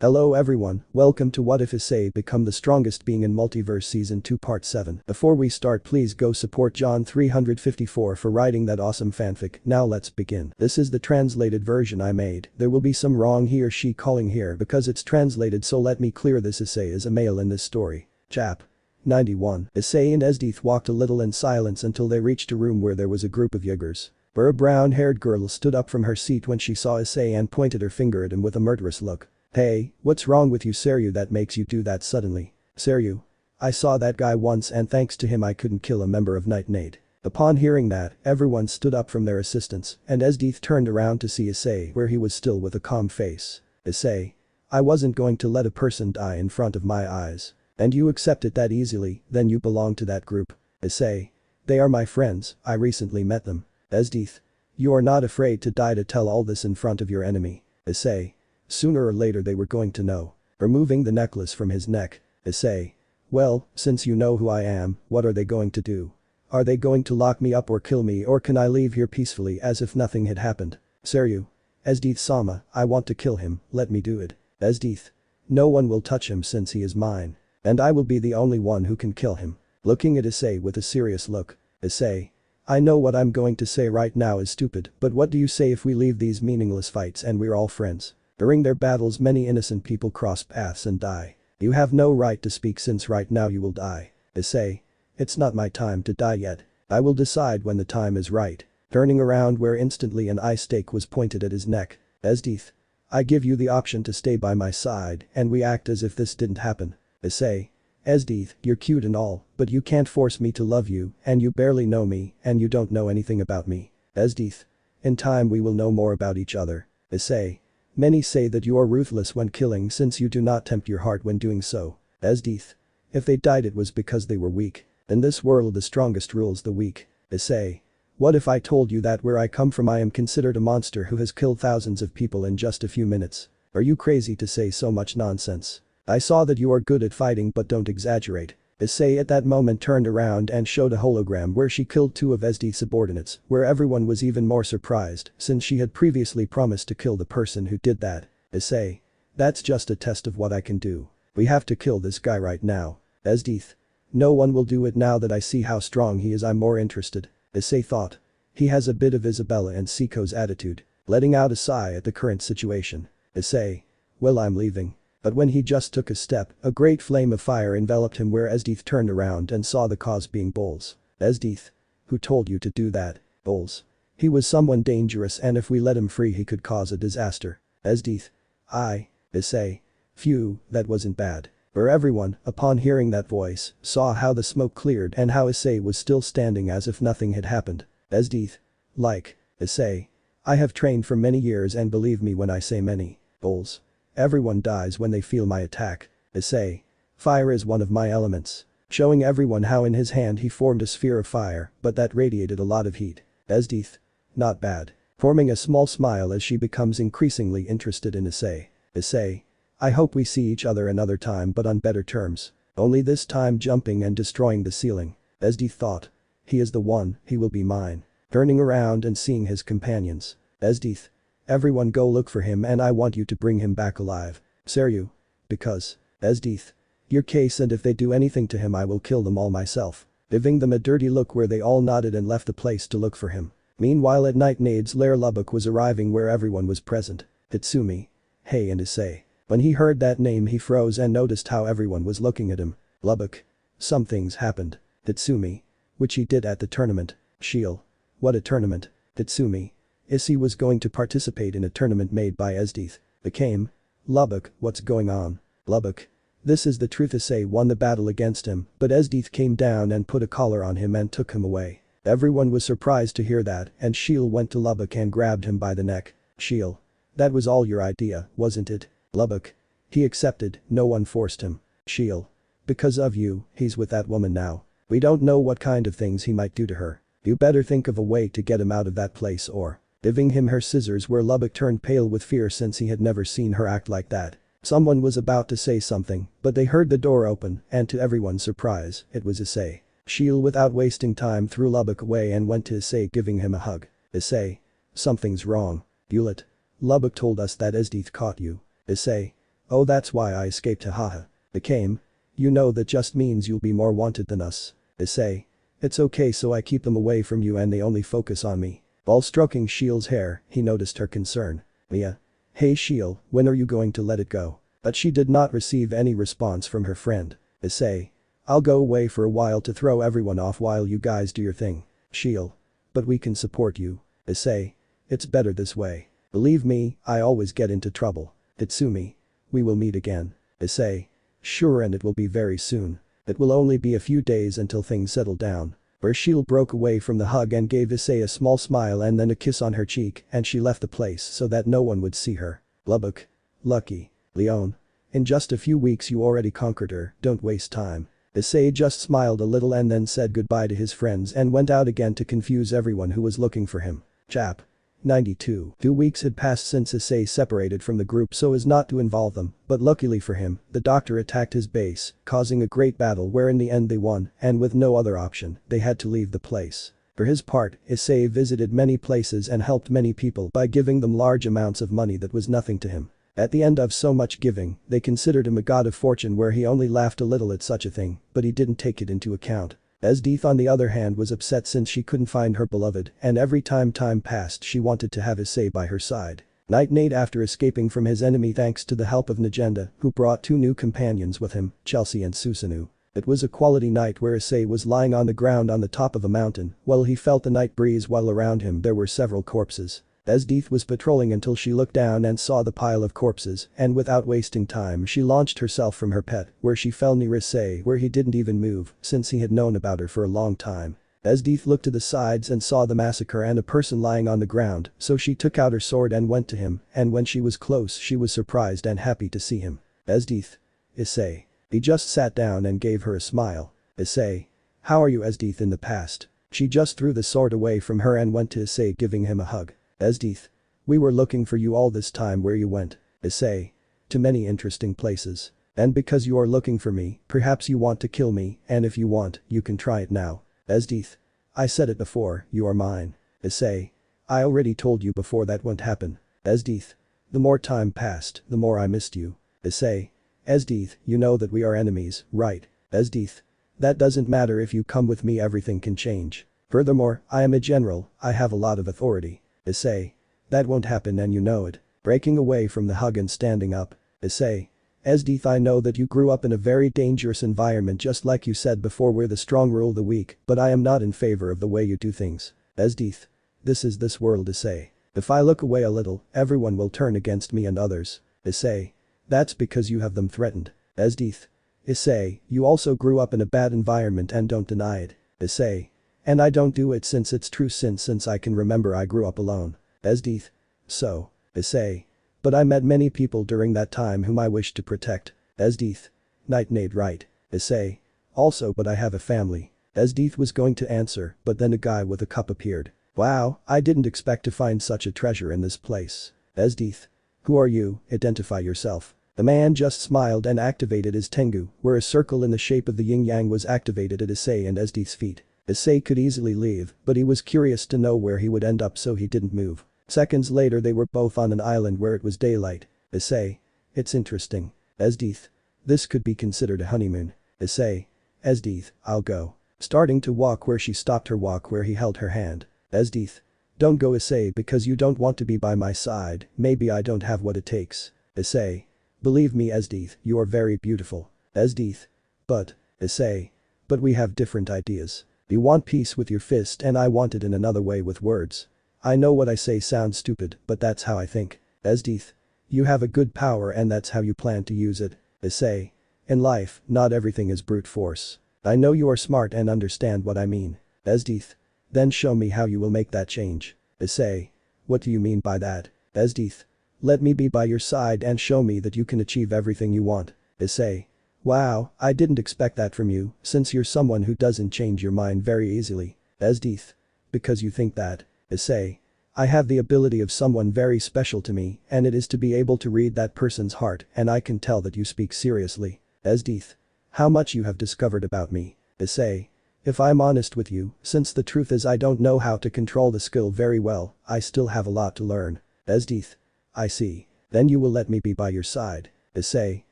Hello everyone, welcome to What If Issei Become the Strongest Being in Multiverse Season 2 Part 7. Before we start, please go support John 354 for writing that awesome fanfic. Now let's begin. This is the translated version I made. There will be some wrong he or she calling here because it's translated, so let me clear this. Issei is a male in this story. Chap. 91. Issei and Esdeath walked a little in silence until they reached a room where there was a group of Yuggers. Where a brown-haired girl stood up from her seat when she saw Issei and pointed her finger at him with a murderous look. Hey, what's wrong with you, Seryu, that makes you do that suddenly? Seryu. I saw that guy once and thanks to him I couldn't kill a member of Night Nade. Upon hearing that, everyone stood up from their assistants and Esdeath turned around to see Issei where he was still with a calm face. Issei. I wasn't going to let a person die in front of my eyes. And you accept it that easily, then you belong to that group. Issei. They are my friends, I recently met them. Esdeath. You are not afraid to die to tell all this in front of your enemy. Issei. Sooner or later they were going to know. Removing the necklace from his neck. Issei. Well, since you know who I am, what are they going to do? Are they going to lock me up or kill me, or can I leave here peacefully as if nothing had happened? Seryu. Esdeath-sama, I want to kill him, let me do it. Esdeath. No one will touch him since he is mine. And I will be the only one who can kill him. Looking at Issei with a serious look. Issei. I know what I'm going to say right now is stupid, but what do you say if we leave these meaningless fights and we're all friends? During their battles many innocent people cross paths and die. You have no right to speak since right now you will die. Issei. It's not my time to die yet. I will decide when the time is right. Turning around where instantly an eye stake was pointed at his neck. Esdeath. I give you the option to stay by my side and we act as if this didn't happen. Issei. Esdeath, you're cute and all, but you can't force me to love you and you barely know me and you don't know anything about me. Esdeath. In time we will know more about each other. Issei. Many say that you are ruthless when killing since you do not tempt your heart when doing so. Esdeath. If they died it was because they were weak. In this world the strongest rules the weak. Issei. What if I told you that where I come from I am considered a monster who has killed thousands of people in just a few minutes? Are you crazy to say so much nonsense? I saw that you are good at fighting but don't exaggerate. Issei at that moment turned around and showed a hologram where she killed two of Esdeath's subordinates, where everyone was even more surprised since she had previously promised to kill the person who did that. Issei. That's just a test of what I can do. We have to kill this guy right now. Esdeath. No one will do it now that I see how strong he is, I'm more interested. Issei thought. He has a bit of Isabella and Seiko's attitude, letting out a sigh at the current situation. Issei. Well, I'm leaving. But when he just took a step, a great flame of fire enveloped him where Esdeath turned around and saw the cause being Bowles. Esdeath. Who told you to do that? Bowles. He was someone dangerous and if we let him free he could cause a disaster. Esdeath. Issei. Phew, that wasn't bad. Where everyone, upon hearing that voice, saw how the smoke cleared and how Issei was still standing as if nothing had happened. Esdeath. Like. Issei. I have trained for many years and believe me when I say many. Bowles. Everyone dies when they feel my attack. Issei. Fire is one of my elements. Showing everyone how in his hand he formed a sphere of fire, but that radiated a lot of heat. Esdeath. Not bad. Forming a small smile as she becomes increasingly interested in Issei. Issei. I hope we see each other another time but on better terms. Only this time jumping and destroying the ceiling. Esdeath thought. He is the one, he will be mine. Turning around and seeing his companions. Esdeath. Everyone go look for him and I want you to bring him back alive. Seryu. Because. Esdeath. Your case, and if they do anything to him I will kill them all myself. Giving them a dirty look where they all nodded and left the place to look for him. Meanwhile at Night Nade's lair Lubbock was arriving where everyone was present. Hitsumi. Hey and Issei. When he heard that name he froze and noticed how everyone was looking at him. Lubbock. Some things happened. Hitsumi. Which he did at the tournament. Shield. What a tournament. Hitsumi. Issei was going to participate in a tournament made by Esdeath. Became. Lubbock, what's going on? Lubbock. This is the truth. Issei won the battle against him, but Esdeath came down and put a collar on him and took him away. Everyone was surprised to hear that and Shield went to Lubbock and grabbed him by the neck. Shield. That was all your idea, wasn't it? Lubbock. He accepted, no one forced him. Shield. Because of you, he's with that woman now. We don't know what kind of things he might do to her. You better think of a way to get him out of that place or. Giving him her scissors where Lubbock turned pale with fear since he had never seen her act like that. Someone was about to say something, but they heard the door open and to everyone's surprise, it was Issei. Shield without wasting time threw Lubbock away and went to Issei giving him a hug. Issei. Something's wrong. Hewlett. Lubbock told us that Esdeath caught you. Issei. Oh, that's why I escaped, haha. Became. You know that just means you'll be more wanted than us. Issei. It's okay, so I keep them away from you and they only focus on me. While stroking Shield's hair, he noticed her concern. Mia. Hey Shield, when are you going to let it go? But she did not receive any response from her friend. Issei. I'll go away for a while to throw everyone off while you guys do your thing. Shield. But we can support you. Issei. It's better this way. Believe me, I always get into trouble. Hitsumi. We will meet again. Issei. Sure, and it will be very soon. It will only be a few days until things settle down. Where Shield broke away from the hug and gave Issei a small smile and then a kiss on her cheek, and she left the place so that no one would see her. Lubbock. Lucky. Leon. In just a few weeks you already conquered her, don't waste time. Issei just smiled a little and then said goodbye to his friends and went out again to confuse everyone who was looking for him. Chap. 92. 2 weeks had passed since Issei separated from the group so as not to involve them, but luckily for him, the doctor attacked his base, causing a great battle where in the end they won, and with no other option, they had to leave the place. For his part, Issei visited many places and helped many people by giving them large amounts of money that was nothing to him. At the end of so much giving, they considered him a god of fortune where he only laughed a little at such a thing, but he didn't take it into account. Esdeath on the other hand was upset since she couldn't find her beloved and every time passed she wanted to have Issei by her side. Night after escaping from his enemy thanks to the help of Najenda who brought 2 new companions with him, Chelsea and Susanoo. It was a quality night where Issei was lying on the ground on the top of a mountain while he felt the night breeze while around him there were several corpses. Esdeath was patrolling until she looked down and saw the pile of corpses and without wasting time she launched herself from her pet where she fell near Issei where he didn't even move since he had known about her for a long time. Esdeath looked to the sides and saw the massacre and a person lying on the ground so she took out her sword and went to him and when she was close she was surprised and happy to see him. Esdeath. Issei. He just sat down and gave her a smile. Issei. How are you Esdeath in the past? She just threw the sword away from her and went to Issei giving him a hug. Esdeath. We were looking for you all this time where you went. Issei. To many interesting places. And because you are looking for me, perhaps you want to kill me, and if you want, you can try it now. Esdeath. I said it before, you are mine. Issei. I already told you before that won't happen. Esdeath. The more time passed, the more I missed you. Issei. Esdeath, you know that we are enemies, right? Esdeath. That doesn't matter, if you come with me everything can change. Furthermore, I am a general, I have a lot of authority. Issei. That won't happen and you know it. Breaking away from the hug and standing up. Issei. Esdeath, I know that you grew up in a very dangerous environment just like you said before where the strong rule the weak, but I am not in favor of the way you do things. Esdeath. This is this world Issei. If I look away a little, everyone will turn against me and others. Issei. That's because you have them threatened. Esdeath. Issei, you also grew up in a bad environment and don't deny it. Issei. And I don't do it since it's true since I can remember I grew up alone. Esdeath. So. Issei. But I met many people during that time whom I wished to protect. Esdeath. Night right. Issei. Also but I have a family. Esdeath was going to answer but then a guy with a cup appeared. Wow, I didn't expect to find such a treasure in this place. Esdeath. Who are you, identify yourself. The man just smiled and activated his Tengu where a circle in the shape of the yin-yang was activated at Issei and Esdeath's feet. Issei could easily leave, but he was curious to know where he would end up so he didn't move. Seconds later they were both on an island where it was daylight. Issei. It's interesting. Esdeath. This could be considered a honeymoon. Issei. Esdeath, I'll go. Starting to walk where she stopped her walk where he held her hand. Esdeath. Don't go Issei because you don't want to be by my side, maybe I don't have what it takes. Issei. Believe me Esdeath, you are very beautiful. Esdeath. But. Issei. But we have different ideas. You want peace with your fist and I want it in another way with words. I know what I say sounds stupid, but that's how I think. Esdeath. You have a good power and that's how you plan to use it. Issei. In life, not everything is brute force. I know you are smart and understand what I mean. Esdeath. Then show me how you will make that change. Issei. What do you mean by that? Esdeath. Let me be by your side and show me that you can achieve everything you want. Issei. Wow, I didn't expect that from you, since you're someone who doesn't change your mind very easily. Esdeath. Because you think that. Issei. I have the ability of someone very special to me and it is to be able to read that person's heart and I can tell that you speak seriously. Esdeath. How much you have discovered about me. Issei. If I'm honest with you, since the truth is I don't know how to control the skill very well, I still have a lot to learn. Esdeath. I see. Then you will let me be by your side. Issei.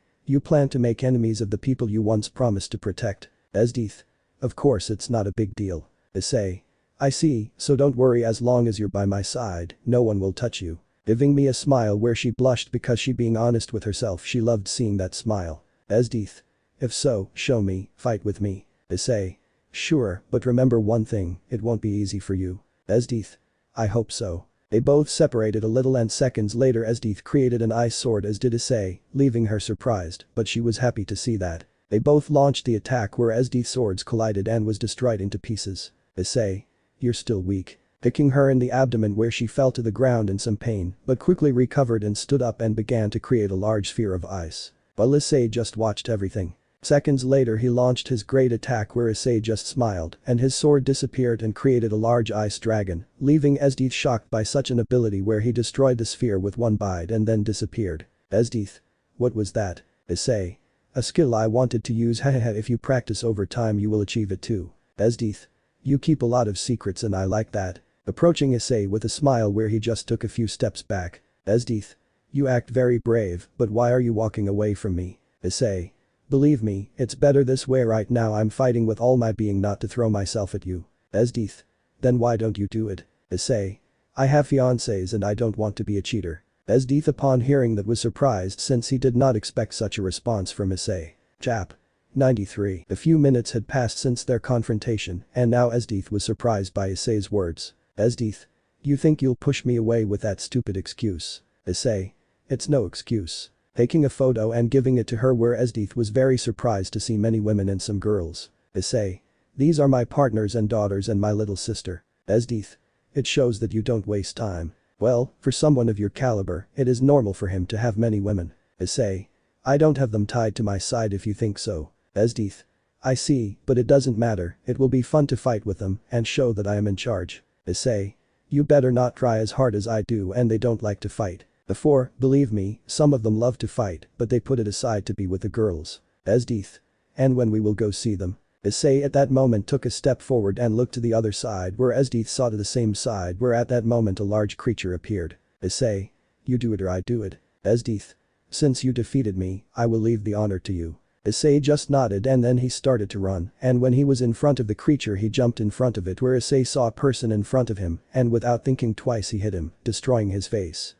You plan to make enemies of the people you once promised to protect. Esdeath. Of course it's not a big deal. Issei. I see, so don't worry, as long as you're by my side, no one will touch you. Giving me a smile where she blushed because she being honest with herself, she loved seeing that smile. Esdeath. If so, show me, fight with me. Issei. Sure, but remember one thing, it won't be easy for you. Esdeath. I hope so. They both separated a little and seconds later Esdeath created an ice sword as did Issei, leaving her surprised, but she was happy to see that. They both launched the attack where Esdeath's swords collided and was destroyed into pieces. Issei. You're still weak. Kicking her in the abdomen where she fell to the ground in some pain, but quickly recovered and stood up and began to create a large sphere of ice. While Issei just watched everything. Seconds later he launched his great attack where Issei just smiled and his sword disappeared and created a large ice dragon, leaving Esdeath shocked by such an ability where he destroyed the sphere with one bite and then disappeared. Esdeath. What was that? Issei. A skill I wanted to use, hahaha, if you practice over time you will achieve it too. Esdeath. You keep a lot of secrets and I like that. Approaching Issei with a smile where he just took a few steps back. Esdeath. You act very brave, but why are you walking away from me? Issei. Believe me, it's better this way right now, I'm fighting with all my being not to throw myself at you. Esdeath. Then why don't you do it? Issei. I have fiancés and I don't want to be a cheater. Esdeath upon hearing that was surprised since he did not expect such a response from Issei. Chap. 93. A few minutes had passed since their confrontation and now Esdeath was surprised by Issei's words. Esdeath. You think you'll push me away with that stupid excuse? Issei. It's no excuse. Taking a photo and giving it to her where Esdeath was very surprised to see many women and some girls. Issei. These are my partners and daughters and my little sister. Esdeath. It shows that you don't waste time. Well, for someone of your caliber, it is normal for him to have many women. Issei. I don't have them tied to my side if you think so. Esdeath. I see, but it doesn't matter, it will be fun to fight with them and show that I am in charge. Issei. You better not try as hard as I do and they don't like to fight. Before, believe me, some of them love to fight, but they put it aside to be with the girls. Esdeath. And when we will go see them? Issei at that moment took a step forward and looked to the other side where Esdeath saw to the same side where at that moment a large creature appeared. Issei. You do it or I do it. Esdeath. Since you defeated me, I will leave the honor to you. Issei just nodded and then he started to run and when he was in front of the creature he jumped in front of it where Issei saw a person in front of him and without thinking twice he hit him, destroying his face.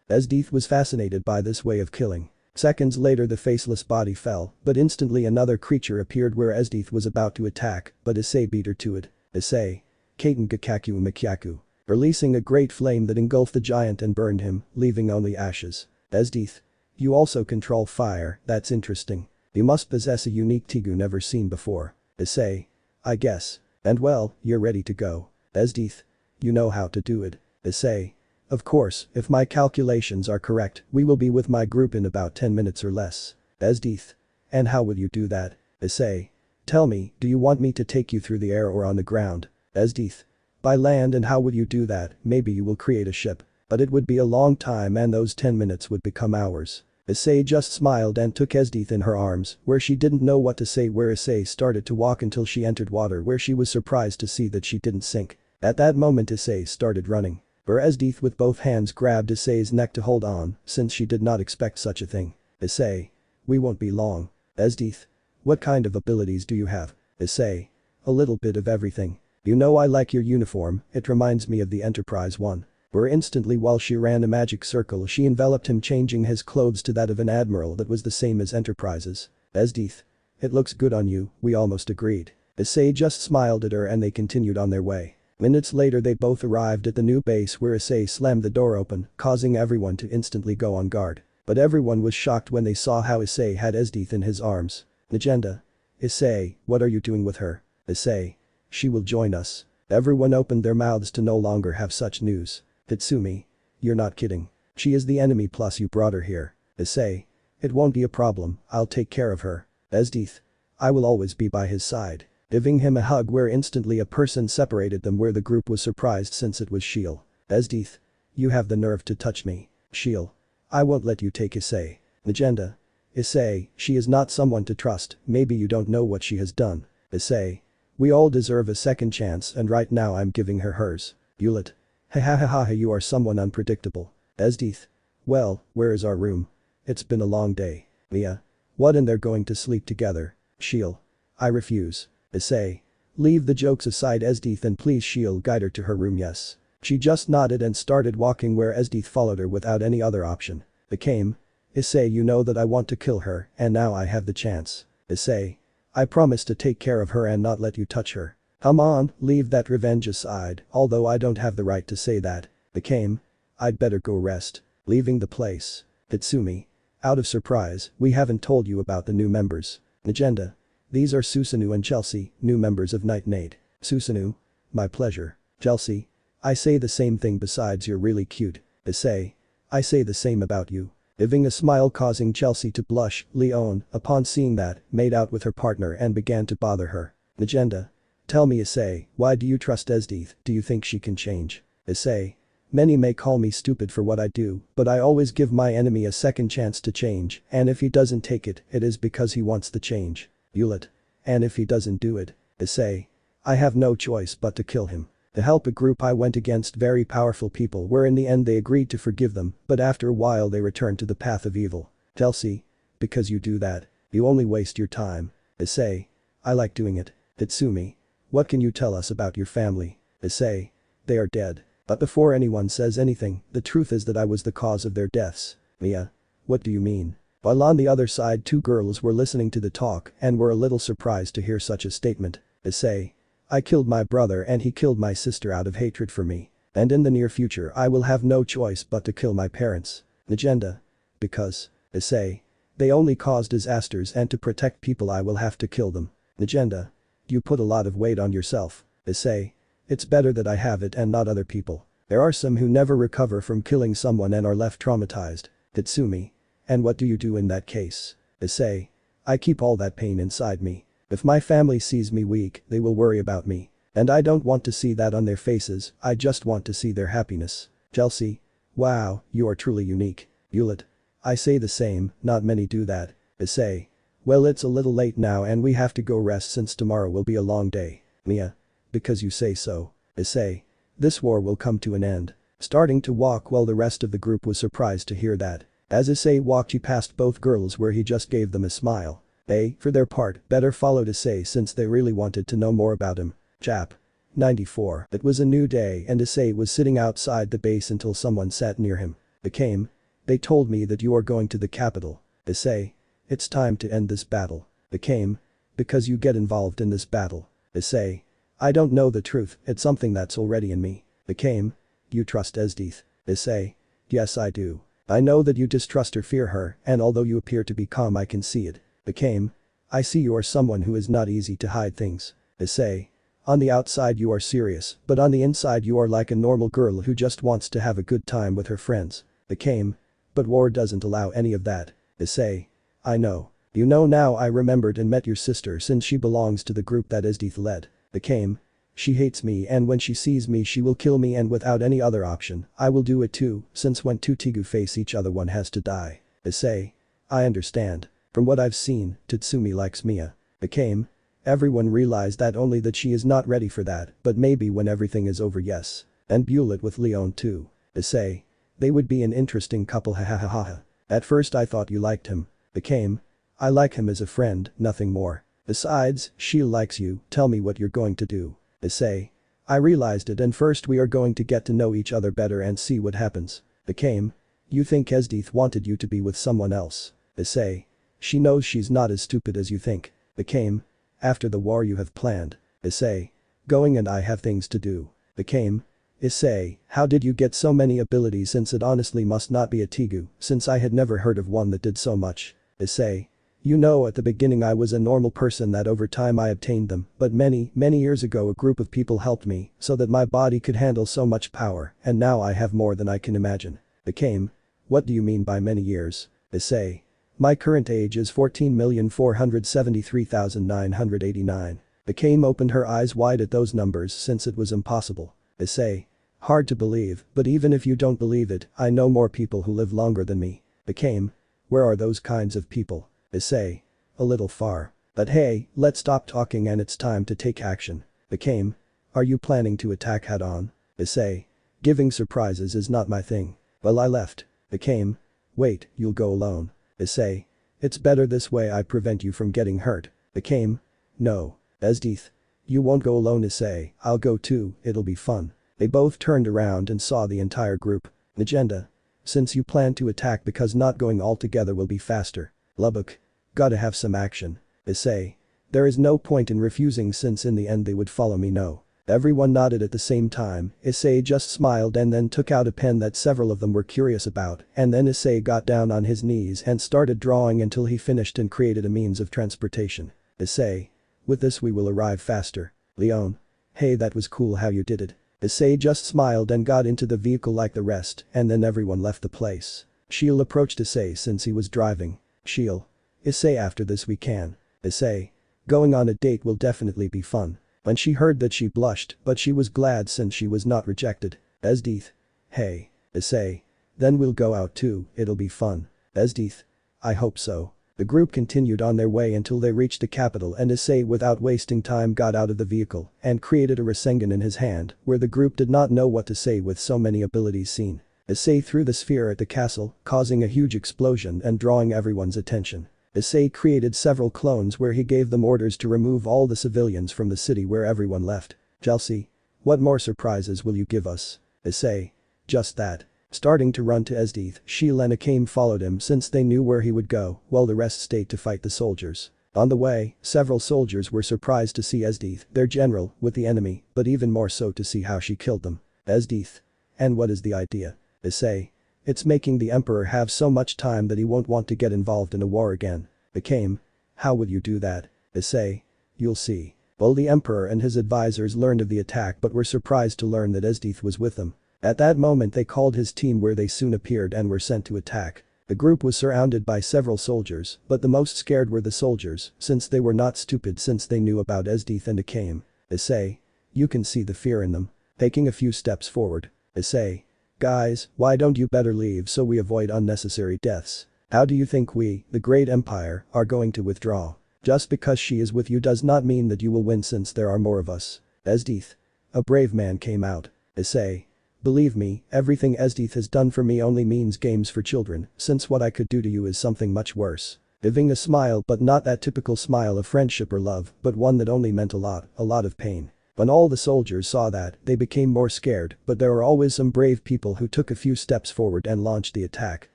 Esdeath was fascinated by this way of killing. Seconds later the faceless body fell, but instantly another creature appeared where Esdeath was about to attack, but Issei beat her to it. Issei. Kaiten Gakaku Mikyaku. Releasing a great flame that engulfed the giant and burned him, leaving only ashes. Esdeath. You also control fire, that's interesting. You must possess a unique Tigu never seen before. Issei. I guess. And well, you're ready to go. Esdeath. You know how to do it. Issei. Of course, if my calculations are correct, we will be with my group in about 10 minutes or less. Esdeath. And how will you do that? Issei. Tell me, do you want me to take you through the air or on the ground? Esdeath. By land, and how would you do that? Maybe you will create a ship. But it would be a long time and those 10 minutes would become hours. Issei just smiled and took Esdeath in her arms, where she didn't know what to say where Issei started to walk until she entered water where she was surprised to see that she didn't sink. At that moment Issei started running. Where Esdeath with both hands grabbed Issei's neck to hold on, since she did not expect such a thing. Issei. We won't be long. Esdeath. What kind of abilities do you have? Issei. A little bit of everything. You know I like your uniform, it reminds me of the Enterprise one. Where instantly while she ran a magic circle she enveloped him changing his clothes to that of an admiral that was the same as Enterprise's. Esdeath. It looks good on you, we almost agreed. Issei just smiled at her and they continued on their way. Minutes later they both arrived at the new base where Issei slammed the door open, causing everyone to instantly go on guard. But everyone was shocked when they saw how Issei had Esdeath in his arms. Agenda. Issei, what are you doing with her? Issei. She will join us. Everyone opened their mouths to no longer have such news. Hitsumi. You're not kidding. She is the enemy plus you brought her here. Issei. It won't be a problem, I'll take care of her. Esdeath. I will always be by his side. Giving him a hug where instantly a person separated them where the group was surprised since it was Shiel. Esdeath. You have the nerve to touch me. Shiel. I won't let you take Issei. Agenda. Issei, she is not someone to trust, maybe you don't know what she has done. Issei. We all deserve a second chance and right now I'm giving her hers. Hewlett. Ha ha ha ha, you are someone unpredictable. Esdeath. Well, where is our room? It's been a long day. Mia. What, and they're going to sleep together? She'll. I refuse. Issei. Leave the jokes aside, Esdeath, and please she'll guide her to her room. Yes. She just nodded and started walking, where Esdeath followed her without any other option. Became. Issei, you know that I want to kill her, and now I have the chance. Issei. I promise to take care of her and not let you touch her. Come on, leave that revenge aside, although I don't have the right to say that. Became. I'd better go rest. Leaving the place. Hitsumi. Out of surprise, we haven't told you about the new members. Agenda. These are Susanoo and Chelsea, new members of Night Nate. Susanoo. My pleasure. Chelsea. I say the same thing, besides you're really cute. Issei. I say the same about you. Giving a smile causing Chelsea to blush, Leon, upon seeing that, made out with her partner and began to bother her. Agenda. Tell me, Issei, why do you trust Esdeath? Do you think she can change? Issei. Many may call me stupid for what I do, but I always give my enemy a second chance to change, and if he doesn't take it, it is because he wants the change. Hewlett. And if he doesn't do it, Issei. I have no choice but to kill him. To help a group I went against very powerful people, where in the end they agreed to forgive them, but after a while they returned to the path of evil. Chelsea. Because you do that. You only waste your time. Issei. I like doing it. Hitsumi. What can you tell us about your family? Issei. They are dead. But before anyone says anything, the truth is that I was the cause of their deaths. Mia. What do you mean? While on the other side, two girls were listening to the talk and were a little surprised to hear such a statement. Issei. I killed my brother and he killed my sister out of hatred for me. And in the near future I will have no choice but to kill my parents. Agenda. Because. Issei. They only cause disasters, and to protect people I will have to kill them. Agenda. You put a lot of weight on yourself. Issei. It's better that I have it and not other people. There are some who never recover from killing someone and are left traumatized. Hitsumi. And what do you do in that case? Issei. I keep all that pain inside me. If my family sees me weak, they will worry about me. And I don't want to see that on their faces, I just want to see their happiness. Chelsea. Wow, you are truly unique. Hewlett. I say the same, not many do that. Issei. Well, it's a little late now and we have to go rest since tomorrow will be a long day. Mia. Because you say so. Issei. This war will come to an end. Starting to walk while the rest of the group was surprised to hear that. As Issei walked, he passed both girls where he just gave them a smile. They, for their part, better followed Issei since they really wanted to know more about him. Chap. 94. It was a new day and Issei was sitting outside the base until someone sat near him. Became. They told me that you are going to the capital. Issei. It's time to end this battle. Became. Because you get involved in this battle. Issei. I don't know the truth, it's something that's already in me. Became. You trust Esdeath. Issei. Yes, I do. I know that you distrust or fear her, and although you appear to be calm, I can see it. Became. I see you are someone who is not easy to hide things. Issei. On the outside you are serious, but on the inside you are like a normal girl who just wants to have a good time with her friends. Became. But war doesn't allow any of that. Issei. I know. You know, now I remembered and met your sister since she belongs to the group that Esdeath led. Became. She hates me, and when she sees me she will kill me, and without any other option, I will do it too, since when two Tigu face each other one has to die. Issei. I understand. From what I've seen, Tatsumi likes Mia. Became. Everyone realized that only that she is not ready for that, but maybe when everything is over, yes. And Hewlett with Leon too. Issei. They would be an interesting couple, ha. At first I thought you liked him. Became. I like him as a friend, nothing more. Besides, she likes you, tell me what you're going to do. Issei. I realized it, and first we are going to get to know each other better and see what happens. Became. You think Esdeath wanted you to be with someone else. Issei. She knows she's not as stupid as you think. Became. After the war you have planned. Issei. Going, and I have things to do. Became. Issei, how did you get so many abilities, since it honestly must not be a Tigu, since I had never heard of one that did so much. Issei. You know, at the beginning I was a normal person, that over time I obtained them, but many years ago a group of people helped me so that my body could handle so much power, and now I have more than I can imagine. Became. What do you mean by many years? Issei. My current age is 14,473,989. Became opened her eyes wide at those numbers since it was impossible. Issei. Hard to believe, but even if you don't believe it, I know more people who live longer than me. Became. Where are those kinds of people? Issei. A little far. But hey, let's stop talking and it's time to take action. Became. Are you planning to attack head on? Issei. Giving surprises is not my thing. Well, I left. Became. Wait, you'll go alone. Issei. It's better this way, I prevent you from getting hurt. Became. No. Esdeath. You won't go alone, Issei, I'll go too, it'll be fun. They both turned around and saw the entire group. Agenda. Since you plan to attack because not going all together will be faster. Lubbock. Gotta have some action. Issei. There is no point in refusing since in the end they would follow me, no. Everyone nodded at the same time. Issei just smiled and then took out a pen that several of them were curious about, and then Issei got down on his knees and started drawing until he finished and created a means of transportation. Issei. With this we will arrive faster. Leon. Hey, that was cool how you did it. Issei just smiled and got into the vehicle like the rest, and then everyone left the place. Sheil approached Issei since he was driving. Sheil. Issei, after this we can. Issei. Going on a date will definitely be fun. When she heard that she blushed, but she was glad since she was not rejected. Esdeath. Hey. Issei. Then we'll go out too, it'll be fun. Esdeath. I hope so. The group continued on their way until they reached the capital and Issei without wasting time got out of the vehicle and created a Rasengan in his hand, where the group did not know what to say with so many abilities seen. Issei threw the sphere at the castle, causing a huge explosion and drawing everyone's attention. Issei created several clones where he gave them orders to remove all the civilians from the city where everyone left. Chelsea. What more surprises will you give us? Issei. Just that. Starting to run to Esdeath, Sheil and Akame followed him since they knew where he would go, while the rest stayed to fight the soldiers. On the way, several soldiers were surprised to see Esdeath, their general, with the enemy, but even more so to see how she killed them. Esdeath. And what is the idea? Issei. It's making the Emperor have so much time that he won't want to get involved in a war again. Akame. How will you do that? Issei. You'll see. Well, the Emperor and his advisors learned of the attack but were surprised to learn that Esdeath was with them. At that moment they called his team where they soon appeared and were sent to attack. The group was surrounded by several soldiers, but the most scared were the soldiers, since they were not stupid since they knew about Esdeath and Akame. Issei. You can see the fear in them. Taking a few steps forward. Issei. Guys, why don't you better leave so we avoid unnecessary deaths? How do you think we, the great empire, are going to withdraw? Just because she is with you does not mean that you will win since there are more of us. Esdeath. A brave man came out. Issei. Believe me, everything Esdeath has done for me only means games for children, since what I could do to you is something much worse. Giving a smile, but not that typical smile of friendship or love, but one that only meant a lot of pain. When all the soldiers saw that, they became more scared, but there were always some brave people who took a few steps forward and launched the attack.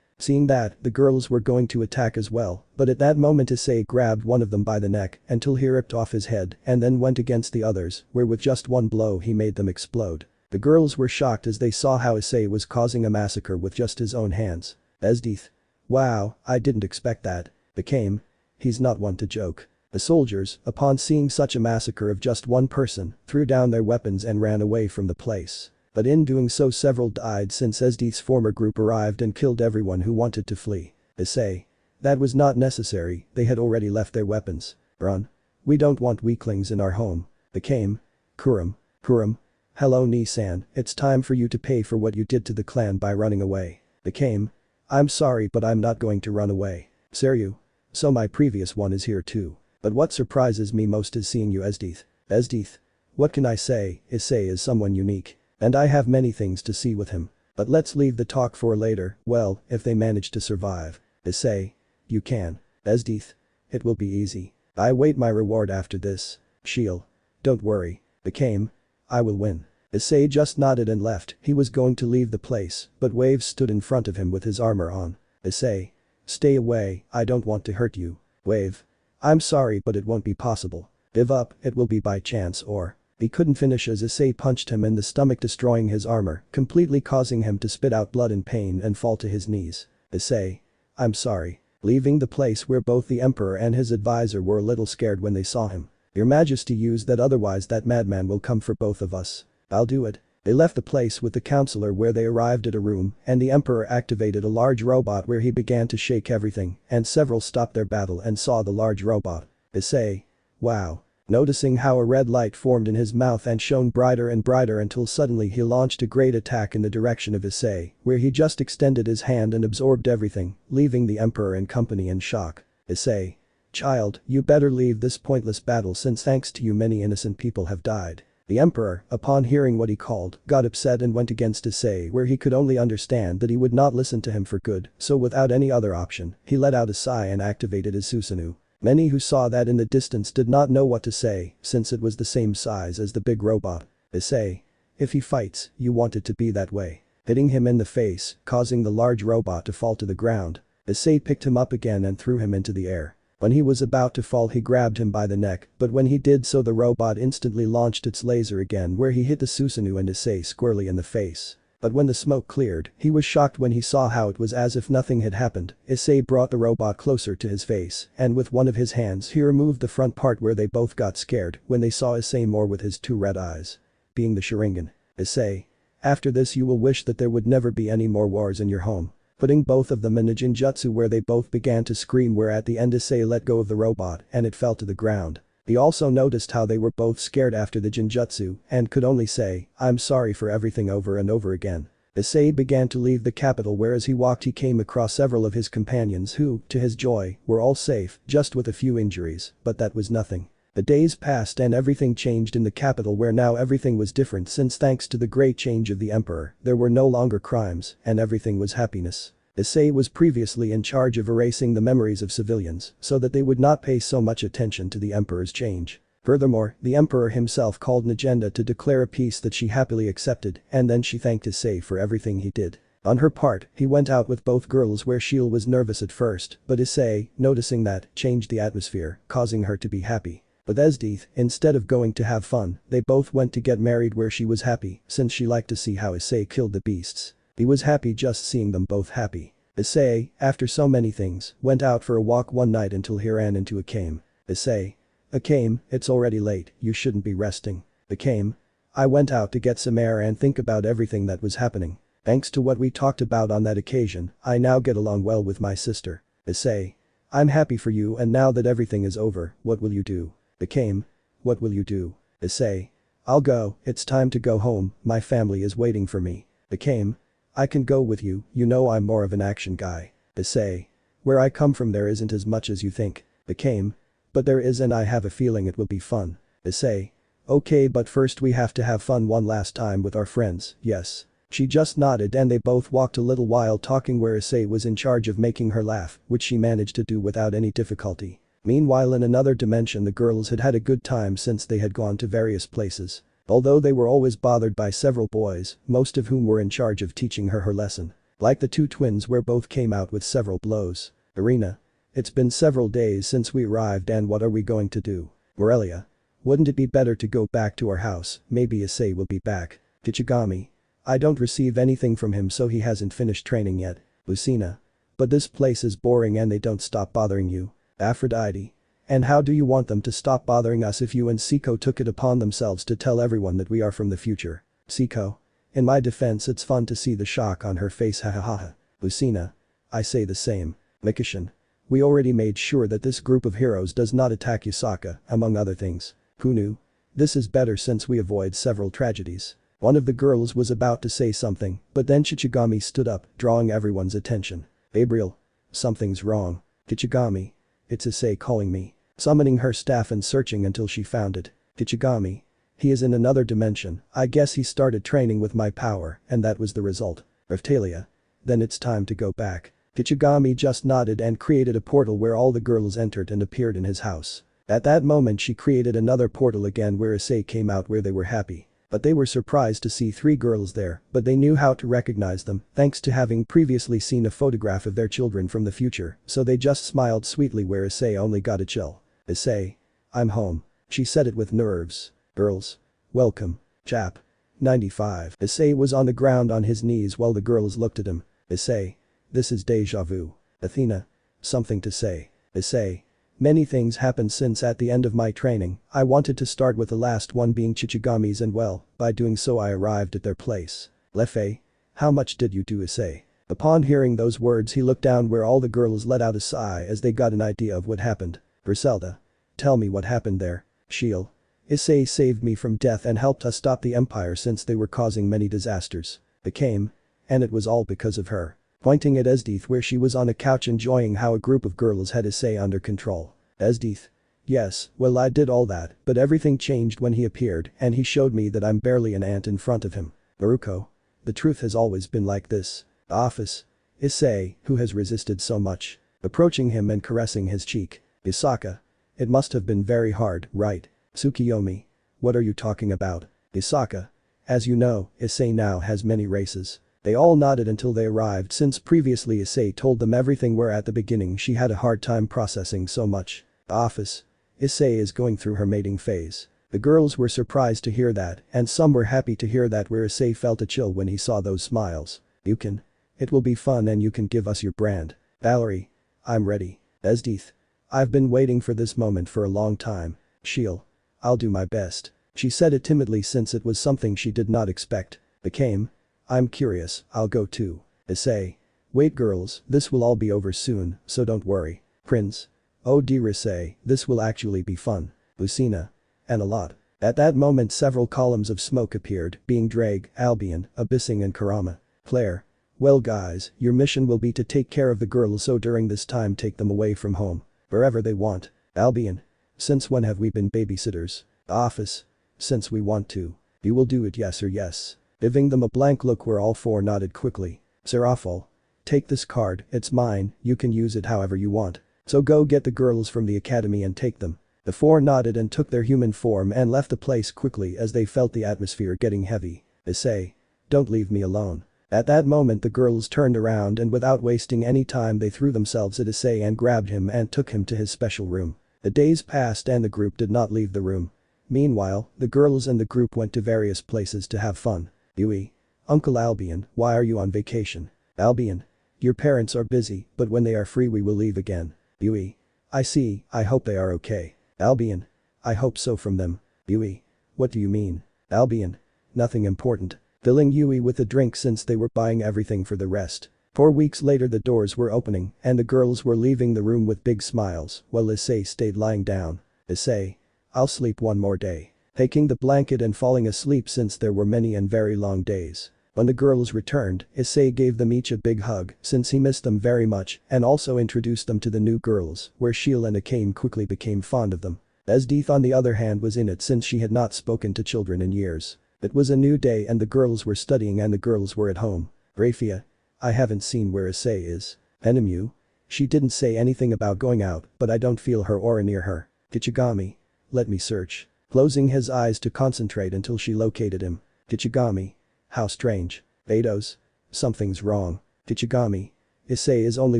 Seeing that, the girls were going to attack as well, but at that moment Issei grabbed one of them by the neck until he ripped off his head and then went against the others, where with just one blow he made them explode. The girls were shocked as they saw how Issei was causing a massacre with just his own hands. Esdeath. Wow, I didn't expect that. Akame. He's not one to joke. The soldiers, upon seeing such a massacre of just one person, threw down their weapons and ran away from the place. But in doing so several died since Esdeath's former group arrived and killed everyone who wanted to flee. Issei. That was not necessary, they had already left their weapons. Run. We don't want weaklings in our home. Akame. Kuram. Hello Nissan, it's time for you to pay for what you did to the clan by running away. Akame. I'm sorry but I'm not going to run away. Seryu. So my previous one is here too. But what surprises me most is seeing you Esdeath. Esdeath. What can I say, Issei is someone unique. And I have many things to see with him. But let's leave the talk for later, well, if they manage to survive. Issei. You can. Esdeath. It will be easy. I wait my reward after this. Sheil. Don't worry. Akame. I will win. Issei just nodded and left, he was going to leave the place, but Wave stood in front of him with his armor on. Issei. Stay away, I don't want to hurt you. Wave. I'm sorry but it won't be possible. Give up, it will be by chance or. He couldn't finish as Issei punched him in the stomach destroying his armor, completely causing him to spit out blood in pain and fall to his knees. Issei. I'm sorry. Leaving the place where both the Emperor and his advisor were a little scared when they saw him. Your Majesty use that otherwise that madman will come for both of us. I'll do it. They left the place with the counselor where they arrived at a room and the Emperor activated a large robot where he began to shake everything and several stopped their battle and saw the large robot. Issei. Wow. Noticing how a red light formed in his mouth and shone brighter and brighter until suddenly he launched a great attack in the direction of Issei, where he just extended his hand and absorbed everything, leaving the Emperor and company in shock. Issei. Child, you better leave this pointless battle since thanks to you many innocent people have died. The emperor, upon hearing what he called, got upset and went against Issei where he could only understand that he would not listen to him for good, so without any other option, he let out a sigh and activated his Susanoo. Many who saw that in the distance did not know what to say, since it was the same size as the big robot. Issei. If he fights, you want it to be that way. Hitting him in the face, causing the large robot to fall to the ground. Issei picked him up again and threw him into the air. When he was about to fall he grabbed him by the neck, but when he did so the robot instantly launched its laser again where he hit the Susanoo and Issei squarely in the face. But when the smoke cleared, he was shocked when he saw how it was as if nothing had happened. Issei brought the robot closer to his face, and with one of his hands he removed the front part where they both got scared when they saw Issei more with his two red eyes. Being the Sharingan. Issei. After this you will wish that there would never be any more wars in your home. Putting both of them in a Jinjutsu where they both began to scream where at the end Issei let go of the robot and it fell to the ground. He also noticed how they were both scared after the Jinjutsu and could only say, "I'm sorry for everything" over and over again. Issei began to leave the capital where as he walked he came across several of his companions who, to his joy, were all safe, just with a few injuries, but that was nothing. The days passed and everything changed in the capital where now everything was different since thanks to the great change of the emperor, there were no longer crimes and everything was happiness. Issei was previously in charge of erasing the memories of civilians so that they would not pay so much attention to the emperor's change. Furthermore, the emperor himself called an agenda to declare a peace that she happily accepted and then she thanked Issei for everything he did. On her part, he went out with both girls where Shield was nervous at first, but Issei, noticing that, changed the atmosphere, causing her to be happy. With Esdeath, instead of going to have fun, they both went to get married where she was happy since she liked to see how Issei killed the beasts. He was happy just seeing them both happy. Issei, after so many things, went out for a walk one night until he ran into Akame. Issei. Akame, it's already late, you shouldn't be resting. Akame. I went out to get some air and think about everything that was happening. Thanks to what we talked about on that occasion, I now get along well with my sister. Issei. I'm happy for you and now that everything is over, what will you do? Akame. What will you do? Issei. I'll go, it's time to go home, my family is waiting for me. Akame. I can go with you, you know I'm more of an action guy. Issei. Where I come from there isn't as much as you think. Akame. But there is and I have a feeling it will be fun. Issei. Okay but first we have to have fun one last time with our friends, yes. She just nodded and they both walked a little while talking where Issei was in charge of making her laugh, which she managed to do without any difficulty. Meanwhile in another dimension the girls had had a good time since they had gone to various places. Although they were always bothered by several boys, most of whom were in charge of teaching her lesson. Like the two twins where both came out with several blows. Arena. It's been several days since we arrived and what are we going to do? Morelia. Wouldn't it be better to go back to our house, maybe Issei will be back. Kichigami. I don't receive anything from him so he hasn't finished training yet. Lucina. But this place is boring and they don't stop bothering you. Aphrodite. And how do you want them to stop bothering us if you and Siko took it upon themselves to tell everyone that we are from the future? Siko. In my defense it's fun to see the shock on her face hahaha. Lucina. I say the same. Mikishin. We already made sure that this group of heroes does not attack Yusaka, among other things. Who knew? This is better since we avoid several tragedies. One of the girls was about to say something, but then Kichigami stood up, drawing everyone's attention. Gabriel. Something's wrong. Kichigami. It's Issei calling me. Summoning her staff and searching until she found it. Kichigami. He is in another dimension, I guess he started training with my power, and that was the result. Raftalia. Then it's time to go back. Kichigami just nodded and created a portal where all the girls entered and appeared in his house. At that moment she created another portal again where Issei came out where they were happy. But they were surprised to see 3 girls there, but they knew how to recognize them thanks to having previously seen a photograph of their children from the future, so they just smiled sweetly where Issei only got a chill. Issei. I'm home. She said it with nerves. Girls. Welcome. Chap. 95. Issei was on the ground on his knees while the girls looked at him. Issei. This is deja vu. Athena. Something to say. Issei. Many things happened since at the end of my training, I wanted to start with the last one being Kichigami's and well, by doing so I arrived at their place. Lefei. How much did you do Issei? Upon hearing those words he looked down where all the girls let out a sigh as they got an idea of what happened. Griselda. Tell me what happened there. Shield. Issei saved me from death and helped us stop the empire since they were causing many disasters. Became. And it was all because of her. Pointing at Esdeath where she was on a couch enjoying how a group of girls had Issei under control. Esdeath. Yes, well I did all that, but everything changed when he appeared and he showed me that I'm barely an ant in front of him. Baruko. The truth has always been like this. Office. Issei, who has resisted so much. Approaching him and caressing his cheek. Isaka. It must have been very hard, right? Tsukiyomi. What are you talking about? Isaka. As you know, Issei now has many races. They all nodded until they arrived since previously Issei told them everything where at the beginning she had a hard time processing so much. Office. Issei is going through her mating phase. The girls were surprised to hear that and some were happy to hear that where Issei felt a chill when he saw those smiles. You can. It will be fun and you can give us your brand. Valerie. I'm ready. Esdeeth. I've been waiting for this moment for a long time. She'll. I'll do my best. She said it timidly since it was something she did not expect. Became. I'm curious, I'll go too. Issei. Wait girls, this will all be over soon, so don't worry. Prince. Oh dear Issei, this will actually be fun. Lucina. And a lot. At that moment several columns of smoke appeared, being Drake, Albion, Abyssing and Karama. Claire. Well guys, your mission will be to take care of the girls so during this time take them away from home. Wherever they want. Albion. Since when have we been babysitters? Office. Since we want to. You will do it yes or yes. Giving them a blank look where all four nodded quickly. Seraphol. Take this card, it's mine, you can use it however you want. So go get the girls from the academy and take them. The four nodded and took their human form and left the place quickly as they felt the atmosphere getting heavy. Issei. Don't leave me alone. At that moment the girls turned around and without wasting any time they threw themselves at Issei and grabbed him and took him to his special room. The days passed and the group did not leave the room. Meanwhile, the girls and the group went to various places to have fun. Yui. Uncle Albion, why are you on vacation? Albion. Your parents are busy, but when they are free we will leave again. Yui. I see, I hope they are okay. Albion. I hope so from them. Yui. What do you mean? Albion. Nothing important. Filling Yui with a drink since they were buying everything for the rest. 4 weeks later the doors were opening and the girls were leaving the room with big smiles while Issei stayed lying down. Issei. I'll sleep one more day. Taking the blanket and falling asleep since there were many and very long days. When the girls returned, Issei gave them each a big hug since he missed them very much and also introduced them to the new girls where Sheil and Akane quickly became fond of them. Esdeeth on the other hand was in it since she had not spoken to children in years. It was a new day and the girls were studying and the girls were at home. Rafia. I haven't seen where Issei is. Enemu. She didn't say anything about going out but I don't feel her aura near her. Kichigami. Let me search. Closing his eyes to concentrate until she located him. Kichigami. How strange. Eidos. Something's wrong. Kichigami. Issei is only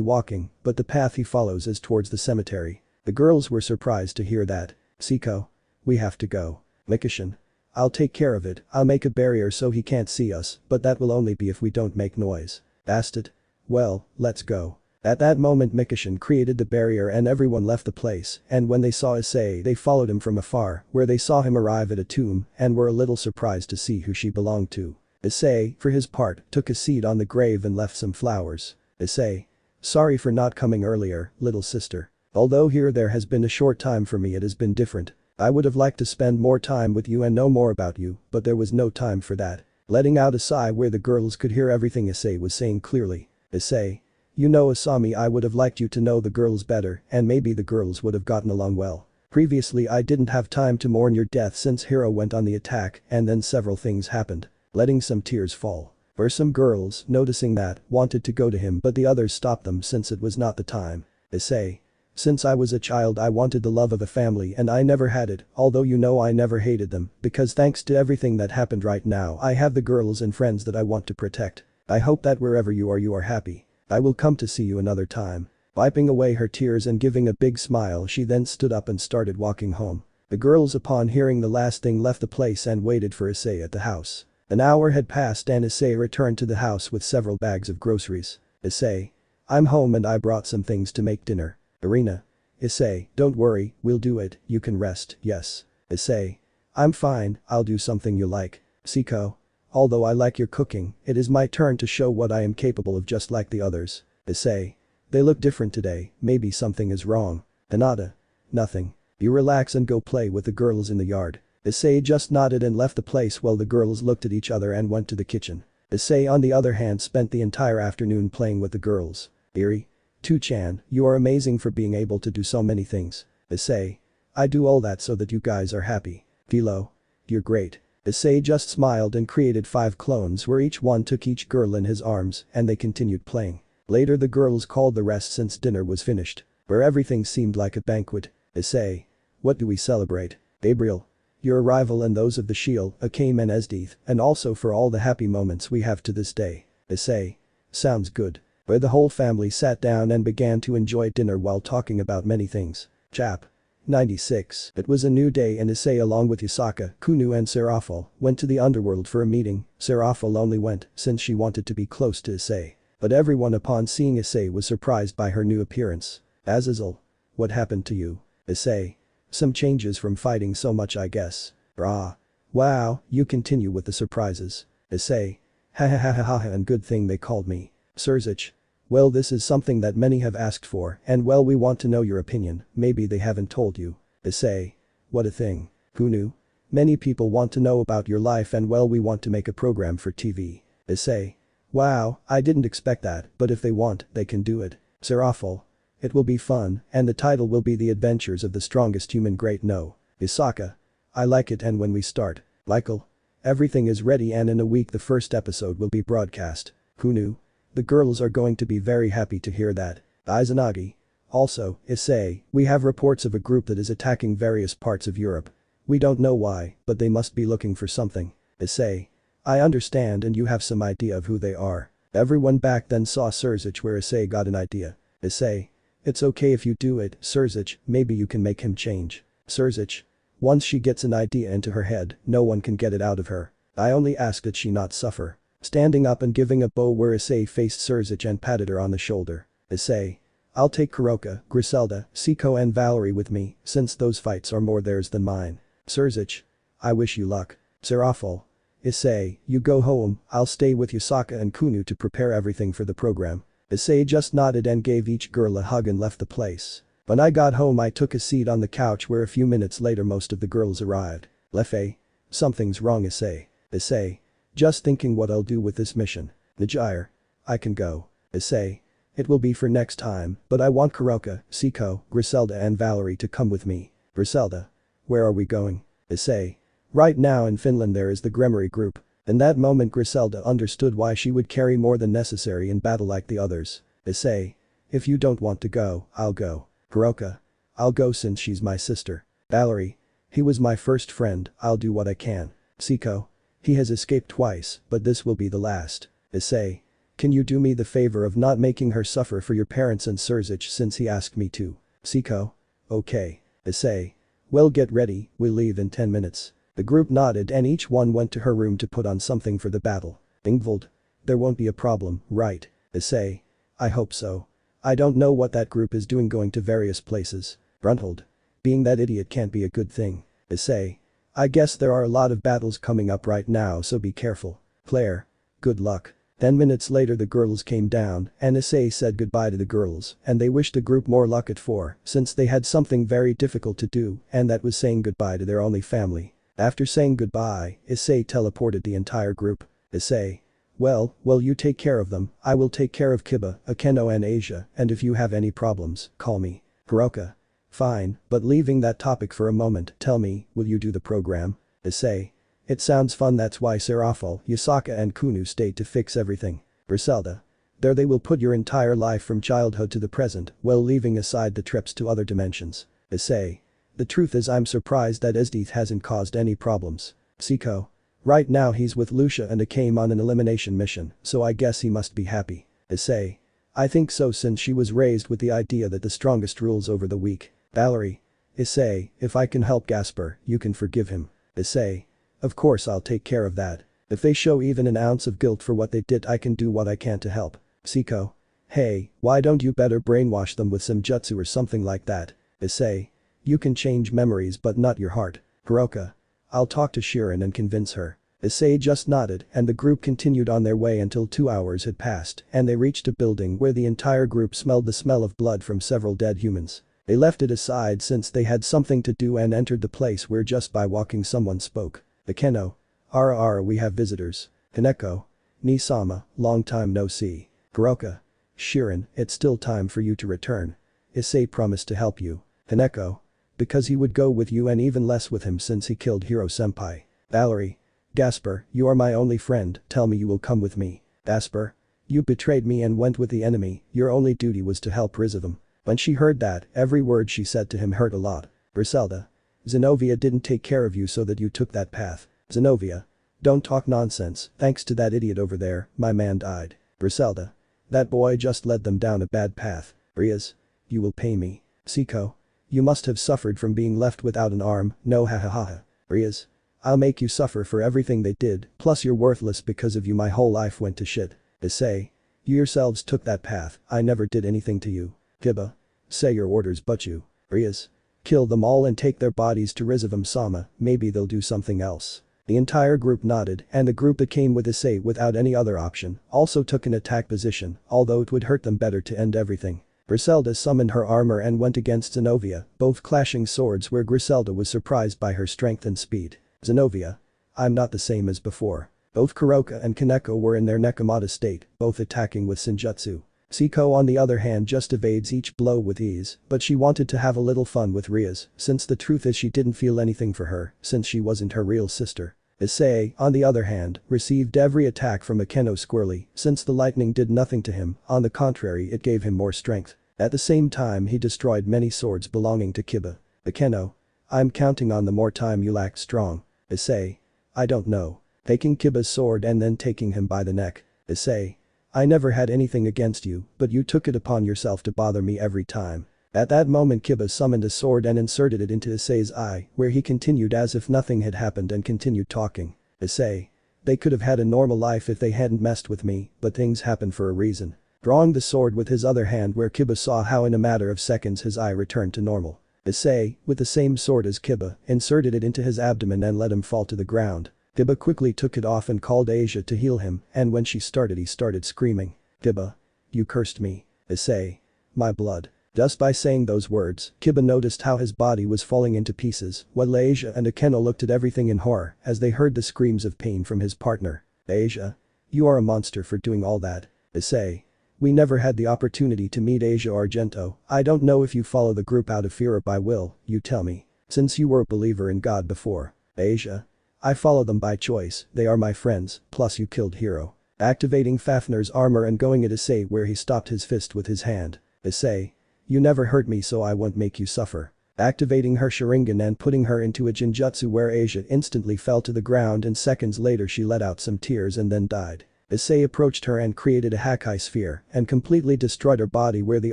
walking but the path he follows is towards the cemetery. The girls were surprised to hear that. Siko. We have to go. Mikishin. I'll take care of it, I'll make a barrier so he can't see us, but that will only be if we don't make noise. Bastard. Well, let's go. At that moment Mikishin created the barrier and everyone left the place and when they saw Issei they followed him from afar where they saw him arrive at a tomb and were a little surprised to see who she belonged to. Issei, for his part, took a seat on the grave and left some flowers. Issei. Sorry for not coming earlier, little sister. Although here there has been a short time for me it has been different. I would have liked to spend more time with you and know more about you, but there was no time for that. Letting out a sigh where the girls could hear everything Issei was saying clearly. Issei. You know Asami I would have liked you to know the girls better and maybe the girls would have gotten along well. Previously I didn't have time to mourn your death since Hiro went on the attack and then several things happened. Letting some tears fall. Where some girls, noticing that, wanted to go to him but the others stopped them since it was not the time. Issei. Since I was a child I wanted the love of a family and I never had it, although you know I never hated them, because thanks to everything that happened right now I have the girls and friends that I want to protect. I hope that wherever you are happy. I will come to see you another time. Wiping away her tears and giving a big smile she then stood up and started walking home. The girls upon hearing the last thing left the place and waited for Issei at the house. An hour had passed and Issei returned to the house with several bags of groceries. Issei. I'm home and I brought some things to make dinner. Irina. Issei, don't worry, we'll do it, you can rest, yes. Issei. I'm fine, I'll do something you like. Siko. Although I like your cooking, it is my turn to show what I am capable of just like the others. Issei. They look different today, maybe something is wrong. Hinata. Nothing. You relax and go play with the girls in the yard. Issei just nodded and left the place while the girls looked at each other and went to the kitchen. Issei on the other hand spent the entire afternoon playing with the girls. Iri. Tu-chan, you are amazing for being able to do so many things. Issei. I do all that so that you guys are happy. Philo. You're great. Issei just smiled and created 5 clones where each one took each girl in his arms and they continued playing. Later the girls called the rest since dinner was finished. Where everything seemed like a banquet. Issei. What do we celebrate? Gabriel. Your arrival and those of the Shield, Akame and Esdeath, and also for all the happy moments we have to this day. Issei. Sounds good. Where the whole family sat down and began to enjoy dinner while talking about many things. Chap. 96. It was a new day and Issei along with Yusaka, Kunu and Seraphil went to the underworld for a meeting. Seraphil only went since she wanted to be close to Issei. But everyone upon seeing Issei was surprised by her new appearance. Azazel. What happened to you? Issei. Some changes from fighting so much I guess. Brah. Wow, you continue with the surprises. Issei. Ha ha ha ha ha and good thing they called me. Surzich. Well this is something that many have asked for and well we want to know your opinion, maybe they haven't told you. Issei. What a thing. Kunu. Many people want to know about your life and well we want to make a program for TV. Issei. Wow, I didn't expect that but if they want, they can do it. Seraphil. It will be fun and the title will be The Adventures of the Strongest Human Great No. Yusaka. I like it and when we start. Michael. Everything is ready and in a week the first episode will be broadcast. Kunu. The girls are going to be very happy to hear that. Izanagi. Also, Issei, we have reports of a group that is attacking various parts of Europe. We don't know why, but they must be looking for something. Issei. I understand and you have some idea of who they are. Everyone back then saw Surzich where Issei got an idea. Issei. It's okay if you do it, Surzich, maybe you can make him change. Surzich. Once she gets an idea into her head, no one can get it out of her. I only ask that she not suffer. Standing up and giving a bow where Issei faced Surzich and patted her on the shoulder. Issei. I'll take Kuroka, Griselda, Siko and Valerie with me, since those fights are more theirs than mine. Surzich. I wish you luck. Seraphil. Issei, you go home, I'll stay with Yusaka and Kunu to prepare everything for the program. Issei just nodded and gave each girl a hug and left the place. When I got home I took a seat on the couch where a few minutes later most of the girls arrived. Lefei. Something's wrong Issei. Issei. Just thinking what I'll do with this mission. Najire. I can go. Issei. It will be for next time, but I want Kuroka, Siko, Griselda and Valerie to come with me. Griselda. Where are we going? Issei. Right now in Finland there is the Gremory group. In that moment Griselda understood why she would carry more than necessary in battle like the others. Issei. If you don't want to go, I'll go. Kuroka. I'll go since she's my sister. Valerie. He was my first friend, I'll do what I can. Siko. He has escaped twice, but this will be the last. Issei. Can you do me the favor of not making her suffer for your parents and Surzich since he asked me to? Siko. Okay. Issei. Well get ready, we'll leave in 10 minutes. The group nodded and each one went to her room to put on something for the battle. Ingvald. There won't be a problem, right? Issei. I hope so. I don't know what that group is doing going to various places. Brunhild. Being that idiot can't be a good thing. Issei. I guess there are a lot of battles coming up right now so be careful. Claire. Good luck. 10 minutes later the girls came down and Issei said goodbye to the girls and they wished the group more luck at 4 since they had something very difficult to do and that was saying goodbye to their only family. After saying goodbye, Issei teleported the entire group. Issei. Well, you take care of them, I will take care of Kiba, Akeno and Asia and if you have any problems, call me. Kuroka. Fine, but leaving that topic for a moment, tell me, will you do the program? Issei. It sounds fun that's why Seraphil, Yusaka and Kunu stayed to fix everything. Griselda. There they will put your entire life from childhood to the present, while leaving aside the trips to other dimensions. Issei. The truth is I'm surprised that Esdeath hasn't caused any problems. Siko. Right now he's with Lucia and Akame on an elimination mission, so I guess he must be happy. Issei. I think so since she was raised with the idea that the strongest rules over the weak. Valerie. Issei, if I can help Gasper, you can forgive him. Issei. Of course I'll take care of that. If they show even an ounce of guilt for what they did I can do what I can to help. Siko. Hey, why don't you better brainwash them with some jutsu or something like that? Issei. You can change memories but not your heart. Kuroka. I'll talk to Shirin and convince her. Issei just nodded and the group continued on their way until 2 hours had passed and they reached a building where the entire group smelled the smell of blood from several dead humans. They left it aside since they had something to do and entered the place where just by walking someone spoke. Akeno. Ara we have visitors. Hineko. Nisama, long time no see. Kuroka. Shirin, it's still time for you to return. Issei promised to help you. Hineko. because he would go with you and even less with him since he killed Hiro-senpai. Valerie. Gasper, you are my only friend, tell me you will come with me. Gasper. You betrayed me and went with the enemy, your only duty was to help Rizovim. When she heard that, every word she said to him hurt a lot. Griselda. Zenovia didn't take care of you so that you took that path. Zenovia. Don't talk nonsense, thanks to that idiot over there, my man died. Griselda. That boy just led them down a bad path. Riaz. You will pay me. Siko. You must have suffered from being left without an arm, no ha. Riaz. I'll make you suffer for everything they did, plus you're worthless because of you my whole life went to shit. Issei. You yourselves took that path, I never did anything to you. Kiba. Say your orders but you. Riaz. Kill them all and take their bodies to Rizovim-sama, maybe they'll do something else. The entire group nodded and the group that came with Issei without any other option also took an attack position, although it would hurt them better to end everything. Griselda summoned her armor and went against Zenovia, both clashing swords where Griselda was surprised by her strength and speed. Zenovia. I'm not the same as before. Both Kuroka and Kaneko were in their Nekomata state, both attacking with Senjutsu. Siko on the other hand just evades each blow with ease, but she wanted to have a little fun with Riaz, since the truth is she didn't feel anything for her, since she wasn't her real sister. Issei, on the other hand, received every attack from Akeno squarely, since the lightning did nothing to him, on the contrary it gave him more strength. At the same time he destroyed many swords belonging to Kiba. Akeno. I'm counting on the more time you'll act strong. Issei. I don't know. Taking Kiba's sword and then taking him by the neck. Issei. I never had anything against you, but you took it upon yourself to bother me every time. At that moment Kiba summoned a sword and inserted it into Issei's eye, where he continued as if nothing had happened and continued talking. Issei. They could have had a normal life if they hadn't messed with me, but things happen for a reason. Drawing the sword with his other hand where Kiba saw how in a matter of seconds his eye returned to normal. Issei, with the same sword as Kiba, inserted it into his abdomen and let him fall to the ground. Kiba quickly took it off and called Asia to heal him, and when he started screaming. Kiba. You cursed me. Issei. My blood. Just by saying those words, Kiba noticed how his body was falling into pieces, while Asia and Akeno looked at everything in horror as they heard the screams of pain from his partner. Asia. You are a monster for doing all that. Issei. We never had the opportunity to meet Asia Argento, I don't know if you follow the group out of fear or by will, you tell me. Since you were a believer in God before. Asia. I follow them by choice, they are my friends, plus you killed Hiro. Activating Fafnir's armor and going at Issei where he stopped his fist with his hand. Issei. You never hurt me so I won't make you suffer. Activating her Sharingan and putting her into a Jinjutsu where Asia instantly fell to the ground and seconds later she let out some tears and then died. Issei approached her and created a Hakai sphere and completely destroyed her body where the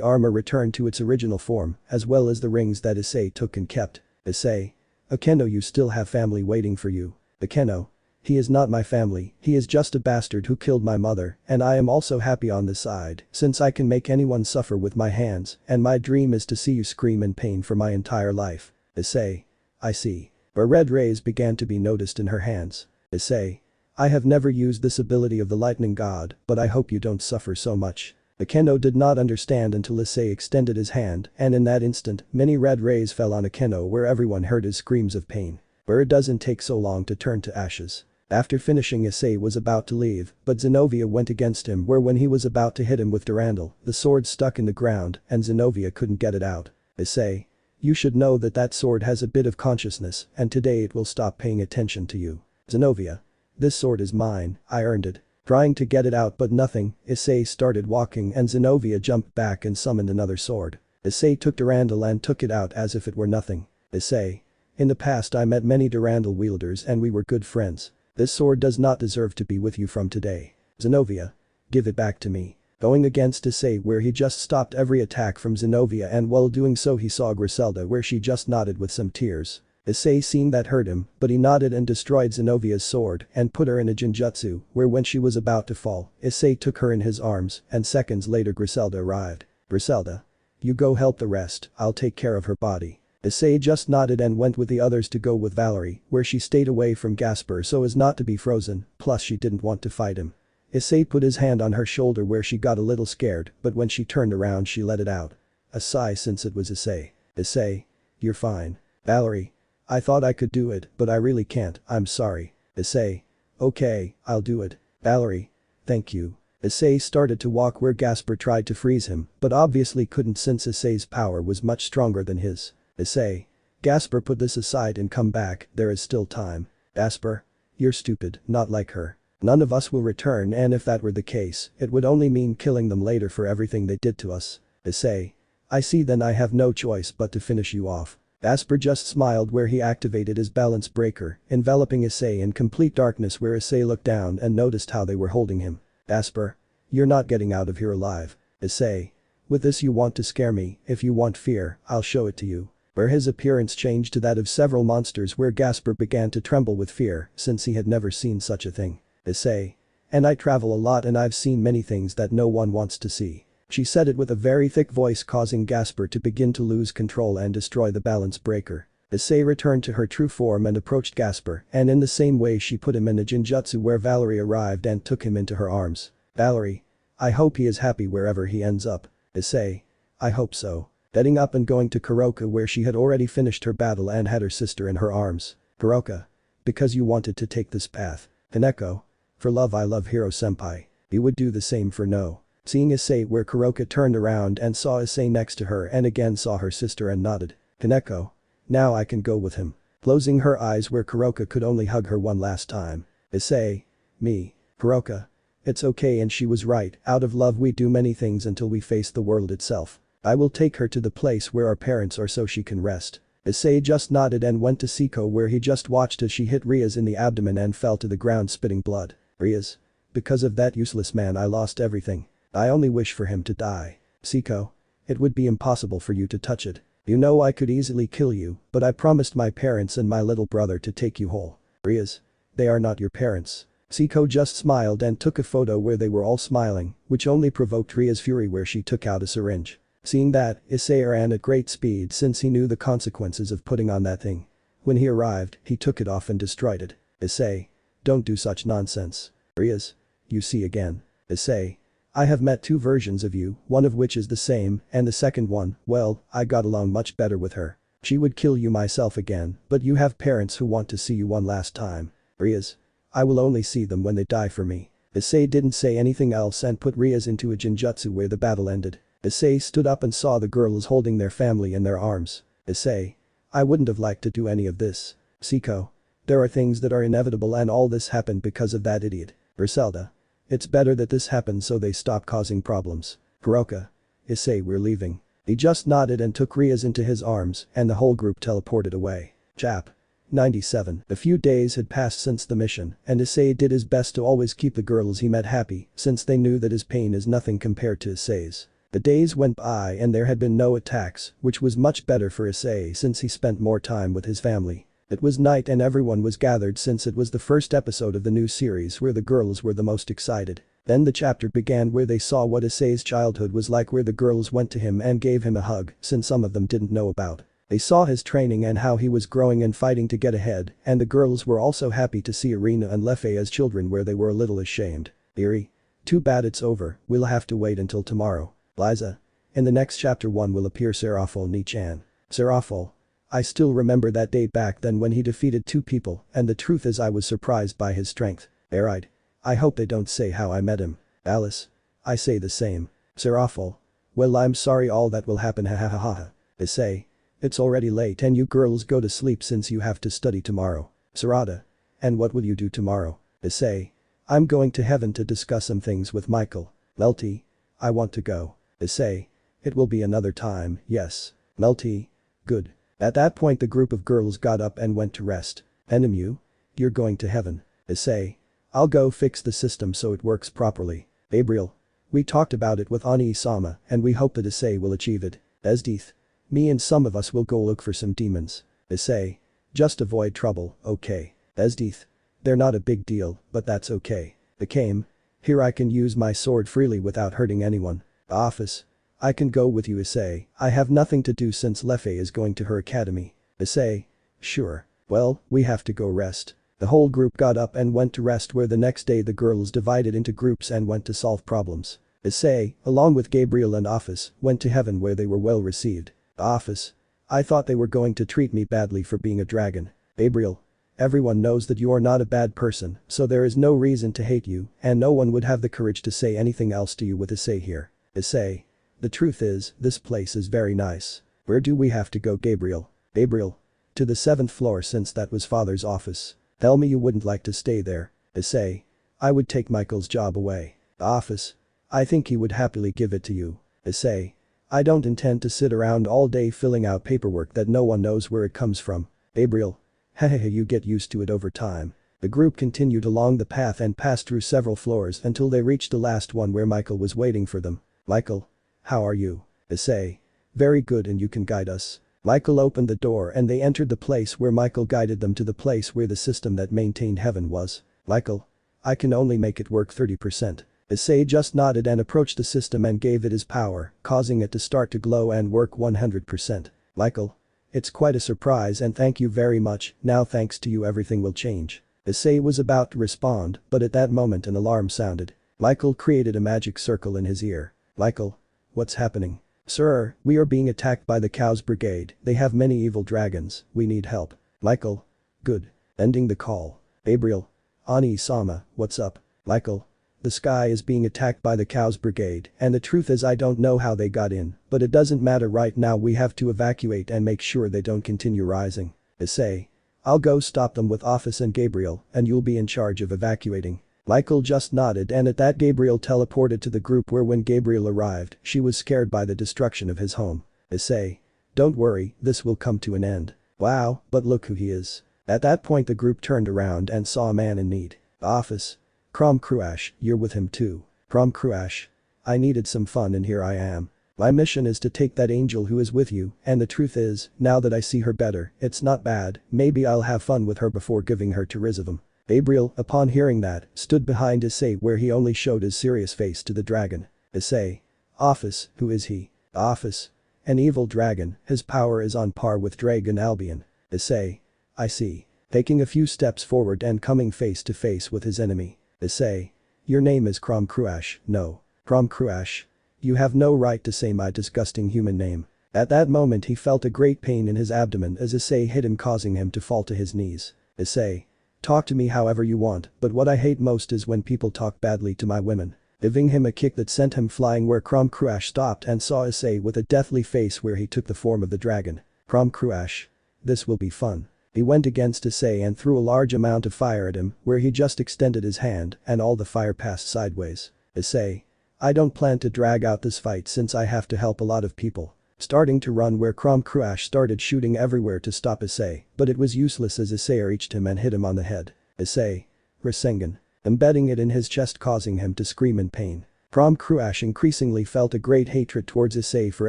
armor returned to its original form, as well as the rings that Issei took and kept. Issei. Akeno, you still have family waiting for you. Akeno. He is not my family, he is just a bastard who killed my mother, and I am also happy on this side, since I can make anyone suffer with my hands, and my dream is to see you scream in pain for my entire life. Issei. I see. But red rays began to be noticed in her hands. Issei. I have never used this ability of the lightning god, but I hope you don't suffer so much. Akeno did not understand until Issei extended his hand, and in that instant, many red rays fell on Akeno where everyone heard his screams of pain. But it doesn't take so long to turn to ashes. After finishing, Issei was about to leave, but Zenovia went against him where when he was about to hit him with Durandal, the sword stuck in the ground and Zenovia couldn't get it out. Issei. You should know that that sword has a bit of consciousness and today it will stop paying attention to you. Zenovia. This sword is mine, I earned it. Trying to get it out but nothing, Issei started walking and Zenovia jumped back and summoned another sword. Issei took Durandal and took it out as if it were nothing. Issei. In the past I met many Durandal wielders and we were good friends. This sword does not deserve to be with you from today. Zenovia. Give it back to me. Going against Issei where he just stopped every attack from Zenovia and while doing so he saw Griselda where she just nodded with some tears. Issei seen that hurt him, but he nodded and destroyed Zenovia's sword and put her in a Jinjutsu where when she was about to fall, Issei took her in his arms and seconds later Griselda arrived. Griselda. You go help the rest, I'll take care of her body. Issei just nodded and went with the others to go with Valerie, where she stayed away from Gasper so as not to be frozen, plus she didn't want to fight him. Issei put his hand on her shoulder where she got a little scared, but when she turned around she let it out. A sigh since it was Issei. Issei. You're fine. Valerie. I thought I could do it, but I really can't, I'm sorry. Issei. Okay, I'll do it. Valerie. Thank you. Issei started to walk where Gasper tried to freeze him, but obviously couldn't since Issei's power was much stronger than his. Issei. Gasper, put this aside and come back, there is still time. Gasper? You're stupid, not like her. None of us will return, and if that were the case, it would only mean killing them later for everything they did to us. Issei. I see, then I have no choice but to finish you off. Gasper just smiled where he activated his balance breaker, enveloping Issei in complete darkness where Issei looked down and noticed how they were holding him. Gasper. You're not getting out of here alive. Issei. With this you want to scare me, if you want fear, I'll show it to you. Where his appearance changed to that of several monsters where Gasper began to tremble with fear since he had never seen such a thing. Issei. And I travel a lot and I've seen many things that no one wants to see. She said it with a very thick voice, causing Gasper to begin to lose control and destroy the balance breaker. Issei returned to her true form and approached Gasper, and in the same way she put him in a Jinjutsu where Valerie arrived and took him into her arms. Valerie. I hope he is happy wherever he ends up. Issei. I hope so. Getting up and going to Kuroka where she had already finished her battle and had her sister in her arms. Kuroka. Because you wanted to take this path. Kaneko. For love I love Hiro Senpai. You would do the same for no. Seeing Issei where Kuroka turned around and saw Issei next to her and again saw her sister and nodded. Kaneko. Now I can go with him. Closing her eyes where Kuroka could only hug her one last time. Issei. Me. Kuroka. It's okay, and she was right, out of love we do many things until we face the world itself. I will take her to the place where our parents are so she can rest. Issei just nodded and went to Siko where he just watched as she hit Riaz in the abdomen and fell to the ground spitting blood. Riaz. Because of that useless man I lost everything. I only wish for him to die. Siko. It would be impossible for you to touch it. You know I could easily kill you, but I promised my parents and my little brother to take you whole. Riaz. They are not your parents. Siko just smiled and took a photo where they were all smiling, which only provoked Ria's fury where she took out a syringe. Seeing that, Issei ran at great speed since he knew the consequences of putting on that thing. When he arrived, he took it off and destroyed it. Issei. Don't do such nonsense. Riaz. You see again. Issei. I have met two versions of you, one of which is the same, and the second one, well, I got along much better with her. She would kill you myself again, but you have parents who want to see you one last time. Riaz. I will only see them when they die for me. Issei didn't say anything else and put Riaz into a Jinjutsu where the battle ended. Issei stood up and saw the girls holding their family in their arms. Issei. I wouldn't have liked to do any of this. Siko. There are things that are inevitable and all this happened because of that idiot. Griselda. It's better that this happened so they stop causing problems. Kuroka. Issei, we're leaving. He just nodded and took Riaz into his arms and the whole group teleported away. Chap. 97. A few days had passed since the mission, and Issei did his best to always keep the girls he met happy since they knew that his pain is nothing compared to Issei's. The days went by and there had been no attacks, which was much better for Issei since he spent more time with his family. It was night and everyone was gathered since it was the first episode of the new series where the girls were the most excited. Then the chapter began where they saw what Issei's childhood was like, where the girls went to him and gave him a hug since some of them didn't know about. They saw his training and how he was growing and fighting to get ahead, and the girls were also happy to see Irina and Lefei as children where they were a little ashamed. Iri. Too bad it's over, we'll have to wait until tomorrow. Liza. In the next chapter 1 will appear Serafol Nichan. Serafol. I still remember that day back then when he defeated 2 people, and the truth is I was surprised by his strength. Alright. I hope they don't say how I met him. Alice. I say the same. Serafol. Well, I'm sorry all that will happen, ha ha ha ha. Issei. It's already late and you girls go to sleep since you have to study tomorrow. Sarada. And what will you do tomorrow? Issei. I'm going to heaven to discuss some things with Michael. Melty. I want to go. Issei. It will be another time, yes. Melty. Good. At that point the group of girls got up and went to rest. Enemu. You're going to heaven. Issei. I'll go fix the system so it works properly. Gabriel. We talked about it with Ani-sama and we hope that Issei will achieve it. Esdeeth. Me and some of us will go look for some demons. Issei. Just avoid trouble, okay. Esdeeth. They're not a big deal, but that's okay. Akame. Here I can use my sword freely without hurting anyone. Office. I can go with you, Issei. I have nothing to do since Lefei is going to her academy. Issei. Sure. Well, we have to go rest. The whole group got up and went to rest where the next day the girls divided into groups and went to solve problems. Issei, along with Gabriel and Office, went to heaven where they were well received. Office. I thought they were going to treat me badly for being a dragon. Gabriel. Everyone knows that you are not a bad person, so there is no reason to hate you, and no one would have the courage to say anything else to you with Issei here. Issei. The truth is, this place is very nice. Where do we have to go, Gabriel? Gabriel. To the 7th floor since that was father's office. Tell me you wouldn't like to stay there. Issei. I would take Michael's job away. Office. I think he would happily give it to you. Issei. I don't intend to sit around all day filling out paperwork that no one knows where it comes from. Gabriel. Hehehe, you get used to it over time. The group continued along the path and passed through several floors until they reached the last one where Michael was waiting for them. Michael. How are you? Issei. Very good, and you can guide us. Michael opened the door and they entered the place where Michael guided them to the place where the system that maintained heaven was. Michael. I can only make it work 30%. Issei just nodded and approached the system and gave it his power, causing it to start to glow and work 100%. Michael. It's quite a surprise and thank you very much, now thanks to you everything will change. Issei was about to respond, but at that moment an alarm sounded. Michael created a magic circle in his ear. Michael. What's happening? Sir, we are being attacked by the Cows Brigade, they have many evil dragons, we need help. Michael. Good. Ending the call. Gabriel. Ani-sama, what's up? Michael. The sky is being attacked by the Cows Brigade, and the truth is I don't know how they got in, but it doesn't matter right now, we have to evacuate and make sure they don't continue rising. Issei. I'll go stop them with Office and Gabriel, and you'll be in charge of evacuating. Michael just nodded, and at that Gabriel teleported to the group where when Gabriel arrived, she was scared by the destruction of his home. Issei. Don't worry, this will come to an end. Wow, but look who he is. At that point the group turned around and saw a man in need. Office. Crom Cruash, you're with him too. Crom Cruash. I needed some fun and here I am. My mission is to take that angel who is with you, and the truth is, now that I see her better, it's not bad, maybe I'll have fun with her before giving her to Rizivum. Gabriel, upon hearing that, stood behind Issei where he only showed his serious face to the dragon. Issei. Office, who is he? Office. An evil dragon, his power is on par with Dragon Albion. Issei. I see. Taking a few steps forward and coming face to face with his enemy. Issei. Your name is Crom Cruash, no. Crom Cruash. You have no right to say my disgusting human name. At that moment he felt a great pain in his abdomen as Issei hit him, causing him to fall to his knees. Issei. Talk to me however you want, but what I hate most is when people talk badly to my women. Giving him a kick that sent him flying where Crom Cruash stopped and saw Issei with a deathly face where he took the form of the dragon. Crom Cruash. This will be fun. He went against Issei and threw a large amount of fire at him where he just extended his hand and all the fire passed sideways. Issei. I don't plan to drag out this fight since I have to help a lot of people. Starting to run where Crom Cruash started shooting everywhere to stop Issei, but it was useless as Issei reached him and hit him on the head. Issei. Rasengan. Embedding it in his chest, causing him to scream in pain. Crom Cruash increasingly felt a great hatred towards Issei for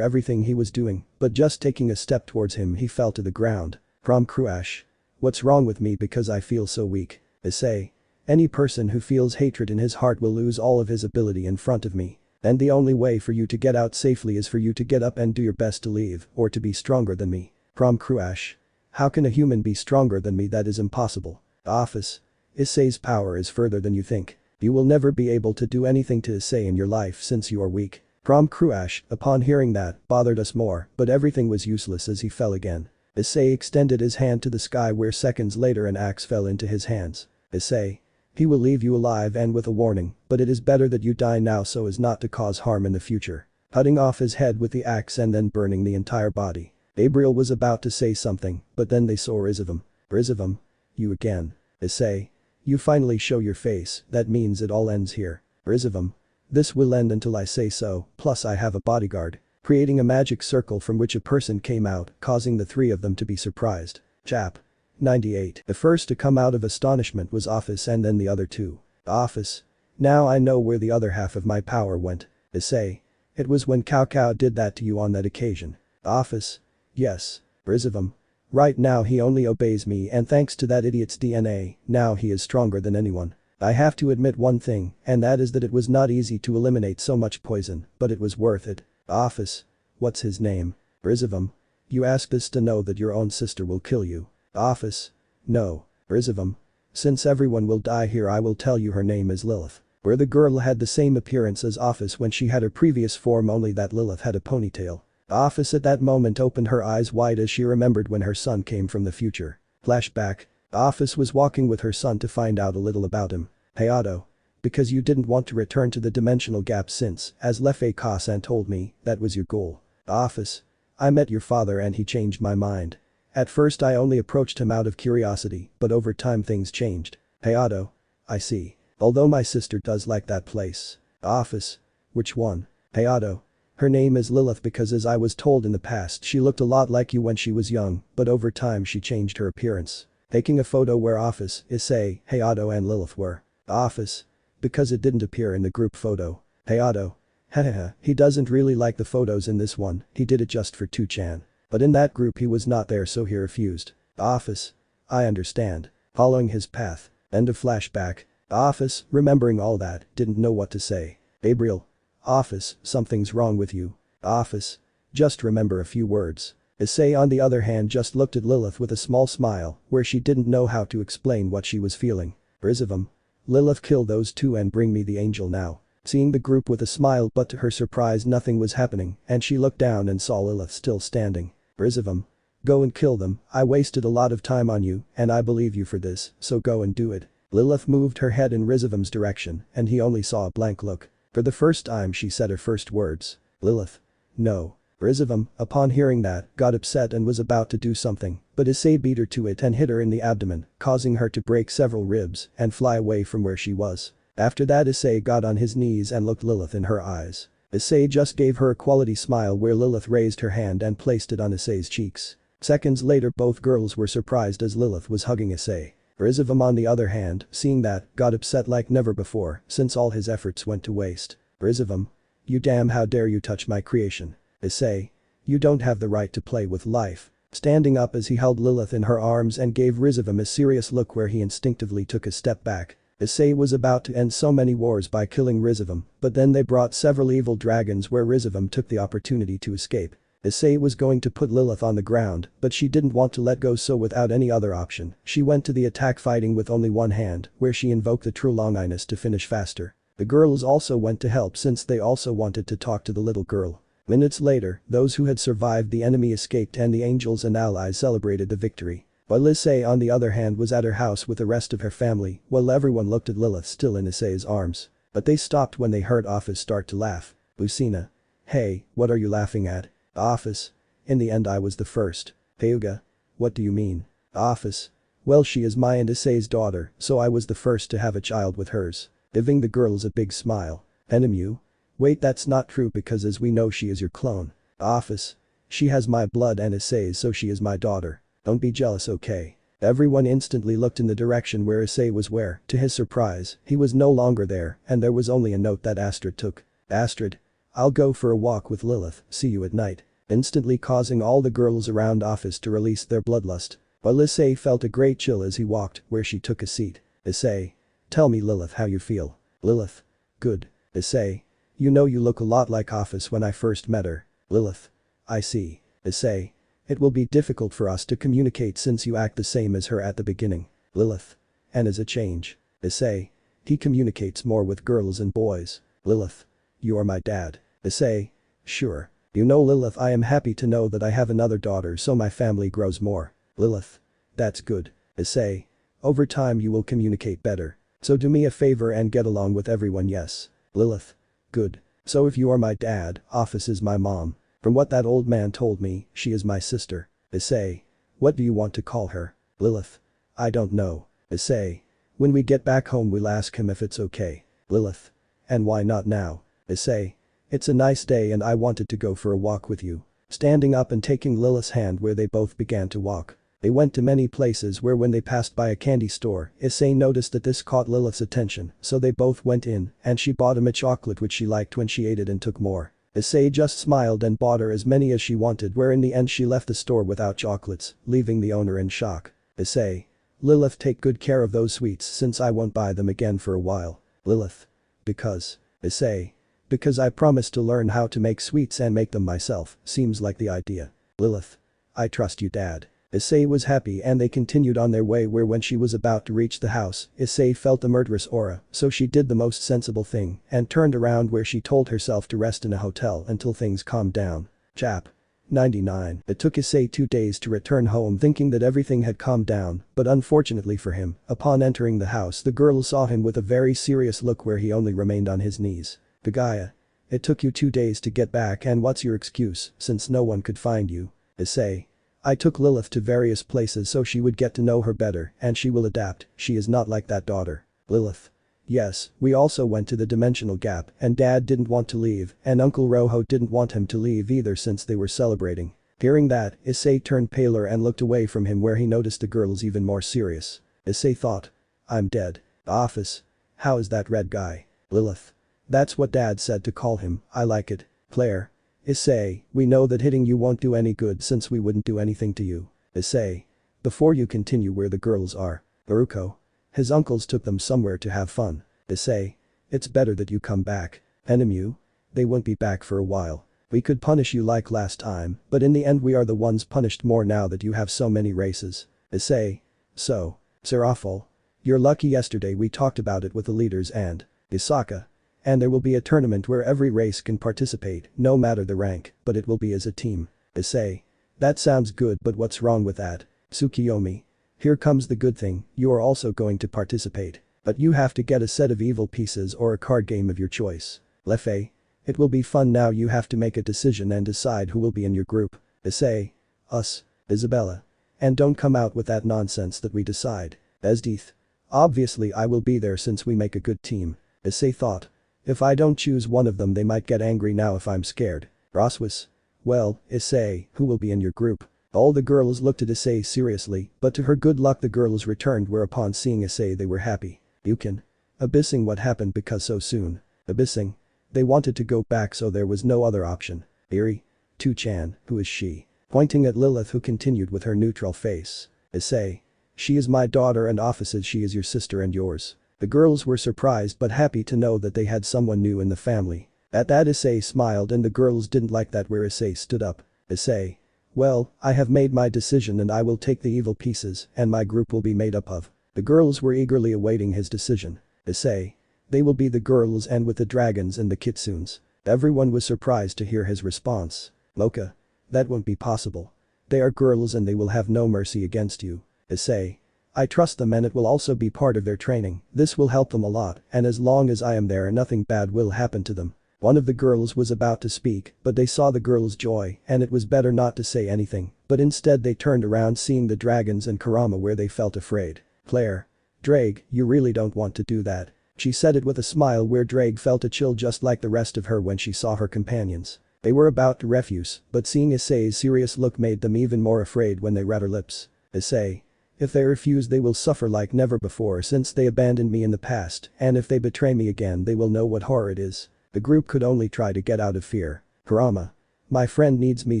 everything he was doing, but just taking a step towards him he fell to the ground. Crom Cruash. What's wrong with me because I feel so weak? Issei. Any person who feels hatred in his heart will lose all of his ability in front of me. And the only way for you to get out safely is for you to get up and do your best to leave, or to be stronger than me. Crom Cruash. How can a human be stronger than me? That is impossible. Office. Issei's power is further than you think. You will never be able to do anything to Issei in your life since you are weak. Crom Cruash, upon hearing that, bothered us more, but everything was useless as he fell again. Issei extended his hand to the sky where seconds later an axe fell into his hands. Issei. He will leave you alive and with a warning, but it is better that you die now so as not to cause harm in the future. Cutting off his head with the axe and then burning the entire body. Gabriel was about to say something, but then they saw Rizivum. Rizivum. You again. Issei. You finally show your face, that means it all ends here. Rizivum. This will end until I say so, plus I have a bodyguard. Creating a magic circle from which a person came out, causing the three of them to be surprised. Chap. 98. The first to come out of astonishment was Office and then the other two. Office. Now I know where the other half of my power went. Issei. It was when Cao Cao did that to you on that occasion. Office. Yes. Rizivum. Right now he only obeys me, and thanks to that idiot's DNA, now he is stronger than anyone. I have to admit one thing, and that is that it was not easy to eliminate so much poison, but it was worth it. Office. What's his name? Rizivum. You ask this to know that your own sister will kill you. Office. No. Rizivum. Since everyone will die here, I will tell you her name is Lilith. Where the girl had the same appearance as Office when she had her previous form, only that Lilith had a ponytail. Office at that moment opened her eyes wide as she remembered when her son came from the future. Flashback. Office was walking with her son to find out a little about him. Hey Otto. Because you didn't want to return to the dimensional gap since, as Lefei Kasan told me, that was your goal. Office. I met your father and he changed my mind. At first I only approached him out of curiosity, but over time things changed. Hayato. I see. Although my sister does like that place. Office. Which one? Hayato. Her name is Lilith because as I was told in the past she looked a lot like you when she was young, but over time she changed her appearance. Taking a photo where Office, Issei, Hayato and Lilith were. Office. Because it didn't appear in the group photo. Hayato. Hahaha, he doesn't really like the photos in this one, he did it just for 2chan. But in that group he was not there so he refused. Office. I understand. Following his path. End of flashback. Office, remembering all that, didn't know what to say. Gabriel. Office, something's wrong with you. Office. Just remember a few words. Issei on the other hand just looked at Lilith with a small smile, where she didn't know how to explain what she was feeling. Rizivum. Lilith kill those two and bring me the angel now. Seeing the group with a smile but to her surprise nothing was happening and she looked down and saw Lilith still standing. Rizivum. Go and kill them, I wasted a lot of time on you and I believe you for this, so go and do it. Lilith moved her head in Rizivum's direction and he only saw a blank look. For the first time she said her first words. Lilith. No. Rizivum, upon hearing that, got upset and was about to do something, but Issei beat her to it and hit her in the abdomen, causing her to break several ribs and fly away from where she was. After that Issei got on his knees and looked Lilith in her eyes. Issei just gave her a quality smile where Lilith raised her hand and placed it on Issei's cheeks. Seconds later both girls were surprised as Lilith was hugging Issei. Rizivum on the other hand, seeing that, got upset like never before since all his efforts went to waste. Rizivum. You damn how dare you touch my creation. Issei. You don't have the right to play with life. Standing up as he held Lilith in her arms and gave Rizivum a serious look where he instinctively took a step back. Issei was about to end so many wars by killing Rizivum, but then they brought several evil dragons where Rizivum took the opportunity to escape. Issei was going to put Lilith on the ground, but she didn't want to let go so without any other option, she went to the attack fighting with only one hand, where she invoked the true longinus to finish faster. The girls also went to help since they also wanted to talk to the little girl. Minutes later, those who had survived the enemy escaped and the angels and allies celebrated the victory. While Issei on the other hand was at her house with the rest of her family, while everyone looked at Lilith still in Issei's arms. But they stopped when they heard Office start to laugh. Lucina. Hey, what are you laughing at? Office. In the end I was the first. Hyuga. What do you mean? Office. Well she is my and Issei's daughter, so I was the first to have a child with hers. Giving the girls a big smile. Enemu. Wait that's not true because as we know she is your clone. Office. She has my blood and Issei's so she is my daughter. Don't be jealous okay. Everyone instantly looked in the direction where Issei was where, to his surprise, he was no longer there and there was only a note that Astrid took. Astrid. I'll go for a walk with Lilith, see you at night. Instantly causing all the girls around Office to release their bloodlust. While Issei felt a great chill as he walked, where she took a seat. Issei. Tell me Lilith how you feel. Lilith. Good. Issei. You know you look a lot like Office when I first met her. Lilith. I see. Issei. It will be difficult for us to communicate since you act the same as her at the beginning. Lilith. And as a change. Issei. He communicates more with girls and boys. Lilith. You are my dad. Issei. Sure. You know Lilith I am happy to know that I have another daughter so my family grows more. Lilith. That's good. Issei. Over time you will communicate better. So do me a favor and get along with everyone yes. Lilith. Good. So if you are my dad, Office is my mom. From what that old man told me, she is my sister. Issei. What do you want to call her? Lilith. I don't know. Issei. When we get back home we'll ask him if it's okay. Lilith. And why not now? Issei. It's a nice day and I wanted to go for a walk with you. Standing up and taking Lilith's hand where they both began to walk. They went to many places where when they passed by a candy store, Issei noticed that this caught Lilith's attention, so they both went in and she bought him a chocolate which she liked when she ate it and took more. Issei just smiled and bought her as many as she wanted where in the end she left the store without chocolates, leaving the owner in shock. Issei. Lilith take good care of those sweets since I won't buy them again for a while. Lilith. Because. Issei. Because I promised to learn how to make sweets and make them myself, seems like the idea. Lilith. I trust you dad. Issei was happy and they continued on their way where when she was about to reach the house, Issei felt the murderous aura, so she did the most sensible thing and turned around where she told herself to rest in a hotel until things calmed down. Chap. 99. It took Issei 2 days to return home thinking that everything had calmed down, but unfortunately for him, upon entering the house the girl saw him with a very serious look where he only remained on his knees. Pagaya. It took you 2 days to get back and what's your excuse since no one could find you? Issei. I took Lilith to various places so she would get to know her better and she will adapt, she is not like that daughter. Lilith. Yes, we also went to the dimensional gap and dad didn't want to leave and Uncle Rojo didn't want him to leave either since they were celebrating. Hearing that, Issei turned paler and looked away from him where he noticed the girls even more serious. Issei thought. I'm dead. Office. How is that red guy? Lilith. That's what dad said to call him, I like it. Claire. Issei, we know that hitting you won't do any good since we wouldn't do anything to you. Issei. Before you continue where the girls are. Baruko. His uncles took them somewhere to have fun. Issei. It's better that you come back. Enemu. They won't be back for a while. We could punish you like last time, but in the end we are the ones punished more now that you have so many races. Issei. So. Serafal. You're lucky yesterday we talked about it with the leaders and. Isaka. And there will be a tournament where every race can participate, no matter the rank, but it will be as a team. Issei. That sounds good but what's wrong with that? Tsukiyomi. Here comes the good thing, you are also going to participate. But you have to get a set of evil pieces or a card game of your choice. Lefei. It will be fun now you have to make a decision and decide who will be in your group. Issei. Us. Isabella. And don't come out with that nonsense that we decide. Esdeath. Obviously I will be there since we make a good team. Issei thought. If I don't choose one of them they might get angry now if I'm scared. Roswis. Well, Issei, who will be in your group? All the girls looked at Issei seriously, but to her good luck the girls returned whereupon seeing Issei they were happy. Yukin. Abyssing what happened because so soon. Abyssing. They wanted to go back so there was no other option. Eri. Tu-chan, who is she? Pointing at Lilith who continued with her neutral face. Issei. She is my daughter and offices she is your sister and yours. The girls were surprised but happy to know that they had someone new in the family. At that Issei smiled and the girls didn't like that where Issei stood up. Issei. Well, I have made my decision and I will take the evil pieces and my group will be made up of. The girls were eagerly awaiting his decision. Issei. They will be the girls and with the dragons and the kitsunes. Everyone was surprised to hear his response. Mocha. That won't be possible. They are girls and they will have no mercy against you. Issei. I trust them and it will also be part of their training, this will help them a lot and as long as I am there nothing bad will happen to them. One of the girls was about to speak but they saw the girl's joy and it was better not to say anything, but instead they turned around seeing the dragons and Kurama where they felt afraid. Claire. Drake, you really don't want to do that. She said it with a smile where Drake felt a chill just like the rest of her when she saw her companions. They were about to refuse, but seeing Issei's serious look made them even more afraid when they read her lips. Issei. If they refuse they will suffer like never before since they abandoned me in the past and if they betray me again they will know what horror it is. The group could only try to get out of fear. Kurama. My friend needs me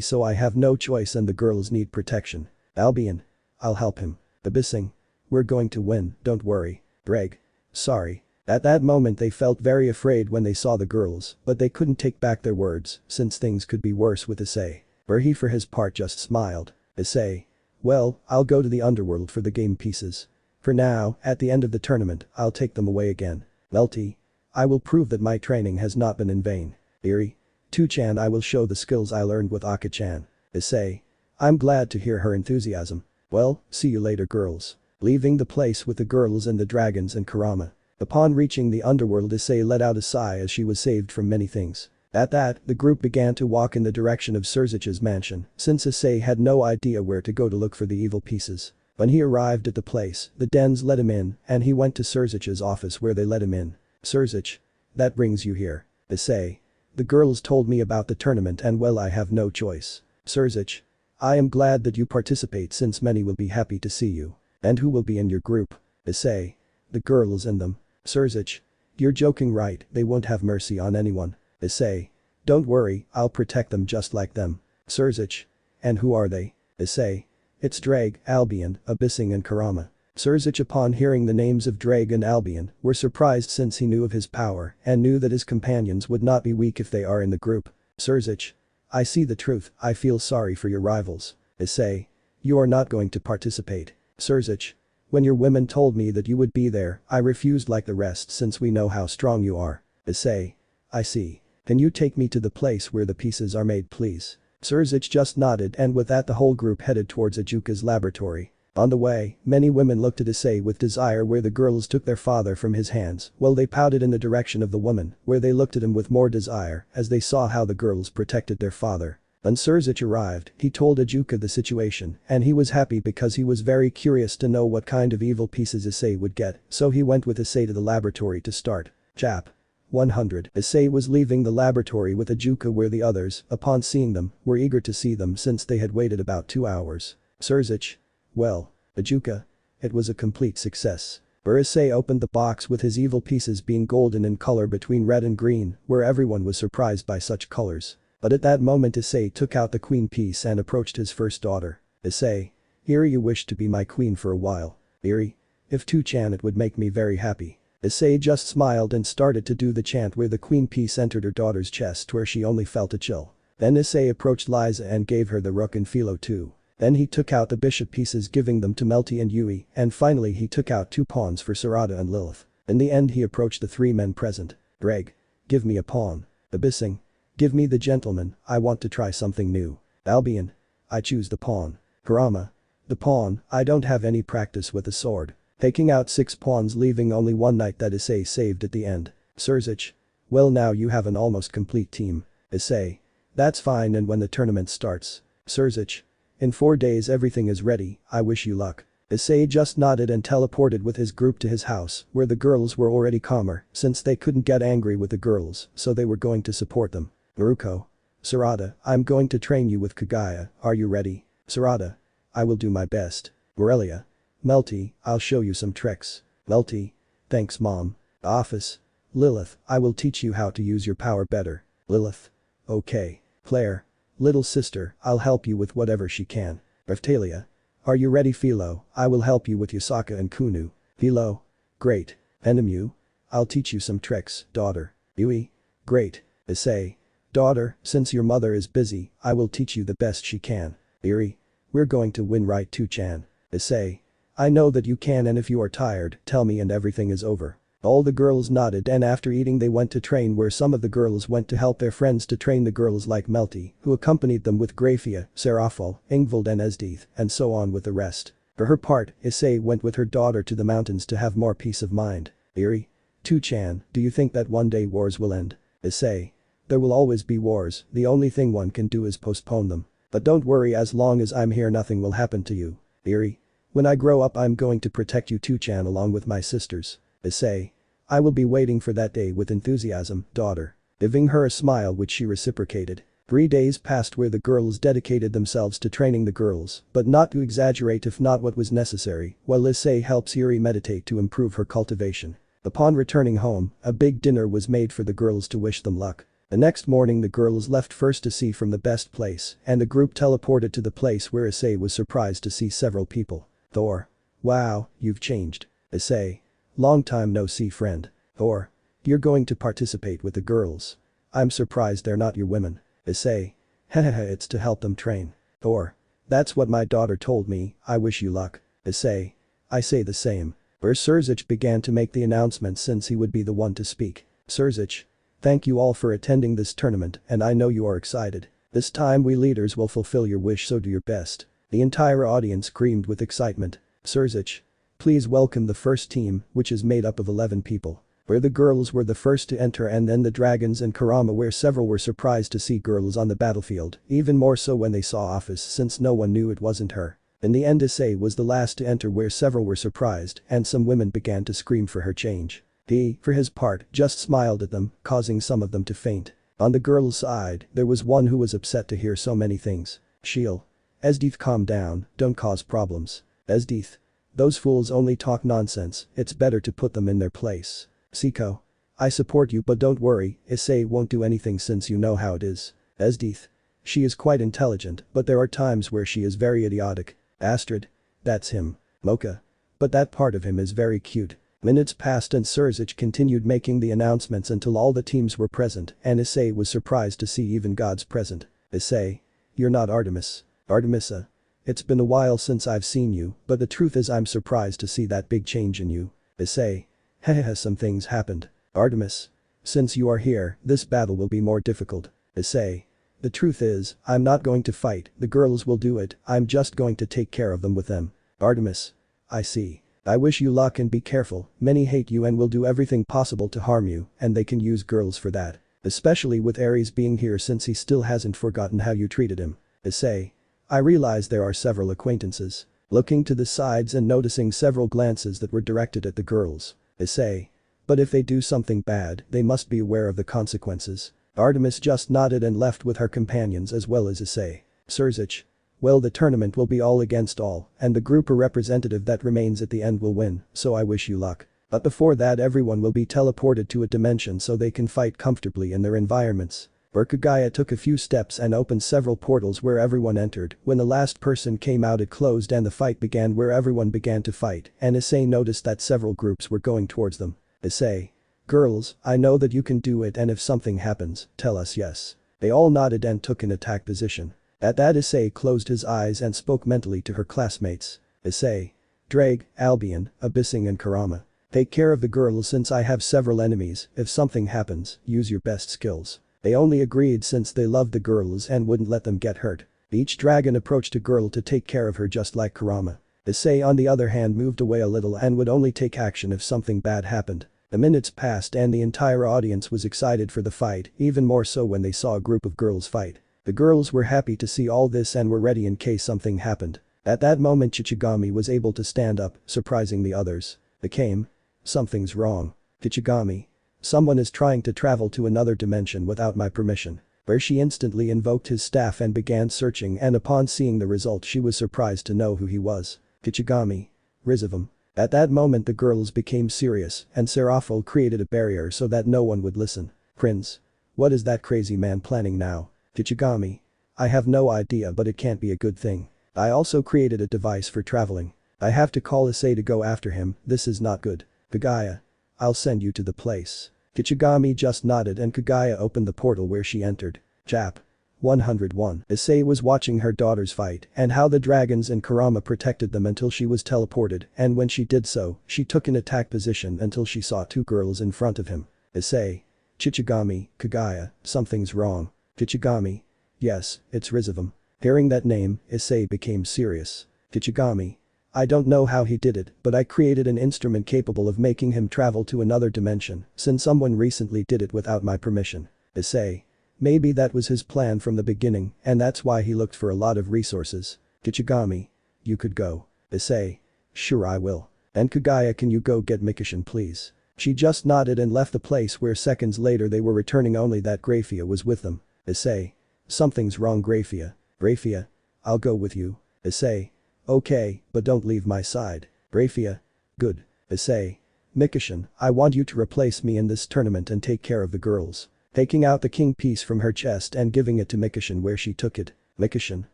so I have no choice and the girls need protection. Albion. I'll help him. Abyssing. We're going to win, don't worry. Greg. Sorry. At that moment they felt very afraid when they saw the girls, but they couldn't take back their words since things could be worse with Issei. Berhe for his part just smiled. Issei. Well, I'll go to the underworld for the game pieces. For now, at the end of the tournament, I'll take them away again. Melty. I will prove that my training has not been in vain. Eri. Tu-chan I will show the skills I learned with Aka-chan. Issei. I'm glad to hear her enthusiasm. Well, see you later girls. Leaving the place with the girls and the dragons and Kurama. Upon reaching the underworld Issei let out a sigh as she was saved from many things. At that, the group began to walk in the direction of Surzich's mansion, since Issei had no idea where to go to look for the evil pieces. When he arrived at the place, the Dens let him in, and he went to Surzich's office where they let him in. Surzich. That brings you here. Issei. The girls told me about the tournament and well I have no choice. Surzich. I am glad that you participate since many will be happy to see you. And who will be in your group? Issei. The girls and them. Surzich. You're joking right, they won't have mercy on anyone. Issei. Don't worry, I'll protect them just like them. Surzich. And who are they? Issei. It's Drake, Albion, Abyssing and Kurama. Surzich upon hearing the names of Drake and Albion were surprised since he knew of his power and knew that his companions would not be weak if they are in the group. Surzich. I see the truth, I feel sorry for your rivals. Issei. You are not going to participate. Surzich. When your women told me that you would be there, I refused like the rest since we know how strong you are. Issei. I see. Can you take me to the place where the pieces are made please? Surzich just nodded and with that the whole group headed towards Ajuka's laboratory. On the way, many women looked at Issei with desire where the girls took their father from his hands while they pouted in the direction of the woman where they looked at him with more desire as they saw how the girls protected their father. When Surzic arrived, he told Ajuka the situation, and he was happy because he was very curious to know what kind of evil pieces Issei would get, so he went with Issei to the laboratory to start. Chap. 100. Issei was leaving the laboratory with Ajuka where the others, upon seeing them, were eager to see them since they had waited about 2 hours. Surzic. Well. Ajuka. It was a complete success. Issei opened the box with his evil pieces being golden in color between red and green, where everyone was surprised by such colors. But at that moment Issei took out the queen piece and approached his first daughter. Issei. Iri, you wished to be my queen for a while. Iri. If to chant it would make me very happy. Issei just smiled and started to do the chant where the queen piece entered her daughter's chest where she only felt a chill. Then Issei approached Liza and gave her the rook and filo too. Then he took out the bishop pieces giving them to Melty and Yui, and finally he took out 2 pawns for Sarada and Lilith. In the end he approached the 3 men present. Greg. Give me a pawn. Abyssing. Give me the gentleman, I want to try something new. Albion. I choose the pawn. Kurama. The pawn, I don't have any practice with the sword. Taking out 6 pawns leaving only 1 knight that Issei saved at the end. Surzic. Well, now you have an almost complete team. Issei. That's fine, and when the tournament starts. Surzic. In 4 days everything is ready, I wish you luck. Issei just nodded and teleported with his group to his house, where the girls were already calmer, since they couldn't get angry with the girls, so they were going to support them. Naruko. Sarada, I'm going to train you with Kagaya, are you ready? Sarada. I will do my best. Aurelia. Melty, I'll show you some tricks. Melty. Thanks mom. Office. Lilith, I will teach you how to use your power better. Lilith. Okay. Claire. Little sister, I'll help you with whatever she can. Raftalia. Are you ready Philo? I will help you with Yasaka and Kunu. Philo. Great. Enemu. I'll teach you some tricks, daughter. Yui. Great. Issei. Daughter, since your mother is busy, I will teach you the best she can. Iri. We're going to win, right 2chan. Issei. I know that you can, and if you are tired, tell me and everything is over. All the girls nodded, and after eating they went to train, where some of the girls went to help their friends to train the girls like Melty, who accompanied them with Grafia, Serafal, Ingvald and Esdeith, and so on with the rest. For her part, Issei went with her daughter to the mountains to have more peace of mind. Iri. 2chan, do you think that one day wars will end? Issei. There will always be wars, the only thing one can do is postpone them. But don't worry, as long as I'm here nothing will happen to you. Iri. When I grow up I'm going to protect you 2chan along with my sisters. Issei. I will be waiting for that day with enthusiasm, daughter. Giving her a smile which she reciprocated. 3 days passed where the girls dedicated themselves to training the girls, but not to exaggerate if not what was necessary, while Issei helps Yuri meditate to improve her cultivation. Upon returning home, a big dinner was made for the girls to wish them luck. The next morning the girls left first to see from the best place, and the group teleported to the place where Issei was surprised to see several people. Thor. Wow, you've changed. Issei. Long time no see friend. Thor. You're going to participate with the girls. I'm surprised they're not your women. Issei. Hehehe, it's to help them train. Thor. That's what my daughter told me, I wish you luck. Issei. I say the same. Surzic began to make the announcement since he would be the one to speak. Surzic. Thank you all for attending this tournament, and I know you are excited. This time we leaders will fulfill your wish, so do your best. The entire audience screamed with excitement. Surzic. Please welcome the first team, which is made up of 11 people. Where the girls were the first to enter, and then the dragons and Kurama, where several were surprised to see girls on the battlefield, even more so when they saw Office since no one knew it wasn't her. In the end Issei was the last to enter, where several were surprised and some women began to scream for her change. He, for his part, just smiled at them, causing some of them to faint. On the girls' side, there was one who was upset to hear so many things. Shiel. Esdeith, calm down, don't cause problems. Esdeith. Those fools only talk nonsense, it's better to put them in their place. Siko. I support you, but don't worry, Issei won't do anything since you know how it is. Esdeith. She is quite intelligent, but there are times where she is very idiotic. Astrid. That's him. Mocha. But that part of him is very cute. Minutes passed and Surzic continued making the announcements until all the teams were present, and Issei was surprised to see even gods present. Issei. You're not Artemis. Artemisa. It's been a while since I've seen you, but the truth is I'm surprised to see that big change in you. Issei. Hehehe, some things happened. Artemis. Since you are here, this battle will be more difficult. Issei. The truth is, I'm not going to fight, the girls will do it, I'm just going to take care of them with them. Artemis. I see. I wish you luck and be careful, many hate you and will do everything possible to harm you, and they can use girls for that. Especially with Ares being here since he still hasn't forgotten how you treated him. Issei. I realize there are several acquaintances. Looking to the sides and noticing several glances that were directed at the girls. Issei. But if they do something bad, they must be aware of the consequences. Artemis just nodded and left with her companions as well as Issei. Surzich. Well, the tournament will be all against all, and the group or representative that remains at the end will win, so I wish you luck. But before that everyone will be teleported to a dimension so they can fight comfortably in their environments. Kagaya took a few steps and opened several portals where everyone entered. When the last person came out it closed and the fight began where everyone began to fight, and Issei noticed that several groups were going towards them. Issei. Girls, I know that you can do it and if something happens, tell us yes. They all nodded and took an attack position. At that Issei closed his eyes and spoke mentally to her classmates. Issei. Drake, Albion, Abyssing and Karama. Take care of the girls since I have several enemies, if something happens, use your best skills. They only agreed since they loved the girls and wouldn't let them get hurt. Each dragon approached a girl to take care of her just like Karama. Issei on the other hand moved away a little and would only take action if something bad happened. The minutes passed and the entire audience was excited for the fight, even more so when they saw a group of girls fight. The girls were happy to see all this and were ready in case something happened. At that moment Shichigami was able to stand up, surprising the others. They came. Something's wrong. Shichigami. Someone is trying to travel to another dimension without my permission. Where she instantly invoked his staff and began searching and upon seeing the result she was surprised to know who he was. Shichigami. Rizavam. At that moment the girls became serious and Serafel created a barrier so that no one would listen. Prince. What is that crazy man planning now? Shichigami. I have no idea but it can't be a good thing. I also created a device for traveling. I have to call Issei to go after him, this is not good. Kagaya. I'll send you to the place. Shichigami just nodded and Kagaya opened the portal where she entered. Chap. 101. Issei was watching her daughters fight and how the dragons and Karama protected them until she was teleported and when she did so, she took an attack position until she saw two girls in front of him. Issei. Shichigami, Kagaya, something's wrong. Shichigami. Yes, it's Rizavam. Hearing that name, Issei became serious. Shichigami. I don't know how he did it, but I created an instrument capable of making him travel to another dimension, since someone recently did it without my permission. Issei. Maybe that was his plan from the beginning, and that's why he looked for a lot of resources. Shichigami. You could go. Issei. Sure I will. And Kagaya, can you go get Mikishin please? She just nodded and left the place where seconds later they were returning only that Graphia was with them. Issei. Something's wrong Graphia. Graphia. I'll go with you. Issei. Okay, but don't leave my side. Graphia. Good. Issei. Mikishin, I want you to replace me in this tournament and take care of the girls. Taking out the king piece from her chest and giving it to Mikishin where she took it. Mikishin.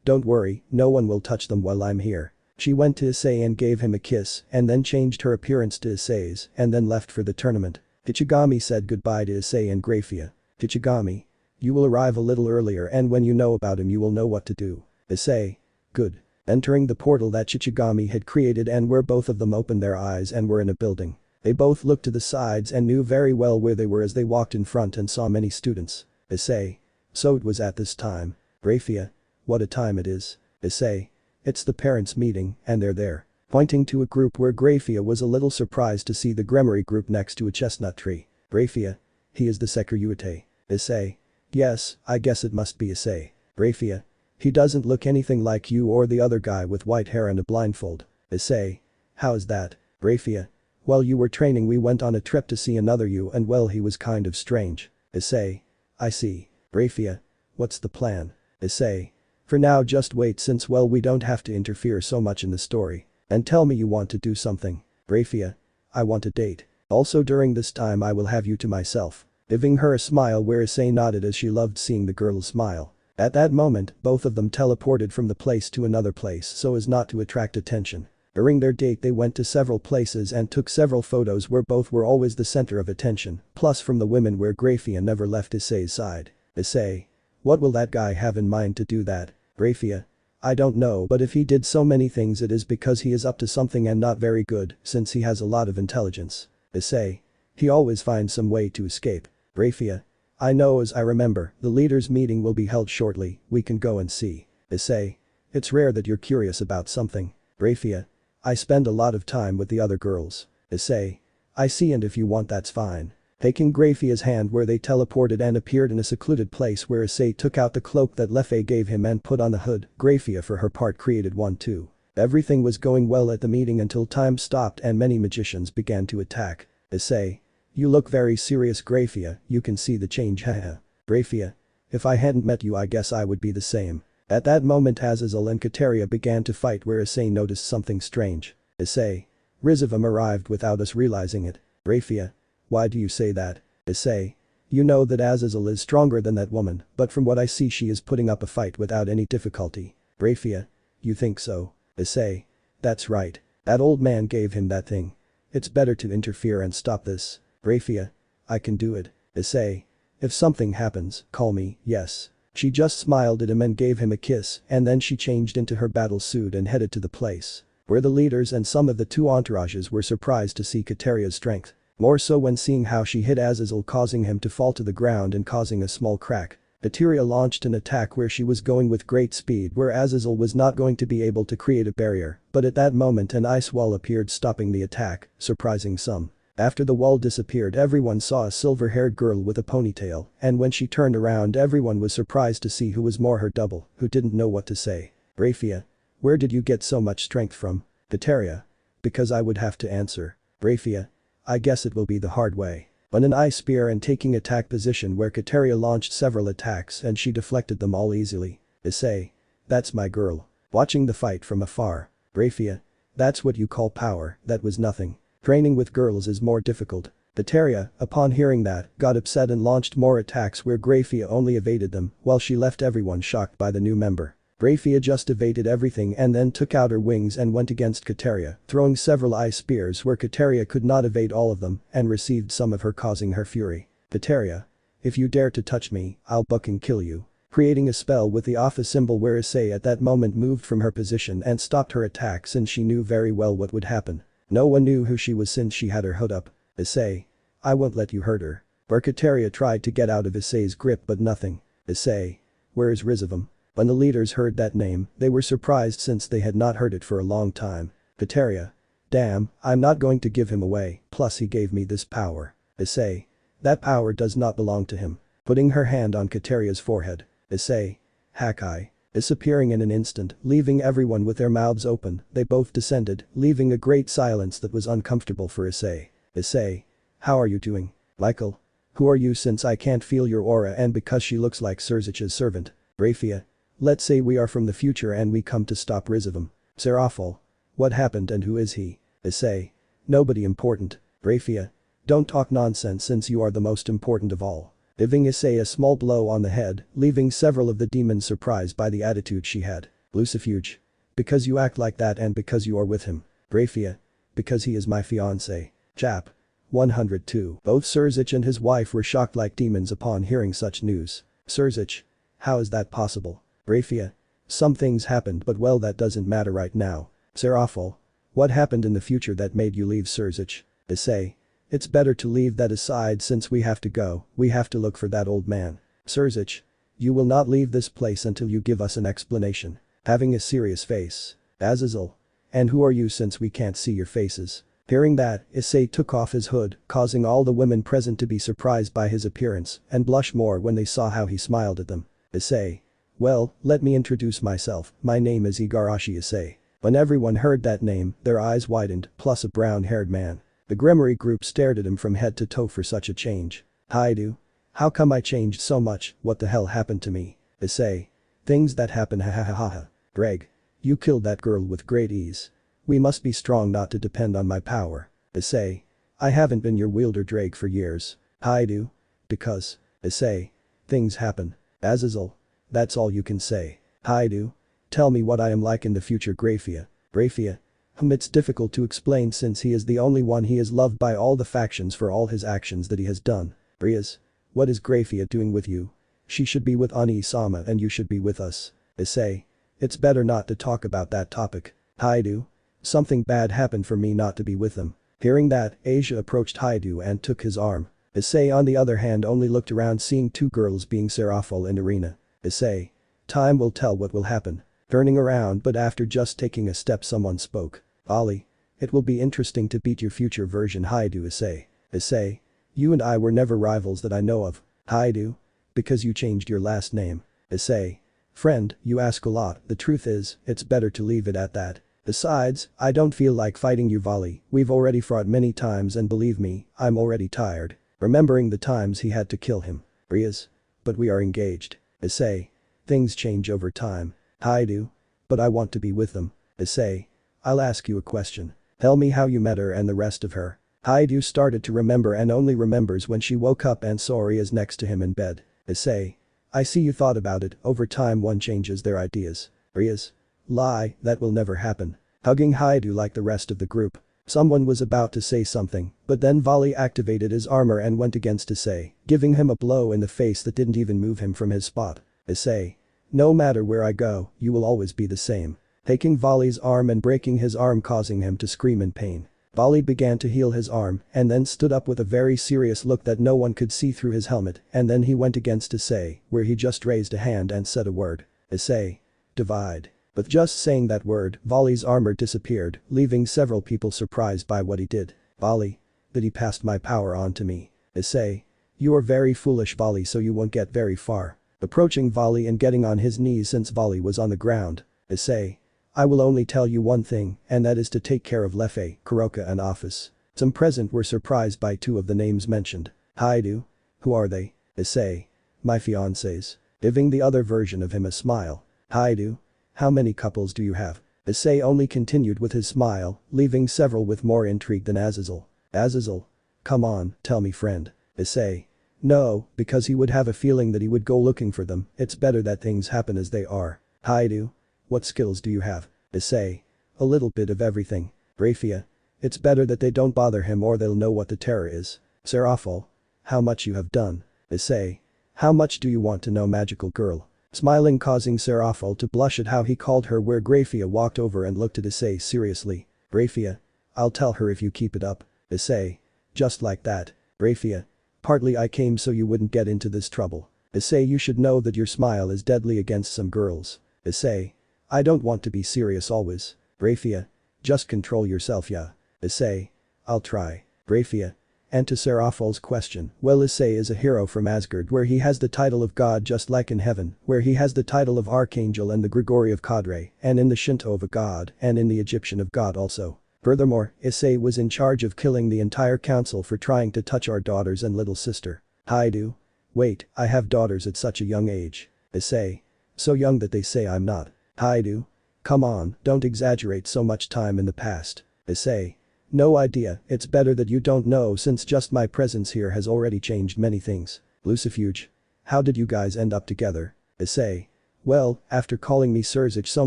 Don't worry, no one will touch them while I'm here. She went to Issei and gave him a kiss and then changed her appearance to Issei's and then left for the tournament. Shichigami said goodbye to Issei and Graphia. Shichigami. You will arrive a little earlier and when you know about him you will know what to do. Issei. Good. Entering the portal that Shichigami had created and where both of them opened their eyes and were in a building. They both looked to the sides and knew very well where they were as they walked in front and saw many students. Issei. So it was at this time. Graphia. What a time it is. Issei. It's the parents' meeting and they're there. Pointing to a group where Graphia was a little surprised to see the Gremory group next to a chestnut tree. Graphia. He is the Sekirute. Issei. Yes, I guess it must be Issei. Graphia. He doesn't look anything like you or the other guy with white hair and a blindfold. Issei. How is that? Graphia. While you were training we went on a trip to see another you and well he was kind of strange. Issei. I see. Graphia. What's the plan? Issei. For now just wait since well we don't have to interfere so much in the story. And tell me you want to do something. Graphia. I want a date. Also during this time I will have you to myself. Giving her a smile where Issei nodded as she loved seeing the girl smile. At that moment, both of them teleported from the place to another place so as not to attract attention. During their date they went to several places and took several photos where both were always the center of attention, plus from the women where Graphia never left Issei's side. Issei. What will that guy have in mind to do that? Graphia. I don't know but if he did so many things it is because he is up to something and not very good since he has a lot of intelligence. Issei. He always finds some way to escape. Graphia. I know as I remember, the leaders' meeting will be held shortly, we can go and see. Issei. It's rare that you're curious about something. Graphia. I spend a lot of time with the other girls. Issei. I see and if you want that's fine. Taking Graphia's hand where they teleported and appeared in a secluded place where Issei took out the cloak that Lefei gave him and put on the hood, Graphia for her part created one too. Everything was going well at the meeting until time stopped and many magicians began to attack. Issei. You look very serious Graphia, you can see the change haha. Graphia. If I hadn't met you I guess I would be the same. At that moment Azazel and Kateria began to fight where Issei noticed something strange. Issei. Rizavam arrived without us realizing it. Graphia. Why do you say that? Issei. You know that Azazel is stronger than that woman, but from what I see she is putting up a fight without any difficulty. Graphia. You think so? Issei. That's right. That old man gave him that thing. It's better to interfere and stop this. Graphia. I can do it. Issei. If something happens, call me, yes. She just smiled at him and gave him a kiss, and then she changed into her battle suit and headed to the place where the leaders and some of the two entourages were surprised to see Kateria's strength. More so when seeing how she hit Azazel, causing him to fall to the ground and causing a small crack. Kateria launched an attack where she was going with great speed where Azazel was not going to be able to create a barrier, but at that moment an ice wall appeared stopping the attack, surprising some. After the wall disappeared everyone saw a silver-haired girl with a ponytail, and when she turned around everyone was surprised to see who was more her double, who didn't know what to say. Graphia. Where did you get so much strength from? Kateria. Because I would have to answer. Graphia. I guess it will be the hard way. On an ice spear and taking attack position where Kateria launched several attacks and she deflected them all easily. Issei. That's my girl. Watching the fight from afar. Graphia. That's what you call power, that was nothing. Training with girls is more difficult. Kateria, upon hearing that, got upset and launched more attacks where Graphia only evaded them, while she left everyone shocked by the new member. Graphia just evaded everything and then took out her wings and went against Kateria, throwing several ice spears where Kateria could not evade all of them and received some of her causing her fury. Kateria. If you dare to touch me, I'll bucking kill you. Creating a spell with the office symbol where Issei at that moment moved from her position and stopped her attack since she knew very well what would happen. No one knew who she was since she had her hood up. Issei. I won't let you hurt her. Where Kateria tried to get out of Issei's grip but nothing. Issei. Where is Rizavam? When the leaders heard that name, they were surprised since they had not heard it for a long time. Kateria. Damn, I'm not going to give him away, plus he gave me this power. Issei. That power does not belong to him. Putting her hand on Kateria's forehead. Issei. Hakai. Disappearing in an instant, leaving everyone with their mouths open, they both descended, leaving a great silence that was uncomfortable for Issei. Issei. How are you doing? Michael. Who are you since I can't feel your aura and because she looks like Serzich's servant? Graphia. Let's say we are from the future and we come to stop Rizavam. Seraphol. What happened and who is he? Issei. Nobody important. Graphia. Don't talk nonsense since you are the most important of all. Giving Issei a small blow on the head, leaving several of the demons surprised by the attitude she had. Lucifuge. Because you act like that and because you are with him. Graphia. Because he is my fiancé. Chap. 102. Both Serzich and his wife were shocked like demons upon hearing such news. Serzich. How is that possible? Graphia. Some things happened but well that doesn't matter right now. Seraphol. What happened in the future that made you leave Serzich? Issei. It's better to leave that aside since we have to go, we have to look for that old man. Serzich. You will not leave this place until you give us an explanation. Having a serious face. Azazel. And who are you since we can't see your faces? Hearing that, Issei took off his hood, causing all the women present to be surprised by his appearance and blush more when they saw how he smiled at them. Issei. Well, let me introduce myself, my name is Igarashi Issei. When everyone heard that name, their eyes widened, plus a brown-haired man. The Grimoire group stared at him from head to toe for such a change. Haidu. How come I changed so much, what the hell happened to me? Issei. Things that happen ha ha ha ha ha. Greg. You killed that girl with great ease. We must be strong not to depend on my power. Issei. I haven't been your wielder Drake for years. Haidu. Because. Issei. Things happen. Azazel. That's all you can say. Haidu. Tell me what I am like in the future Graphia. Graphia. It's difficult to explain since he is the only one he is loved by all the factions for all his actions that he has done. Brias. What is Graphia doing with you? She should be with Ani-sama and you should be with us. Issei. It's better not to talk about that topic. Haidu. Something bad happened for me not to be with them. Hearing that, Asia approached Haidu and took his arm. Issei on the other hand only looked around seeing two girls being Seraphol in arena. Issei. Time will tell what will happen. Turning around but after just taking a step someone spoke. Ali. It will be interesting to beat your future version Haidu Issei. Issei. You and I were never rivals that I know of. I do. Because you changed your last name. Issei. Friend, you ask a lot, the truth is, it's better to leave it at that. Besides, I don't feel like fighting you Vali, we've already fought many times and believe me, I'm already tired. Remembering the times he had to kill him. Riaz. But we are engaged. Issei. Things change over time. I do. But I want to be with them. Issei. I'll ask you a question. Tell me how you met her and the rest of her. Haidu started to remember and only remembers when she woke up and saw Riaz next to him in bed. Issei. I see you thought about it, over time one changes their ideas. Riaz. Lie, that will never happen. Hugging Haidu like the rest of the group. Someone was about to say something, but then Vali activated his armor and went against Issei, giving him a blow in the face that didn't even move him from his spot. Issei. No matter where I go, you will always be the same. Taking Vali's arm and breaking his arm causing him to scream in pain. Vali began to heal his arm and then stood up with a very serious look that no one could see through his helmet and then he went against Issei, where he just raised a hand and said a word. Issei. Divide. With just saying that word, Vali's armor disappeared, leaving several people surprised by what he did. Vali. That he passed my power on to me. Issei. You are very foolish Vali so you won't get very far. Approaching Vali and getting on his knees since Vali was on the ground. Issei. I will only tell you one thing, and that is to take care of Lefei, Kuroka and Office. Some present were surprised by two of the names mentioned. Haidu. Who are they? Issei. My fiancés. Giving the other version of him a smile. Haidu. How many couples do you have? Issei only continued with his smile, leaving several with more intrigue than Azazel. Azazel. Come on, tell me friend. Issei. No, because he would have a feeling that he would go looking for them, it's better that things happen as they are. Haidu. What skills do you have? Issei. A little bit of everything. Rafia. It's better that they don't bother him or they'll know what the terror is. Seraphol. How much you have done. Issei. How much do you want to know magical girl? Smiling causing Seraphol to blush at how he called her where Grafia walked over and looked at Issei seriously. Grafia. I'll tell her if you keep it up. Issei. Just like that. Grafia. Partly I came so you wouldn't get into this trouble. Issei you should know that your smile is deadly against some girls. Issei. I don't want to be serious always. Grafia. Just control yourself yeah. Issei. I'll try. Grafia. And to Seraphol's question, well Issei is a hero from Asgard where he has the title of god just like in heaven, where he has the title of archangel and the Grigori of Kadre, and in the Shinto of a god, and in the Egyptian of god also. Furthermore, Issei was in charge of killing the entire council for trying to touch our daughters and little sister. Haidu. Wait, I have daughters at such a young age. Issei. So young that they say I'm not. Haidu. Come on, don't exaggerate so much time in the past. Issei. No idea, it's better that you don't know since just my presence here has already changed many things. Lucifuge. How did you guys end up together? Issei. Well, after calling me Surzich so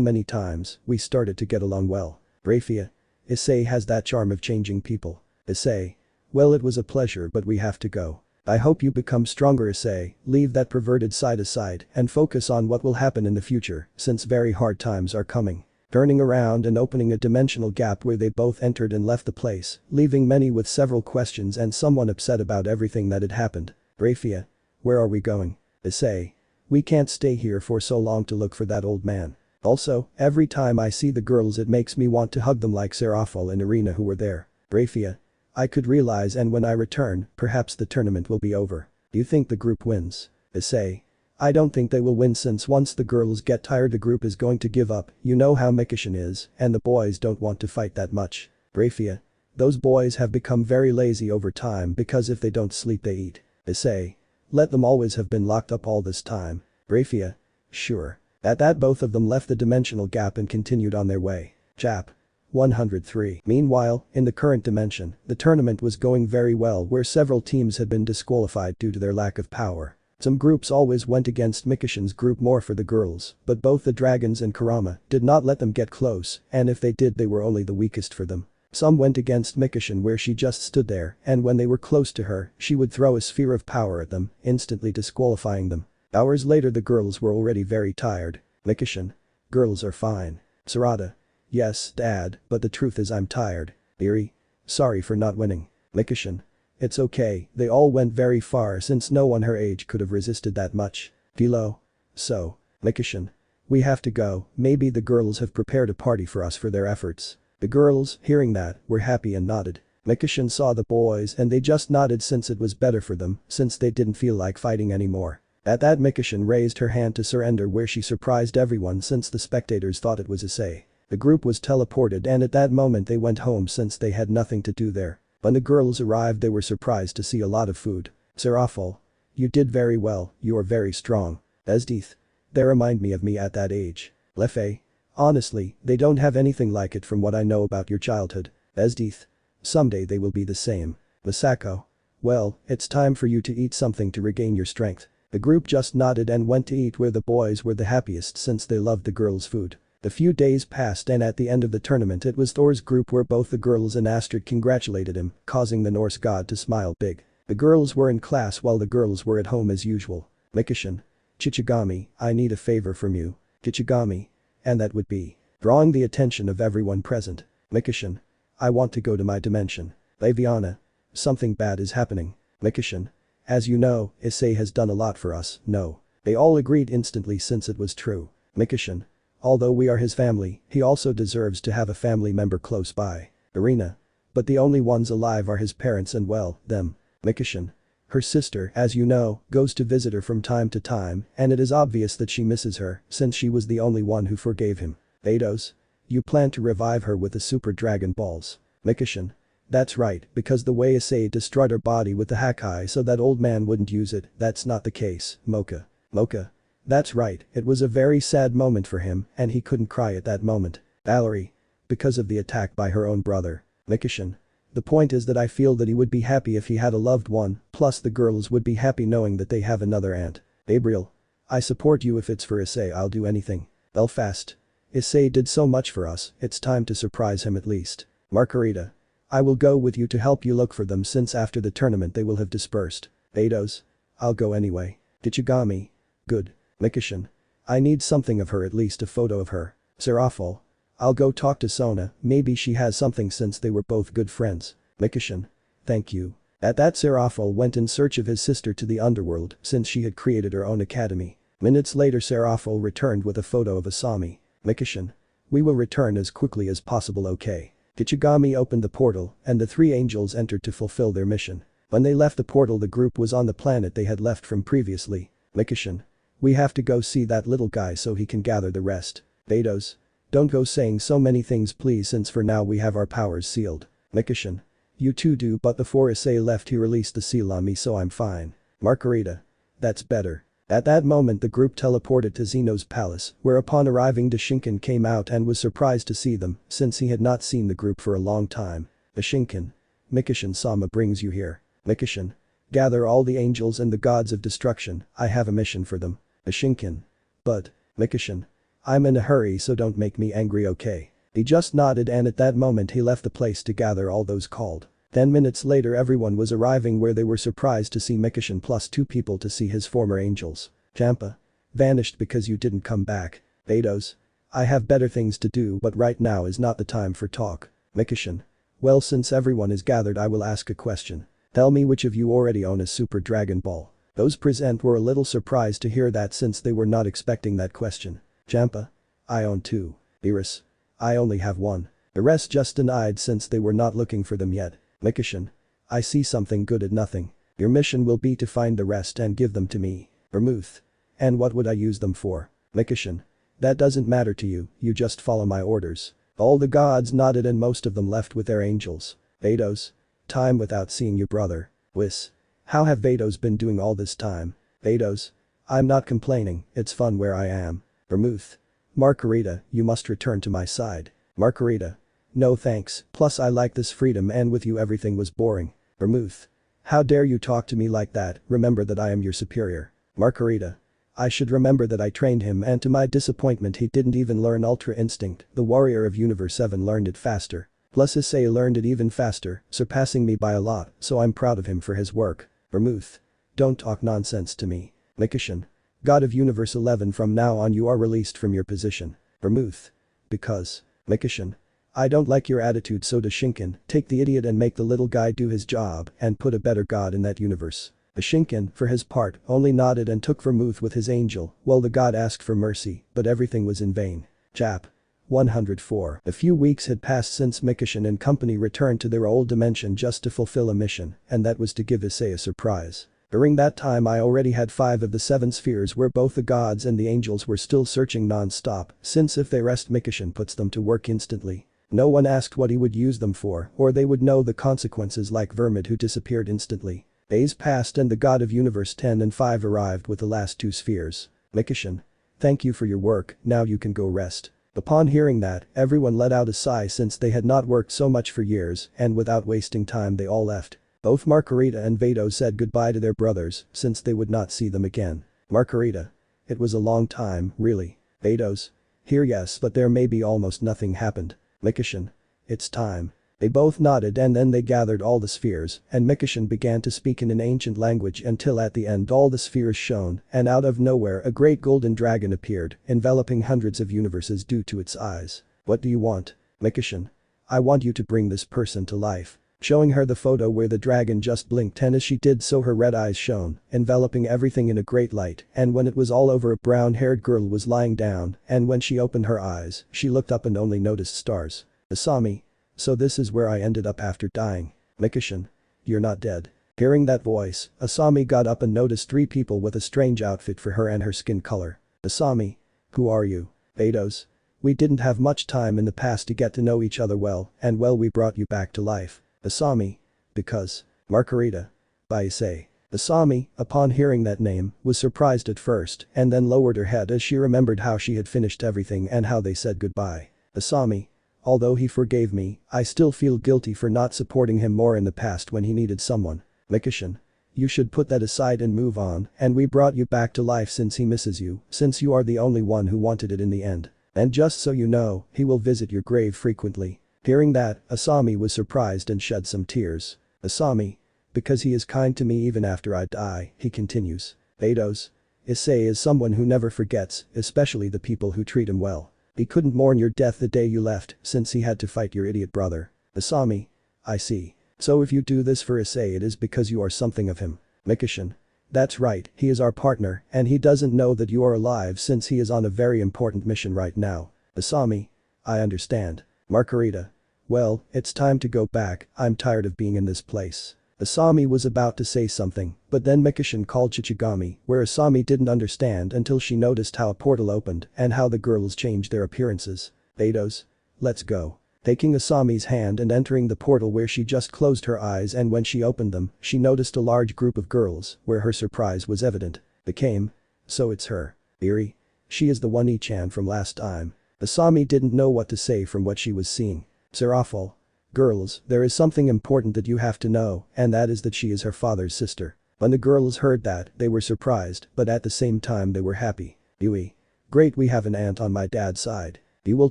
many times, we started to get along well. Rafia. Issei has that charm of changing people. Issei. Well it was a pleasure but we have to go. I hope you become stronger Issei, leave that perverted side aside and focus on what will happen in the future since very hard times are coming. Turning around and opening a dimensional gap where they both entered and left the place, leaving many with several questions and someone upset about everything that had happened. Rafia. Where are we going? Issei. We can't stay here for so long to look for that old man. Also, every time I see the girls it makes me want to hug them like Seraphol and Irina who were there. Rafia. I could realize and when I return, perhaps the tournament will be over. Do you think the group wins? Issei. I don't think they will win since once the girls get tired the group is going to give up, you know how Mikishin is, and the boys don't want to fight that much. Rafia. Those boys have become very lazy over time because if they don't sleep they eat. Issei. Let them always have been locked up all this time. Rafia. Sure. At that both of them left the dimensional gap and continued on their way. Chap. 103. Meanwhile, in the current dimension, the tournament was going very well where several teams had been disqualified due to their lack of power. Some groups always went against Mikishin's group more for the girls, but both the dragons and Kurama did not let them get close and if they did they were only the weakest for them. Some went against Mikishin where she just stood there and when they were close to her, she would throw a sphere of power at them, instantly disqualifying them. Hours later the girls were already very tired. Mikishin. Girls are fine. Sarada. Yes, Dad, but the truth is I'm tired. Iri. Sorry for not winning. Mikishin. It's okay, they all went very far since no one her age could have resisted that much. Philo. So. Mikishin. We have to go, maybe the girls have prepared a party for us for their efforts. The girls, hearing that, were happy and nodded. Mikashin saw the boys and they just nodded since it was better for them, since they didn't feel like fighting anymore. At that Mikashin raised her hand to surrender where she surprised everyone since the spectators thought it was Issei. The group was teleported and at that moment they went home since they had nothing to do there. When the girls arrived they were surprised to see a lot of food. Serafal. You did very well, you are very strong. Esdeeth. They remind me of me at that age. Lefei. Honestly, they don't have anything like it from what I know about your childhood. Esdeeth. Someday they will be the same. Masako. Well, it's time for you to eat something to regain your strength. The group just nodded and went to eat where the boys were the happiest since they loved the girls' food. A few days passed and at the end of the tournament it was Thor's group where both the girls and Astrid congratulated him, causing the Norse god to smile big. The girls were in class while the girls were at home as usual. Mikashin. Chichigami, I need a favor from you. Chichigami. And that would be. Drawing the attention of everyone present. Mikashin. I want to go to my dimension. Leviana. Something bad is happening. Mikashin. As you know, Issei has done a lot for us, no. They all agreed instantly since it was true. Mikashin. Although we are his family, he also deserves to have a family member close by. Irina. But the only ones alive are his parents and well, them. Mikashin. Her sister, as you know, goes to visit her from time to time and it is obvious that she misses her since she was the only one who forgave him. Vados. You plan to revive her with the Super Dragon Balls. Mikashin. That's right, because the way Issei destroyed her body with the Hakai so that old man wouldn't use it, that's not the case, Mocha. Mocha. That's right, it was a very sad moment for him and he couldn't cry at that moment. Valerie. Because of the attack by her own brother. Mikashin. The point is that I feel that he would be happy if he had a loved one, plus the girls would be happy knowing that they have another aunt. Gabriel. I support you if it's for Issei I'll do anything. Belfast. Issei did so much for us, it's time to surprise him at least. Margarita. I will go with you to help you look for them since after the tournament they will have dispersed. Vados. I'll go anyway. Ichigami. Good. Mikashin. I need something of her at least a photo of her. Serafal. I'll go talk to Sona, maybe she has something since they were both good friends. Mikashin. Thank you. At that Serafal went in search of his sister to the underworld since she had created her own academy. Minutes later Serafal returned with a photo of Asami. Mikashin. We will return as quickly as possible okay. Ichigami opened the portal and the three angels entered to fulfill their mission. When they left the portal the group was on the planet they had left from previously. Mikashin. We have to go see that little guy so he can gather the rest. Vados. Don't go saying so many things please since for now we have our powers sealed. Mikashin. You too do but before Issei left he released the seal on me so I'm fine. Margarita. That's better. At that moment the group teleported to Zeno's palace where upon arriving Dashinkan came out and was surprised to see them since he had not seen the group for a long time. Dashinkan. Mikashin-sama brings you here. Mikashin. Gather all the angels and the gods of destruction, I have a mission for them. Dashinkan. But. Mikashin. I'm in a hurry so don't make me angry okay. He just nodded and at that moment he left the place to gather all those called. 10 minutes later everyone was arriving where they were surprised to see Mikashin plus 2 people to see his former angels. Champa. Vanished because you didn't come back. Vados. I have better things to do but right now is not the time for talk. Mikashin. Well since everyone is gathered I will ask a question. Tell me which of you already own a Super Dragon Ball. Those present were a little surprised to hear that since they were not expecting that question. Champa. I own 2. Iris. I only have 1. The rest just denied since they were not looking for them yet. Mikashin. I see something good at nothing. Your mission will be to find the rest and give them to me. Vermouth. And what would I use them for? Mikashin. That doesn't matter to you, you just follow my orders. All the gods nodded and most of them left with their angels. Vados. Time without seeing your brother. Whis. How have Vados been doing all this time? Vados. I'm not complaining, it's fun where I am. Vermouth. Margarita, you must return to my side. Margarita. No thanks, plus I like this freedom and with you everything was boring. Vermouth. How dare you talk to me like that, remember that I am your superior. Margarita. I should remember that I trained him and to my disappointment he didn't even learn Ultra Instinct, the warrior of Universe 7 learned it faster. Plus Issei learned it even faster, surpassing me by a lot, so I'm proud of him for his work. Vermouth. Don't talk nonsense to me. Mikashin. God of Universe 11 from now on you are released from your position. Vermouth. Because. Mikashin. I don't like your attitude so Dashinkan, take the idiot and make the little guy do his job and put a better god in that universe. Dashinkan, for his part, only nodded and took Vermouth with his angel while the god asked for mercy, but everything was in vain. Chap. 104. A few weeks had passed since Mikishin and company returned to their old dimension just to fulfill a mission, and that was to give Issei a surprise. During that time I already had 5 of the 7 spheres where both the gods and the angels were still searching non-stop, since if they rest Mikishin puts them to work instantly. No one asked what he would use them for, or they would know the consequences like Vermid who disappeared instantly. Days passed and the god of universe 10 and 5 arrived with the last 2 spheres. Mikishin. Thank you for your work, now you can go rest. Upon hearing that, everyone let out a sigh since they had not worked so much for years, and without wasting time they all left. Both Margarita and Vado said goodbye to their brothers, since they would not see them again. Margarita. It was a long time, really. Vados. Here yes, but there may be almost nothing happened. Mikishin. It's time. They both nodded and then they gathered all the spheres, and Mikishin began to speak in an ancient language until at the end all the spheres shone, and out of nowhere a great golden dragon appeared, enveloping hundreds of universes due to its eyes. What do you want? Mikishin. I want you to bring this person to life. Showing her the photo where the dragon just blinked and as she did so her red eyes shone, enveloping everything in a great light, and when it was all over a brown-haired girl was lying down, and when she opened her eyes, she looked up and only noticed stars. Asami. So this is where I ended up after dying. Mikishin. You're not dead. Hearing that voice, Asami got up and noticed 3 people with a strange outfit for her and her skin color. Asami. Who are you? Vados. We didn't have much time in the past to get to know each other well, and well we brought you back to life. Asami. Because. Margarita. By Issei. Asami, upon hearing that name, was surprised at first and then lowered her head as she remembered how she had finished everything and how they said goodbye. Asami. Although he forgave me, I still feel guilty for not supporting him more in the past when he needed someone. Mikishin. You should put that aside and move on, and we brought you back to life since he misses you, since you are the only one who wanted it in the end. And just so you know, he will visit your grave frequently. Hearing that, Asami was surprised and shed some tears. Asami. Because he is kind to me even after I die, he continues. Vados. Issei is someone who never forgets, especially the people who treat him well. He couldn't mourn your death the day you left, since he had to fight your idiot brother. Asami. I see. So if you do this for Issei it is because you are something of him. Mikishin. That's right, he is our partner, and he doesn't know that you are alive since he is on a very important mission right now. Asami. I understand. Margarita. Well, it's time to go back, I'm tired of being in this place. Asami was about to say something, but then Mikishin called Chichigami, where Asami didn't understand until she noticed how a portal opened and how the girls changed their appearances. Vados. Let's go. Taking Asami's hand and entering the portal where she just closed her eyes and when she opened them, she noticed a large group of girls, where her surprise was evident. Became. So it's her. Iri. She is the one Ichan from last time. Asami didn't know what to say from what she was seeing. Serafal. Girls, there is something important that you have to know, and that is that she is her father's sister. When the girls heard that, they were surprised, but at the same time they were happy. Yui. Great, we have an aunt on my dad's side. You will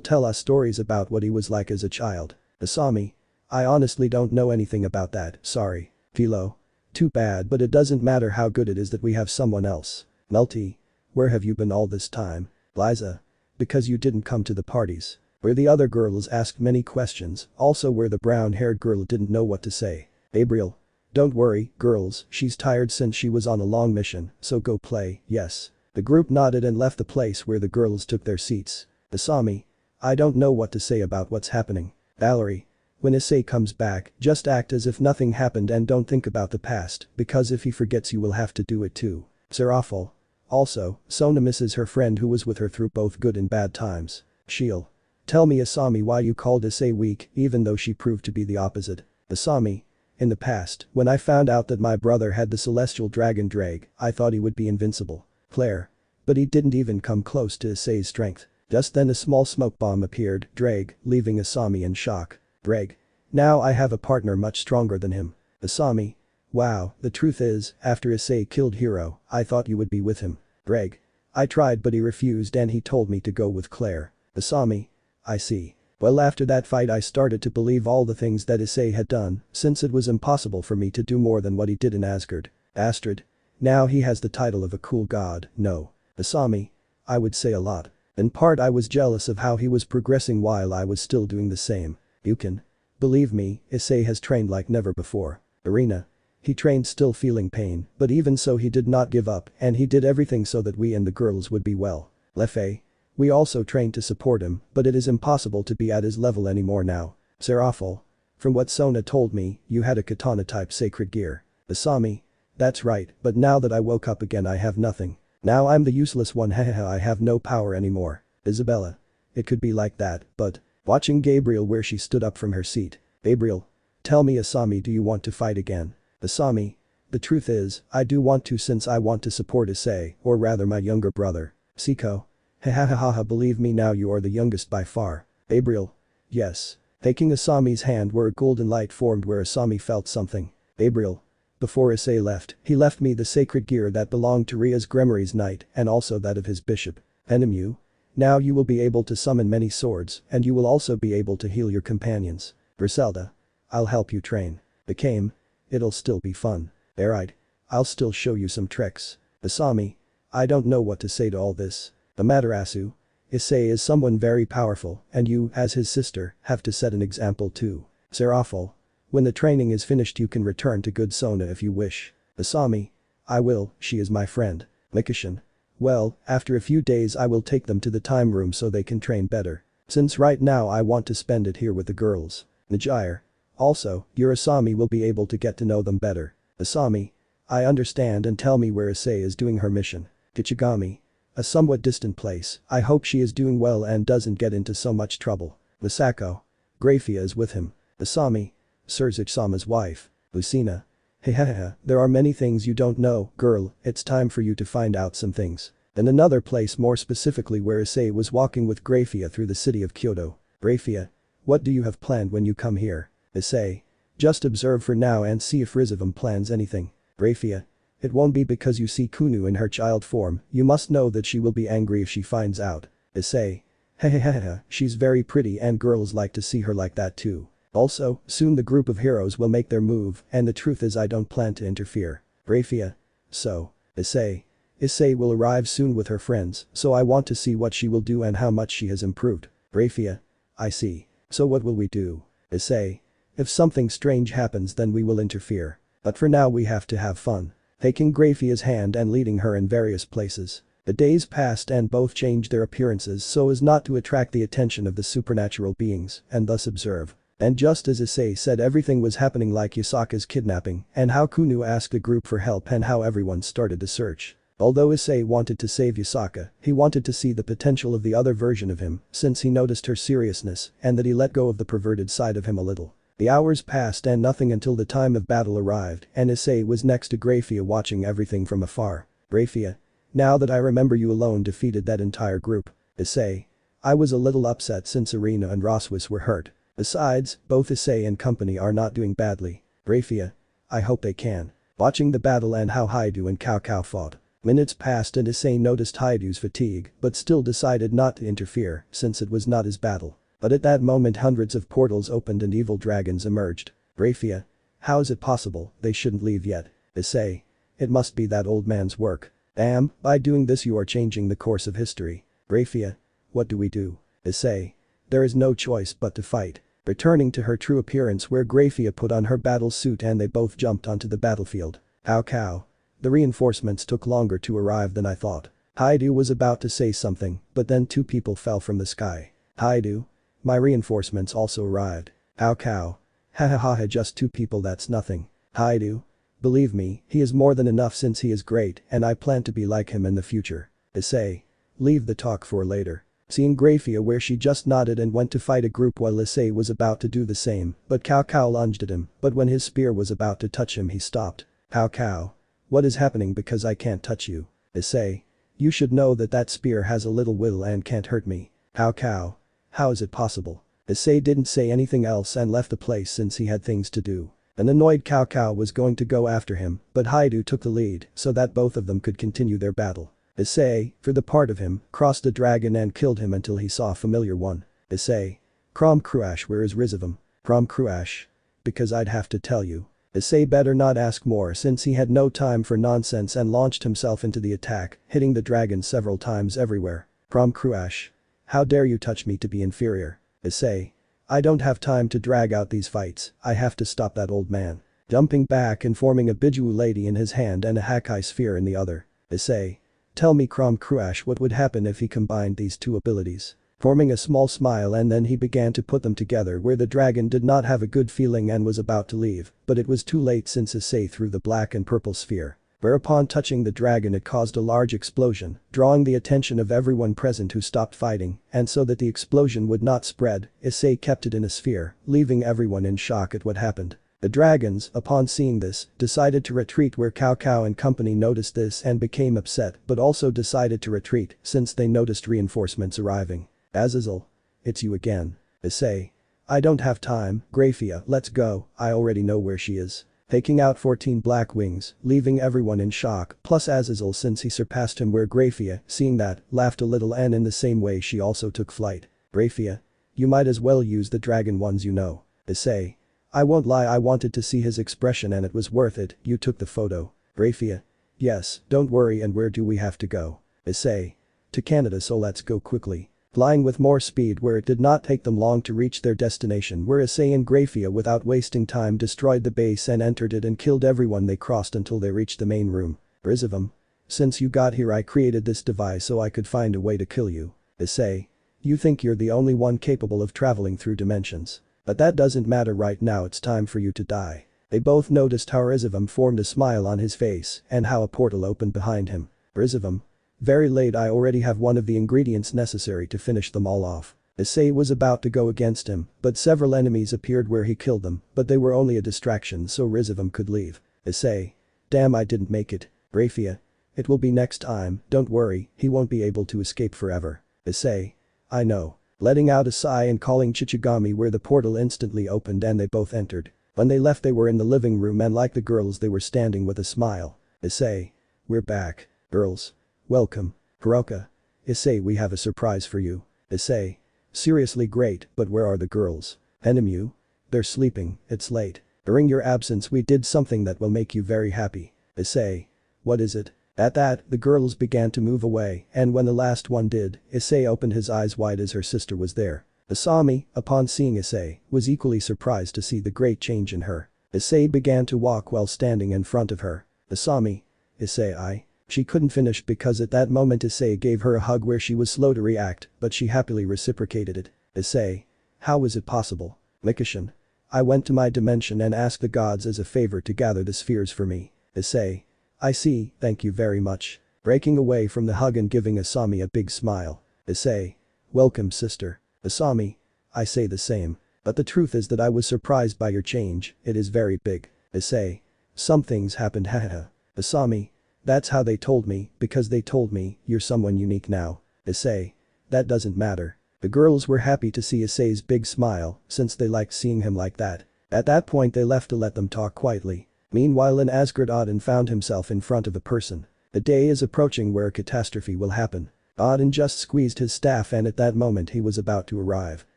tell us stories about what he was like as a child. Asami. I honestly don't know anything about that, sorry. Philo. Too bad, but it doesn't matter how good it is that we have someone else. Melty. Where have you been all this time? Liza. Because you didn't come to the parties. Where the other girls asked many questions, also where the brown-haired girl didn't know what to say. Gabriel. Don't worry, girls, she's tired since she was on a long mission, so go play, yes. The group nodded and left the place where the girls took their seats. Asami. I don't know what to say about what's happening. Valerie. When Issei comes back, just act as if nothing happened and don't think about the past, because if he forgets you will have to do it too. Serafal. Also, Sona misses her friend who was with her through both good and bad times. Shiel. Tell me Asami why you called Issei weak even though she proved to be the opposite. Asami. In the past, when I found out that my brother had the celestial dragon Drake, I thought he would be invincible. Claire. But he didn't even come close to Issei's strength. Just then a small smoke bomb appeared, Drake, leaving Asami in shock. Drake. Now I have a partner much stronger than him. Asami. Wow, the truth is, after Issei killed Hiro, I thought you would be with him. Drake. I tried but he refused and he told me to go with Claire. Asami. I see. Well, after that fight I started to believe all the things that Issei had done, since it was impossible for me to do more than what he did in Asgard. Astrid. Now he has the title of a cool god, no. Asami. I would say a lot. In part I was jealous of how he was progressing while I was still doing the same. Yukin. Believe me, Issei has trained like never before. Irina. He trained still feeling pain, but even so he did not give up and he did everything so that we and the girls would be well. Lefei. We also train to support him, but it is impossible to be at his level anymore now. Serafal. From what Sona told me, you had a katana-type sacred gear. Asami. That's right, but now that I woke up again I have nothing. Now I'm the useless one, hahaha, I have no power anymore. Isabella. It could be like that, but… Watching Gabriel where she stood up from her seat. Gabriel. Tell me, Asami, do you want to fight again? Asami. The truth is, I do want to, since I want to support Issei, or rather my younger brother. Siko. Hahaha, believe me, now you are the youngest by far. Gabriel. Yes. Taking Asami's hand where a golden light formed where Asami felt something. Gabriel. Before Issei left, he left me the sacred gear that belonged to Ria's Grimory's knight and also that of his bishop. Enemu. Now you will be able to summon many swords and you will also be able to heal your companions. Griselda. I'll help you train. Became. It'll still be fun. Alright. I'll still show you some tricks. Asami. I don't know what to say to all this. Amaterasu. Issei is someone very powerful and you, as his sister, have to set an example too. Serafal. When the training is finished you can return to good Sona if you wish. Asami. I will, she is my friend. Mikishin. Well, after a few days I will take them to the time room so they can train better. Since right now I want to spend it here with the girls. Najire. Also, your Asami will be able to get to know them better. Asami. I understand, and tell me where Issei is doing her mission. Kichigami. A somewhat distant place, I hope she is doing well and doesn't get into so much trouble. Misako. Grafia is with him. Asami. Surzuch-sama's wife. Lucina. Hehehe, there are many things you don't know, girl, it's time for you to find out some things. In another place, more specifically where Issei was walking with Grafia through the city of Kyoto. Grafia. What do you have planned when you come here? Issei. Just observe for now and see if Rizavam plans anything. Grafia. It won't be because you see Kunu in her child form, you must know that she will be angry if she finds out. Issei. Hehehehe, she's very pretty and girls like to see her like that too. Also, soon the group of heroes will make their move and the truth is I don't plan to interfere. Grafia. So. Issei. Issei will arrive soon with her friends, so I want to see what she will do and how much she has improved. Grafia. I see. So what will we do? Issei. If something strange happens then we will interfere. But for now we have to have fun. Taking Grafia's hand and leading her in various places. The days passed and both changed their appearances so as not to attract the attention of the supernatural beings and thus observe. And just as Issei said, everything was happening, like Yasaka's kidnapping and how Kunu asked the group for help and how everyone started to search. Although Issei wanted to save Yasaka, he wanted to see the potential of the other version of him since he noticed her seriousness and that he let go of the perverted side of him a little. The hours passed and nothing until the time of battle arrived and Issei was next to Grafia watching everything from afar. Grafia. Now that I remember, you alone defeated that entire group. Issei. I was a little upset since Arena and Roswis were hurt. Besides, both Issei and company are not doing badly. Grafia. I hope they can. Watching the battle and how Haidu and Cao Cao fought. Minutes passed and Issei noticed Haidu's fatigue but still decided not to interfere since it was not his battle. But at that moment hundreds of portals opened and evil dragons emerged. Grafia. How is it possible? They shouldn't leave yet. Issei. It must be that old man's work. Damn, by doing this you are changing the course of history. Grafia. What do we do? Issei. There is no choice but to fight. Returning to her true appearance where Grafia put on her battle suit and they both jumped onto the battlefield. Cao Cao. The reinforcements took longer to arrive than I thought. Haidu was about to say something, but then two people fell from the sky. Haidu. My reinforcements also arrived. Cao Cao. Hahaha, just two people, that's nothing. Haidu. Believe me, he is more than enough since he is great and I plan to be like him in the future. Issei. Leave the talk for later. Seeing Grafia where she just nodded and went to fight a group while Issei was about to do the same, but Cao Cao lunged at him, but when his spear was about to touch him he stopped. Cao Cao. What is happening, because I can't touch you? Issei. You should know that that spear has a little will and can't hurt me. Cao Cao. How is it possible? Issei didn't say anything else and left the place since he had things to do. An annoyed Cao Cao was going to go after him, but Haidu took the lead so that both of them could continue their battle. Issei, for the part of him, crossed the dragon and killed him until he saw a familiar one. Issei. Krom Kruash, where is Rizavam? Krom Kruash. Because I'd have to tell you. Issei better not ask more since he had no time for nonsense and launched himself into the attack, hitting the dragon several times everywhere. Krom Kruash. How dare you touch me to be inferior? Issei. I don't have time to drag out these fights, I have to stop that old man. Jumping back and forming a Biju lady in his hand and a Hakai sphere in the other. Issei. Tell me Crom Cruash what would happen if he combined these two abilities. Forming a small smile and then he began to put them together where the dragon did not have a good feeling and was about to leave, but it was too late since Issei threw the black and purple sphere. Whereupon touching the dragon it caused a large explosion, drawing the attention of everyone present who stopped fighting, and so that the explosion would not spread, Issei kept it in a sphere, leaving everyone in shock at what happened. The dragons, upon seeing this, decided to retreat where Cao Cao and company noticed this and became upset but also decided to retreat since they noticed reinforcements arriving. Azazel. It's you again. Issei. I don't have time, Graphia, let's go, I already know where she is. Taking out 14 black wings, leaving everyone in shock, plus Azazel since he surpassed him where Graphia, seeing that, laughed a little and in the same way she also took flight. Graphia. You might as well use the dragon ones you know. Issei. I won't lie I wanted to see his expression and it was worth it, you took the photo. Graphia. Yes, don't worry and where do we have to go? Issei. To Canada so let's go quickly. Flying with more speed where it did not take them long to reach their destination where Issei and Graphia without wasting time destroyed the base and entered it and killed everyone they crossed until they reached the main room. Rizivum. Since you got here I created this device so I could find a way to kill you. Issei. You think you're the only one capable of traveling through dimensions. But that doesn't matter right now it's time for you to die. They both noticed how Rizivum formed a smile on his face and how a portal opened behind him. Rizivum. Very late I already have one of the ingredients necessary to finish them all off. Issei was about to go against him, but several enemies appeared where he killed them, but they were only a distraction so Rizivum could leave. Issei. Damn I didn't make it. Graphia. It will be next time, don't worry, he won't be able to escape forever. Issei. I know. Letting out a sigh and calling Chichigami where the portal instantly opened and they both entered. When they left they were in the living room and like the girls they were standing with a smile. Issei. We're back. Girls. Welcome. Hiroka. Issei we have a surprise for you. Issei. Seriously great, but where are the girls? Enemu? They're sleeping, it's late. During your absence we did something that will make you very happy. Issei. What is it? At that, the girls began to move away and when the last one did, Issei opened his eyes wide as her sister was there. Asami, upon seeing Issei, was equally surprised to see the great change in her. Issei began to walk while standing in front of her. Asami. Issei. She couldn't finish because at that moment Issei gave her a hug where she was slow to react, but she happily reciprocated it. Issei. How was it possible? Mikishin. I went to my dimension and asked the gods as a favor to gather the spheres for me. Issei. I see, thank you very much. Breaking away from the hug and giving Asami a big smile. Issei. Welcome sister. Asami. I say the same. But the truth is that I was surprised by your change, it is very big. Issei. Some things happened haha. Asami. That's how they told me, because they told me, you're someone unique now. Issei. That doesn't matter. The girls were happy to see Issei's big smile, since they liked seeing him like that. At that point they left to let them talk quietly. Meanwhile in Asgard Odin found himself in front of a person. The day is approaching where a catastrophe will happen. Odin just squeezed his staff and at that moment he was about to arrive.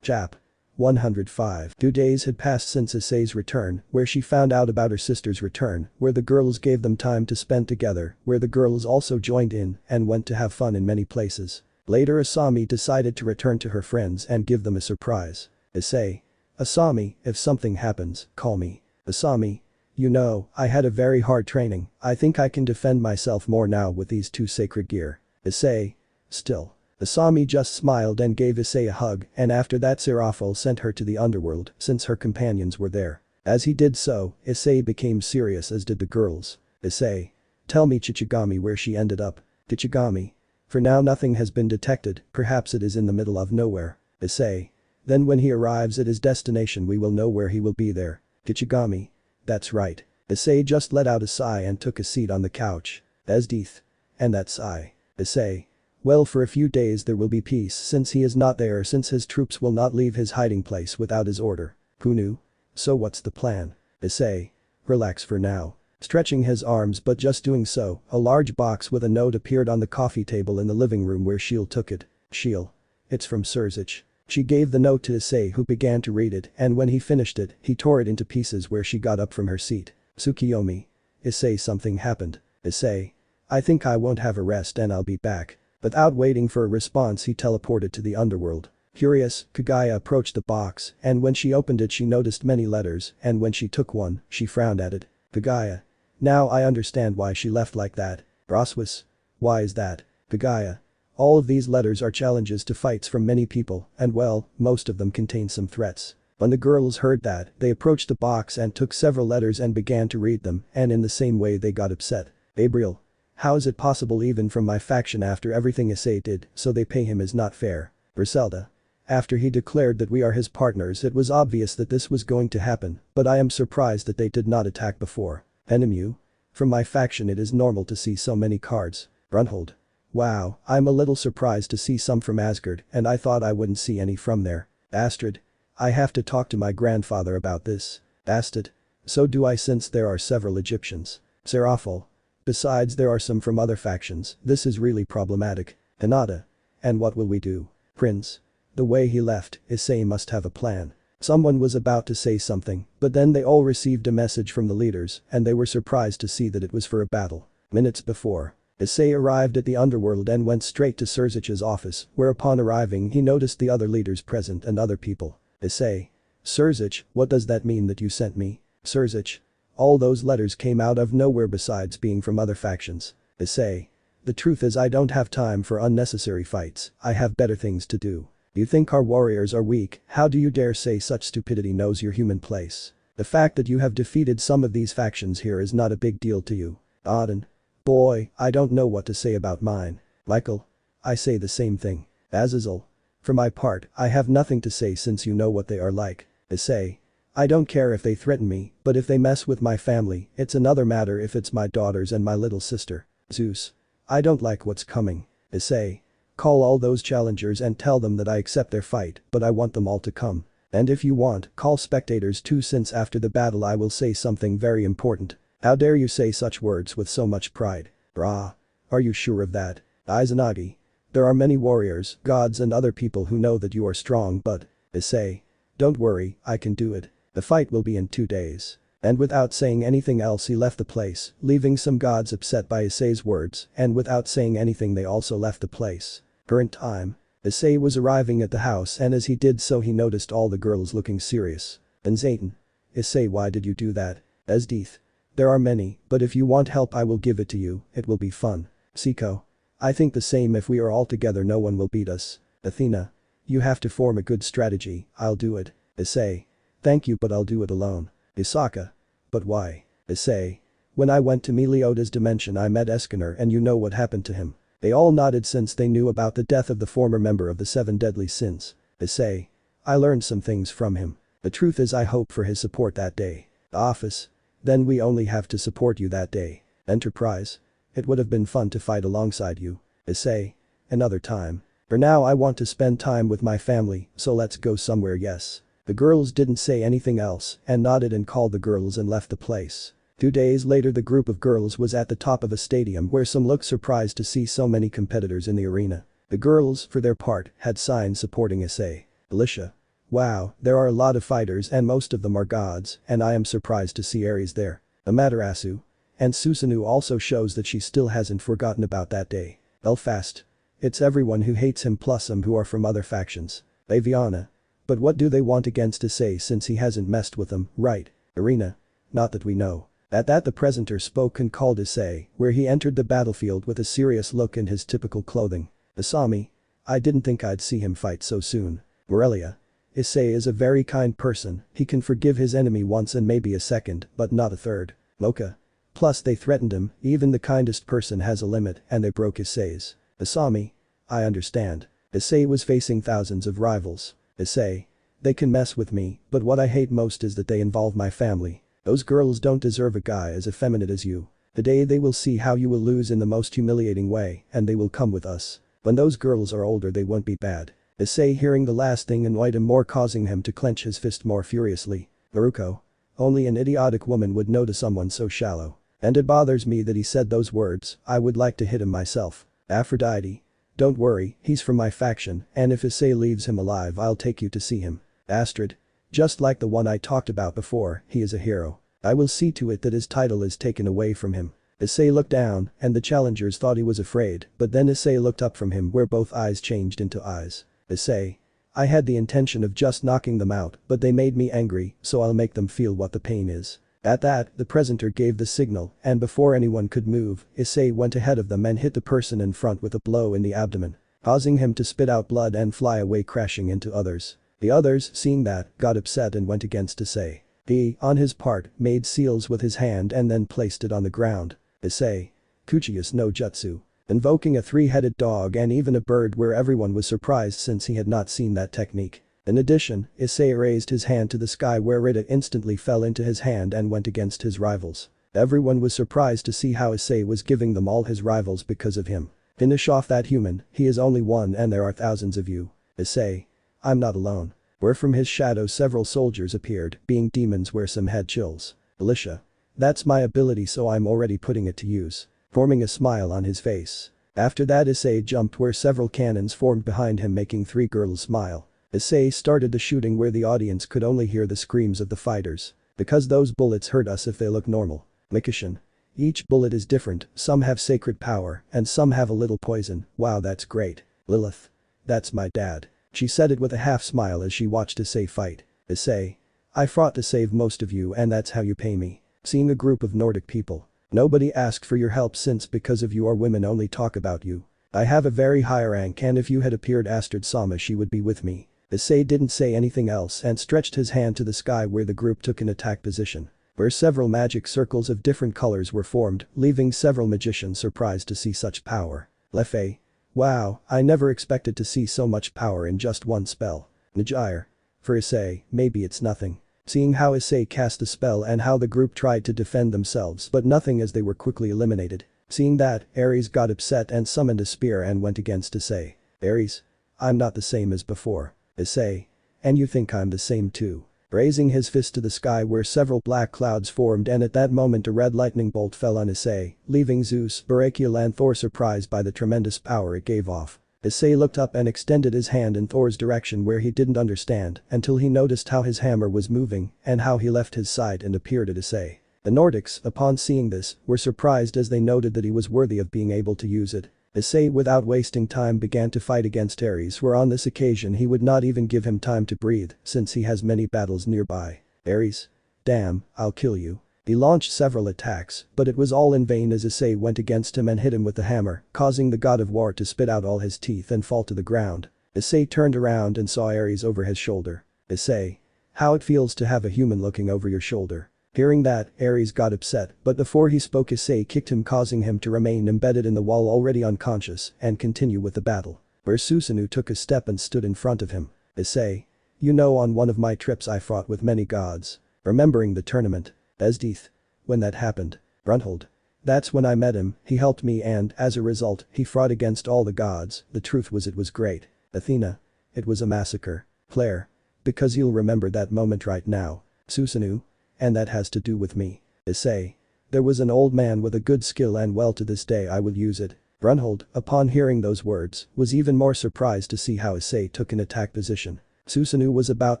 Chap. 105. 2 days had passed since Issei's return, where she found out about her sister's return, where the girls gave them time to spend together, where the girls also joined in and went to have fun in many places. Later Asami decided to return to her friends and give them a surprise. Issei. Asami, if something happens, call me. Asami. You know, I had a very hard training, I think I can defend myself more now with these two sacred gear. Issei. Still. Asami just smiled and gave Issei a hug and after that Seraphil sent her to the underworld since her companions were there. As he did so, Issei became serious as did the girls. Issei. Tell me Chichigami where she ended up. Chichigami. For now nothing has been detected, perhaps it is in the middle of nowhere. Issei. Then when he arrives at his destination we will know where he will be there. Chichigami. That's right. Issei just let out a sigh and took a seat on the couch. Esdeeth. And that sigh. Issei. Well for a few days there will be peace since he is not there since his troops will not leave his hiding place without his order. Who knew? So what's the plan? Issei. Relax for now. Stretching his arms but just doing so, a large box with a note appeared on the coffee table in the living room where Shiel took it. Shiel. It's from Surzich. She gave the note to Issei who began to read it and when he finished it, he tore it into pieces where she got up from her seat. Tsukiyomi. Issei something happened. Issei. I think I won't have a rest and I'll be back. Without waiting for a response he teleported to the underworld. Curious, Kagaya approached the box and when she opened it she noticed many letters and when she took one, she frowned at it. Kagaya. Now I understand why she left like that. Roswis. Why is that? Pagaya. All of these letters are challenges to fights from many people and well, most of them contain some threats. When the girls heard that, they approached the box and took several letters and began to read them and in the same way they got upset. Gabriel. How is it possible even from my faction after everything Issei did, so they pay him is not fair. Griselda. After he declared that we are his partners it was obvious that this was going to happen, but I am surprised that they did not attack before. Enemu. From my faction it is normal to see so many cards. Brunhold. Wow, I'm a little surprised to see some from Asgard and I thought I wouldn't see any from there. Astrid. I have to talk to my grandfather about this. Astrid. So do I since there are several Egyptians. Seraphil. Besides there are some from other factions, this is really problematic. Hinata. And what will we do? Prince. The way he left, Issei must have a plan. Someone was about to say something, but then they all received a message from the leaders and they were surprised to see that it was for a battle. Minutes before. Issei arrived at the underworld and went straight to Surzich's office, where upon arriving he noticed the other leaders present and other people. Issei. Surzich, what does that mean that you sent me? Surzich. All those letters came out of nowhere besides being from other factions. Issei. The truth is I don't have time for unnecessary fights, I have better things to do. You think our warriors are weak, how do you dare say such stupidity knows your human place? The fact that you have defeated some of these factions here is not a big deal to you. Auden. Boy, I don't know what to say about mine. Michael. I say the same thing. Azazel. For my part, I have nothing to say since you know what they are like. Issei. I don't care if they threaten me, but if they mess with my family, it's another matter if it's my daughters and my little sister. Zeus. I don't like what's coming. Issei. Call all those challengers and tell them that I accept their fight, but I want them all to come. And if you want, call spectators too since after the battle I will say something very important. How dare you say such words with so much pride? Brah. Are you sure of that? Izanagi. There are many warriors, gods and other people who know that you are strong but, Issei. Don't worry, I can do it. The fight will be in 2 days. And without saying anything else he left the place, leaving some gods upset by Issei's words and without saying anything they also left the place. Current time. Issei was arriving at the house and as he did so he noticed all the girls looking serious. And Zayton. Issei, why did you do that? Esdeeth. There are many, but if you want help I will give it to you, it will be fun. Siko. I think the same, if we are all together no one will beat us. Athena. You have to form a good strategy, I'll do it. Issei. Thank you but I'll do it alone. Isaka. But why? Issei. When I went to Meliodas dimension I met Escanor and you know what happened to him. They all nodded since they knew about the death of the former member of the 7 deadly sins. Issei. I learned some things from him. The truth is I hope for his support that day. Office. Then we only have to support you that day. Enterprise. It would have been fun to fight alongside you. Issei. Another time. For now I want to spend time with my family, so let's go somewhere. Yes. The girls didn't say anything else and nodded and called the girls and left the place. 2 days later the group of girls was at the top of a stadium where some looked surprised to see so many competitors in the arena. The girls, for their part, had signs supporting Issei. Alicia. Wow, there are a lot of fighters and most of them are gods and I am surprised to see Ares there. Amaterasu. And Susanoo also shows that she still hasn't forgotten about that day. Belfast. It's everyone who hates him plus some who are from other factions. Aviana. But what do they want against Issei since he hasn't messed with them, right? Irina. Not that we know. At that the presenter spoke and called Issei, where he entered the battlefield with a serious look in his typical clothing. Asami. I didn't think I'd see him fight so soon. Morelia. Issei is a very kind person, he can forgive his enemy once and maybe a second, but not a third. Mocha. Plus they threatened him, even the kindest person has a limit and they broke Issei's. Asami. I understand. Issei was facing thousands of rivals. Issei. They can mess with me, but what I hate most is that they involve my family. Those girls don't deserve a guy as effeminate as you. Today they will see how you will lose in the most humiliating way and they will come with us. When those girls are older they won't be bad. Issei hearing the last thing annoyed him more, causing him to clench his fist more furiously. Baruko. Only an idiotic woman would notice someone so shallow. And it bothers me that he said those words, I would like to hit him myself. Aphrodite. Don't worry, he's from my faction and if Issei leaves him alive I'll take you to see him. Astrid. Just like the one I talked about before, he is a hero. I will see to it that his title is taken away from him. Issei looked down and the challengers thought he was afraid, but then Issei looked up from him where both eyes changed into eyes. Issei. I had the intention of just knocking them out but they made me angry so I'll make them feel what the pain is. At that, the presenter gave the signal, and before anyone could move, Issei went ahead of them and hit the person in front with a blow in the abdomen, causing him to spit out blood and fly away crashing into others. The others, seeing that, got upset and went against Issei. He, on his part, made seals with his hand and then placed it on the ground. Issei. Kuchius no Jutsu. Invoking a three-headed dog and even a bird where everyone was surprised since he had not seen that technique. In addition, Issei raised his hand to the sky where it instantly fell into his hand and went against his rivals. Everyone was surprised to see how Issei was giving them all his rivals because of him. Finish off that human, he is only one and there are thousands of you. Issei. I'm not alone. Where from his shadow several soldiers appeared, being demons where some had chills. Alicia. That's my ability so I'm already putting it to use. Forming a smile on his face. After that Issei jumped where several cannons formed behind him making three girls smile. Issei started the shooting where the audience could only hear the screams of the fighters. Because those bullets hurt us if they look normal. Mikishin. Each bullet is different, some have sacred power, and some have a little poison, wow that's great. Lilith. That's my dad. She said it with a half smile as she watched Issei fight. Issei. I fought to save most of you and that's how you pay me. Seeing a group of Nordic people. Nobody asked for your help since because of you our women only talk about you. I have a very high rank and if you had appeared Astrid Sama she would be with me. Issei didn't say anything else and stretched his hand to the sky where the group took an attack position. Where several magic circles of different colors were formed, leaving several magicians surprised to see such power. Lefei. Wow, I never expected to see so much power in just one spell. Najire. For Issei, maybe it's nothing. Seeing how Issei cast the spell and how the group tried to defend themselves but nothing as they were quickly eliminated. Seeing that, Ares got upset and summoned a spear and went against Issei. Ares. I'm not the same as before. Issei. And you think I'm the same too. Raising his fist to the sky where several black clouds formed and at that moment a red lightning bolt fell on Issei, leaving Zeus, Barakiel and Thor surprised by the tremendous power it gave off. Issei looked up and extended his hand in Thor's direction where he didn't understand until he noticed how his hammer was moving and how he left his side and appeared at Issei. The Nordics, upon seeing this, were surprised as they noted that he was worthy of being able to use it. Issei without wasting time began to fight against Ares where on this occasion he would not even give him time to breathe since he has many battles nearby. Ares. Damn, I'll kill you. He launched several attacks, but it was all in vain as Issei went against him and hit him with the hammer, causing the god of war to spit out all his teeth and fall to the ground. Issei turned around and saw Ares over his shoulder. Issei. How it feels to have a human looking over your shoulder. Hearing that, Ares got upset, but before he spoke Issei kicked him causing him to remain embedded in the wall already unconscious and continue with the battle. Where Susanoo took a step and stood in front of him. Issei. You know on one of my trips I fought with many gods. Remembering the tournament. Esdeath. When that happened. Brunhild. That's when I met him, he helped me and, as a result, he fought against all the gods, the truth was it was great. Athena. It was a massacre. Claire. Because you'll remember that moment right now. Susanoo. And that has to do with me. Issei. There was an old man with a good skill and well to this day I will use it. Brunhild, upon hearing those words, was even more surprised to see how Issei took an attack position. Susanoo was about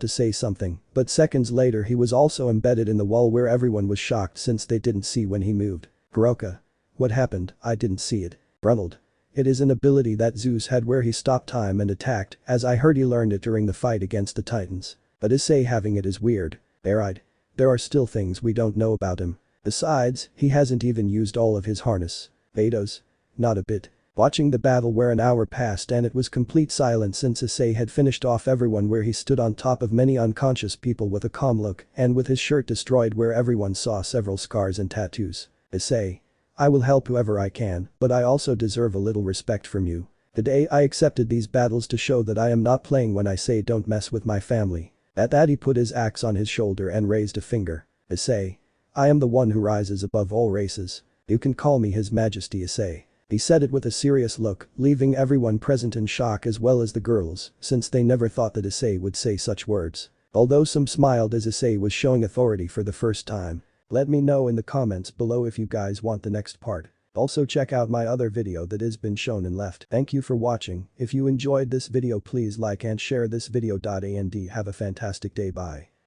to say something, but seconds later he was also embedded in the wall where everyone was shocked since they didn't see when he moved. Hiroka. What happened, I didn't see it. Brunhild. It is an ability that Zeus had where he stopped time and attacked, as I heard he learned it during the fight against the Titans. But Issei having it is weird. Arid. There are still things we don't know about him. Besides, he hasn't even used all of his harness. Vados. Not a bit. Watching the battle where an hour passed and it was complete silence since Issei had finished off everyone where he stood on top of many unconscious people with a calm look and with his shirt destroyed where everyone saw several scars and tattoos. Issei. I will help whoever I can, but I also deserve a little respect from you. Today I accepted these battles to show that I am not playing when I say don't mess with my family. At that he put his axe on his shoulder and raised a finger. Issei. I am the one who rises above all races. You can call me His Majesty Issei. He said it with a serious look, leaving everyone present in shock as well as the girls, since they never thought that Issei would say such words. Although some smiled as Issei was showing authority for the first time. Let me know in the comments below if you guys want the next part. Also check out my other video that has been shown and left. Thank you for watching. If you enjoyed this video please like and share this video. And have a fantastic day. Bye.